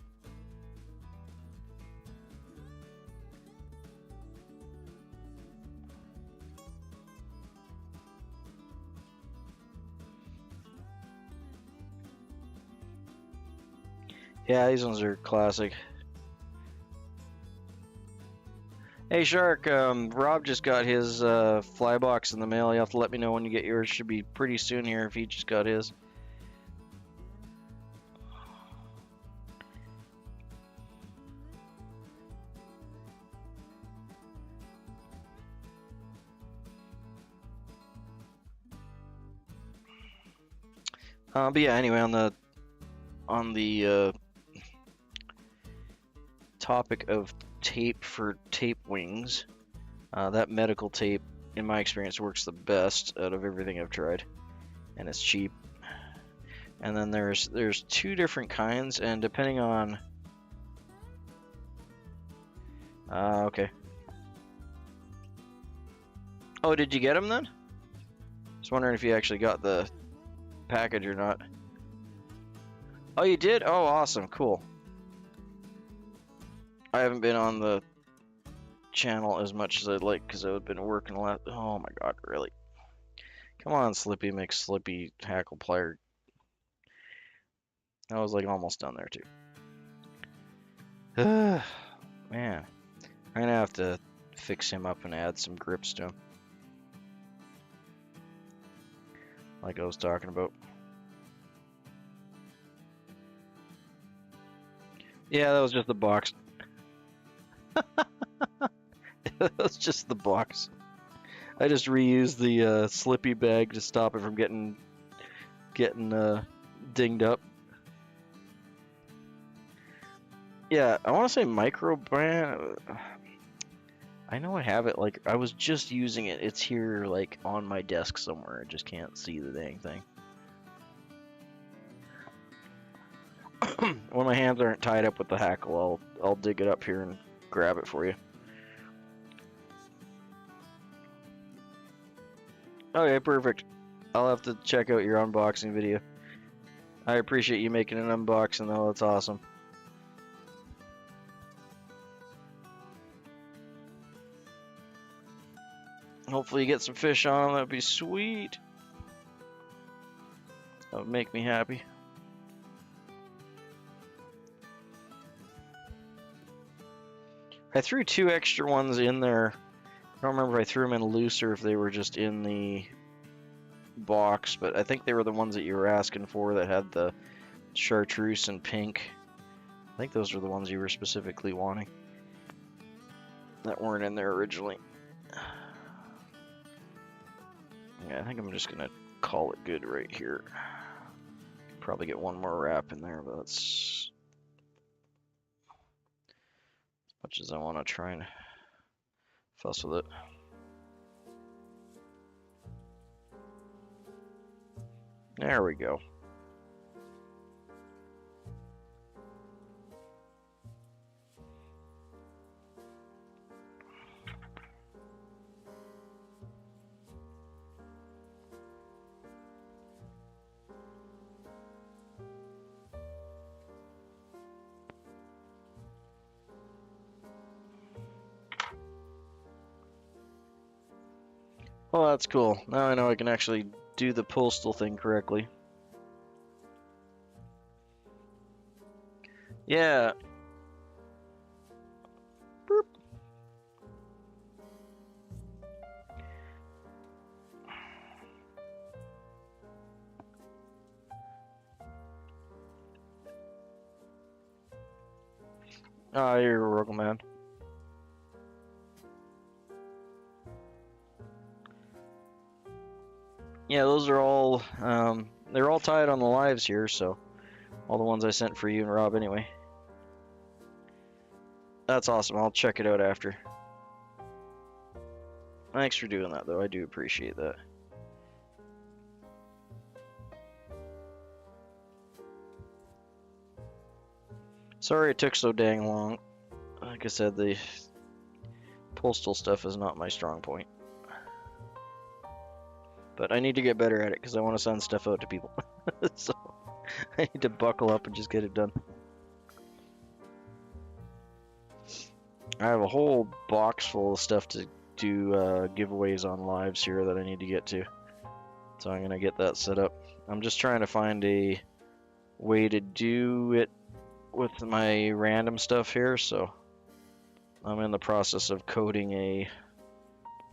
Yeah, these ones are classic. Hey, Shark, Rob just got his fly box in the mail. You have to let me know when you get yours. Should be pretty soon here if he just got his. But yeah, anyway, on the topic of tape for tape wings, that medical tape, in my experience, works the best out of everything I've tried, and it's cheap. And then there's two different kinds, and depending on okay. Oh, did you get them then? Just wondering if you actually got the package or not. Oh, you did? Oh, awesome, cool. I haven't been on the channel as much as I'd like because I've been working a lot. Oh my god, really? Come on, Slippy McSlippy Hackle Plier. I was like almost done there too. Man, I'm gonna have to fix him up and add some grips to him, like I was talking about. Yeah, that was just the box. That was just the box. I just reused the Slippy bag to stop it from getting dinged up. Yeah, I want to say micro brand. I know I have it. Like I was just using it. It's here, like on my desk somewhere. I just can't see the dang thing. When my hands aren't tied up with the hackle, I'll dig it up here and grab it for you. Okay, perfect. I'll have to check out your unboxing video. I appreciate you making an unboxing though. That's awesome. Hopefully you get some fish on them. That'd be sweet. That would make me happy. I threw 2 extra ones in there. I don't remember if I threw them in loose or if they were just in the box, but I think they were the ones that you were asking for that had the chartreuse and pink. I think those were the ones you were specifically wanting that weren't in there originally. Yeah, I think I'm just gonna call it good right here. Probably get one more wrap in there, but that's as much as I want to try and fuss with it. There we go. Oh, that's cool. Now I know I can actually do the postal thing correctly. Yeah. Boop. Oh, you're welcome, man. Yeah, those are all, they're all tied on the lives here, so all the ones I sent for you and Rob anyway. That's awesome. I'll check it out after. Thanks for doing that, though. I do appreciate that. Sorry it took so dang long. Like I said, the postal stuff is not my strong point. But I need to get better at it because I want to send stuff out to people. So I need to buckle up and just get it done. I have a whole box full of stuff to do giveaways on lives here that I need to get to. So I'm going to get that set up. I'm just trying to find a way to do it with my random stuff here. So I'm in the process of coding a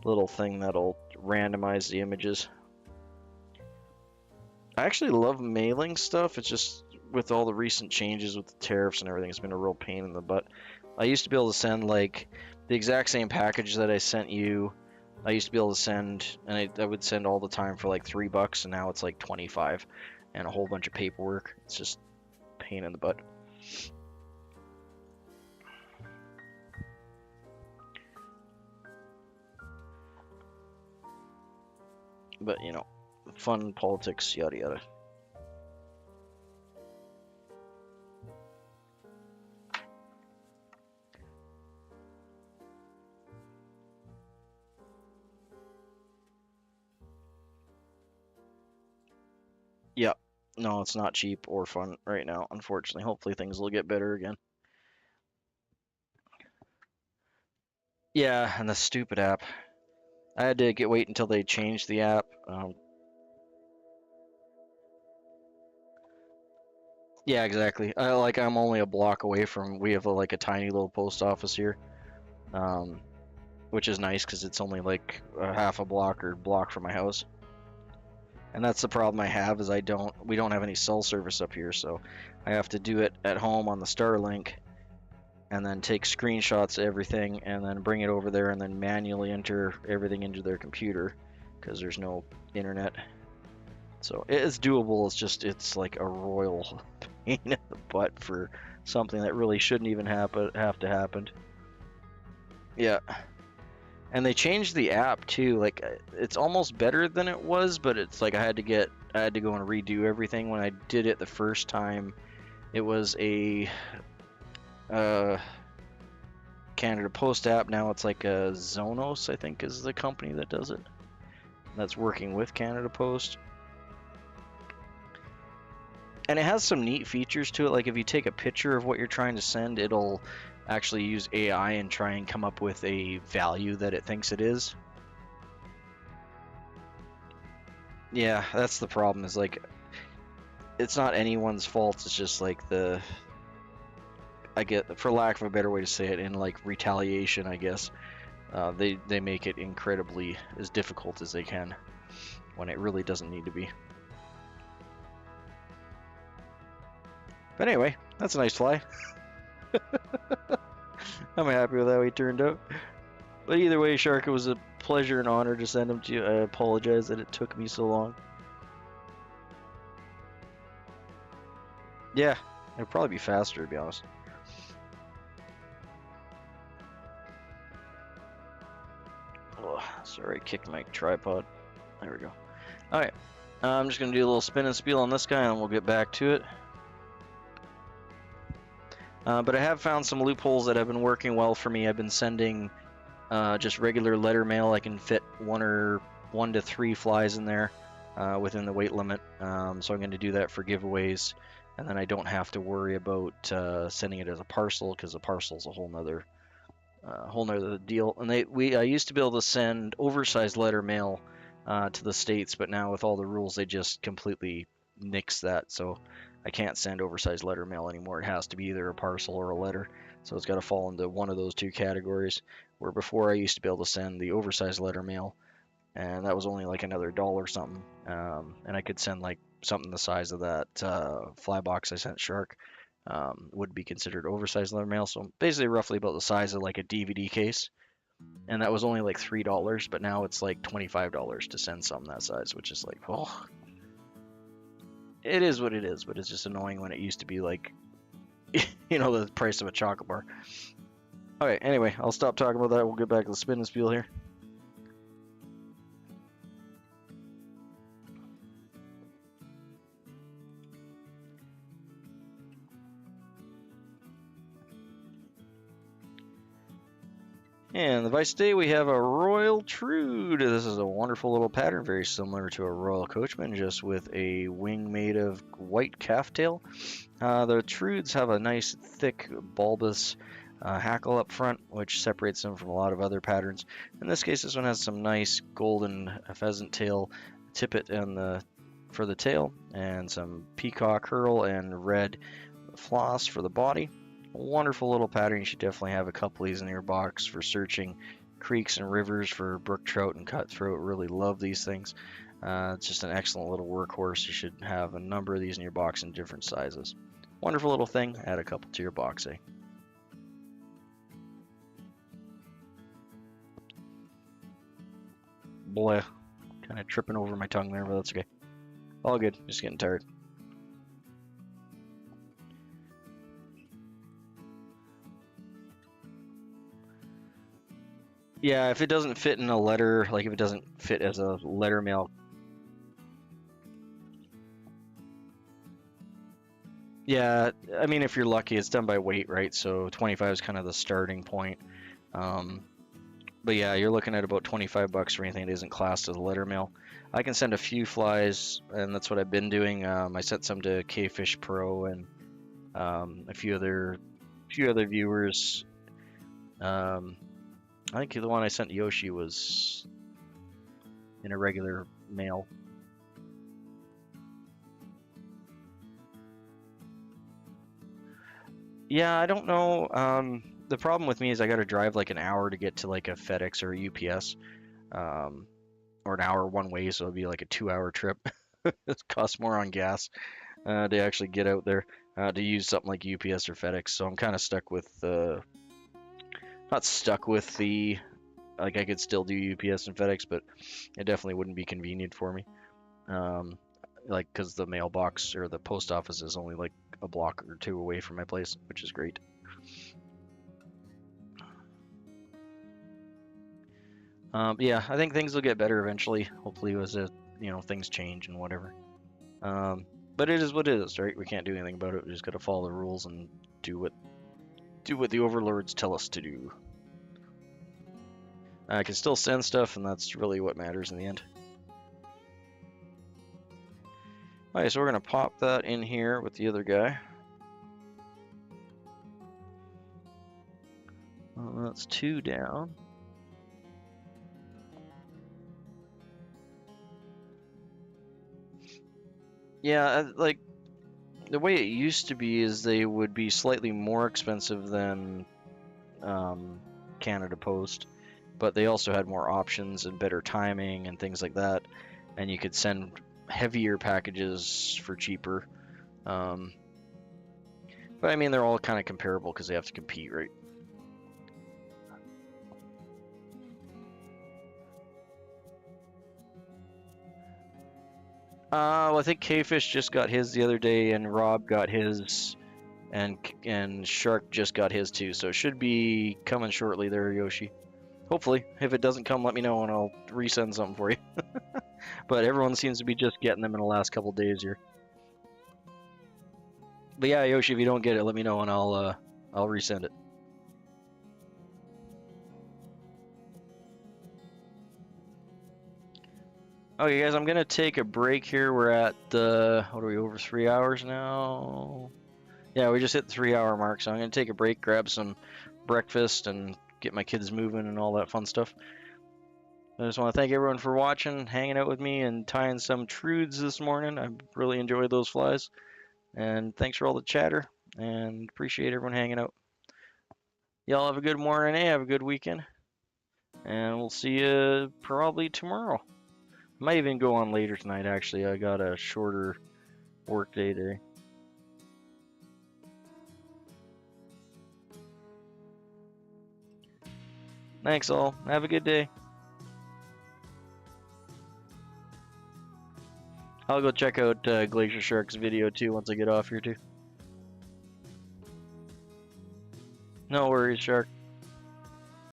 little thing that'll randomize the images. I actually love mailing stuff. It's just with all the recent changes with the tariffs and everything, it's been a real pain in the butt. I used to be able to send like the exact same package that I sent you. I used to be able to send, and I would send all the time for like $3, and now it's like 25, and a whole bunch of paperwork. It's just a pain in the butt. But you know, fun, politics, yada yada. Yeah, no, it's not cheap or fun right now, unfortunately. Hopefully things will get better again. Yeah, and the stupid app. I had to wait until they changed the app. Yeah, exactly. I'm only a block away from. We have like a tiny little post office here, which is nice because it's only like a half a block or block from my house. And that's the problem I have is we don't have any cell service up here, so I have to do it at home on the Starlink, and then take screenshots of everything, and then bring it over there, and then manually enter everything into their computer because there's no internet. So it is doable. It's like a royal pain in the butt for something that really shouldn't even have to happen. Yeah. And they changed the app too. Like it's almost better than it was, but it's like I had to go and redo everything. When I did it the first time, it was a Canada Post app. Now it's like a Zonos, I think, is the company that does it. That's working with Canada Post. And it has some neat features to it. Like if you take a picture of what you're trying to send, it'll actually use AI and try and come up with a value that it thinks it is. Yeah, that's the problem, is like it's not anyone's fault. It's just like I get, for lack of a better way to say it, in like retaliation, I guess. They make it incredibly as difficult as they can when it really doesn't need to be. But anyway, that's a nice fly. I'm happy with how he turned out. But either way, Shark, it was a pleasure and honor to send him to you. I apologize that it took me so long. Yeah, it'd probably be faster, to be honest. Oh, sorry, I kicked my tripod. There we go. Alright, I'm just going to do a little spin and spiel on this guy, and we'll get back to it. But I have found some loopholes that have been working well for me. I've been sending just regular letter mail. I can fit 1 to 3 flies in there within the weight limit. So I'm going to do that for giveaways, and then I don't have to worry about sending it as a parcel, because a parcel is a whole nother deal. And I used to be able to send oversized letter mail to the States, but now with all the rules, they just completely nix that. So I can't send oversized letter mail anymore. It has to be either a parcel or a letter. So it's got to fall into one of those 2 categories, where before I used to be able to send the oversized letter mail, and that was only like another $1 something. And I could send like something the size of that fly box I sent Shark, would be considered oversized letter mail. So basically roughly about the size of like a DVD case. And that was only like $3, but now it's like $25 to send something that size, which is like, oh, it is what it is, but it's just annoying when it used to be like, you know, the price of a chocolate bar. Okay, anyway, I'll stop talking about that. We'll get back to the spin and spiel here. And the device today we have a Royal Trude. This is a wonderful little pattern, very similar to a Royal Coachman, just with a wing made of white calf tail. The Trudes have a nice thick bulbous hackle up front, which separates them from a lot of other patterns. In this case, this one has some nice golden pheasant tail tippet for the tail, and some peacock herl and red floss for the body. Wonderful little pattern. You should definitely have a couple of these in your box for searching creeks and rivers for brook trout and cutthroat. Really love these things. It's just an excellent little workhorse. You should have a number of these in your box in different sizes. Wonderful little thing. Add a couple to your box, eh? Bleh. Kind of tripping over my tongue there, but that's okay. All good. Just getting tired. Yeah, if it doesn't fit in a letter, like if it doesn't fit as a letter mail. Yeah, I mean, if you're lucky, it's done by weight, right? So 25 is kind of the starting point. But yeah, you're looking at about 25 bucks for anything that isn't classed as a letter mail. I can send a few flies, and that's what I've been doing. I sent some to K-Fish Pro and a few other viewers. I think the one I sent Yoshi was in a regular mail. Yeah, I don't know. The problem with me is I got to drive like an hour to get to like a FedEx or a UPS, or an hour one way, so it'd be like a 2-hour trip. It costs more on gas to actually get out there to use something like UPS or FedEx. So I'm kind of stuck with not stuck with the, like I could still do UPS and FedEx, but it definitely wouldn't be convenient for me. Like, because the mailbox or the post office is only like a block or two away from my place, which is great. Yeah, I think things will get better eventually. Hopefully, as things change and whatever. But it is what it is, right? We can't do anything about it. We just got to follow the rules and do what the overlords tell us to do. I can still send stuff, and that's really what matters in the end. Alright, so we're going to pop that in here with the other guy. Well, that's 2 down. Yeah, like, the way it used to be is they would be slightly more expensive than Canada Post, but they also had more options and better timing and things like that, and you could send heavier packages for cheaper. But I mean, they're all kind of comparable because they have to compete, right? Well, I think K-Fish just got his the other day, and Rob got his, and Shark just got his too. So it should be coming shortly there, Yoshi. Hopefully. If it doesn't come, let me know and I'll resend something for you. But everyone seems to be just getting them in the last couple days here. But yeah, Yoshi, if you don't get it, let me know and I'll resend it. Okay, guys, I'm gonna take a break here. We're at what are we, over 3 hours now? Yeah, we just hit the 3-hour mark, so I'm gonna take a break, grab some breakfast, and get my kids moving and all that fun stuff. I just want to thank everyone for watching, hanging out with me, and tying some Trudes this morning. I really enjoyed those flies. And thanks for all the chatter, and appreciate everyone hanging out. Y'all have a good morning, have a good weekend, and we'll see you probably tomorrow. Might even go on later tonight, actually. I got a shorter work day today. Thanks all. Have a good day. I'll go check out Glacier Shark's video too once I get off here too. No worries, Shark.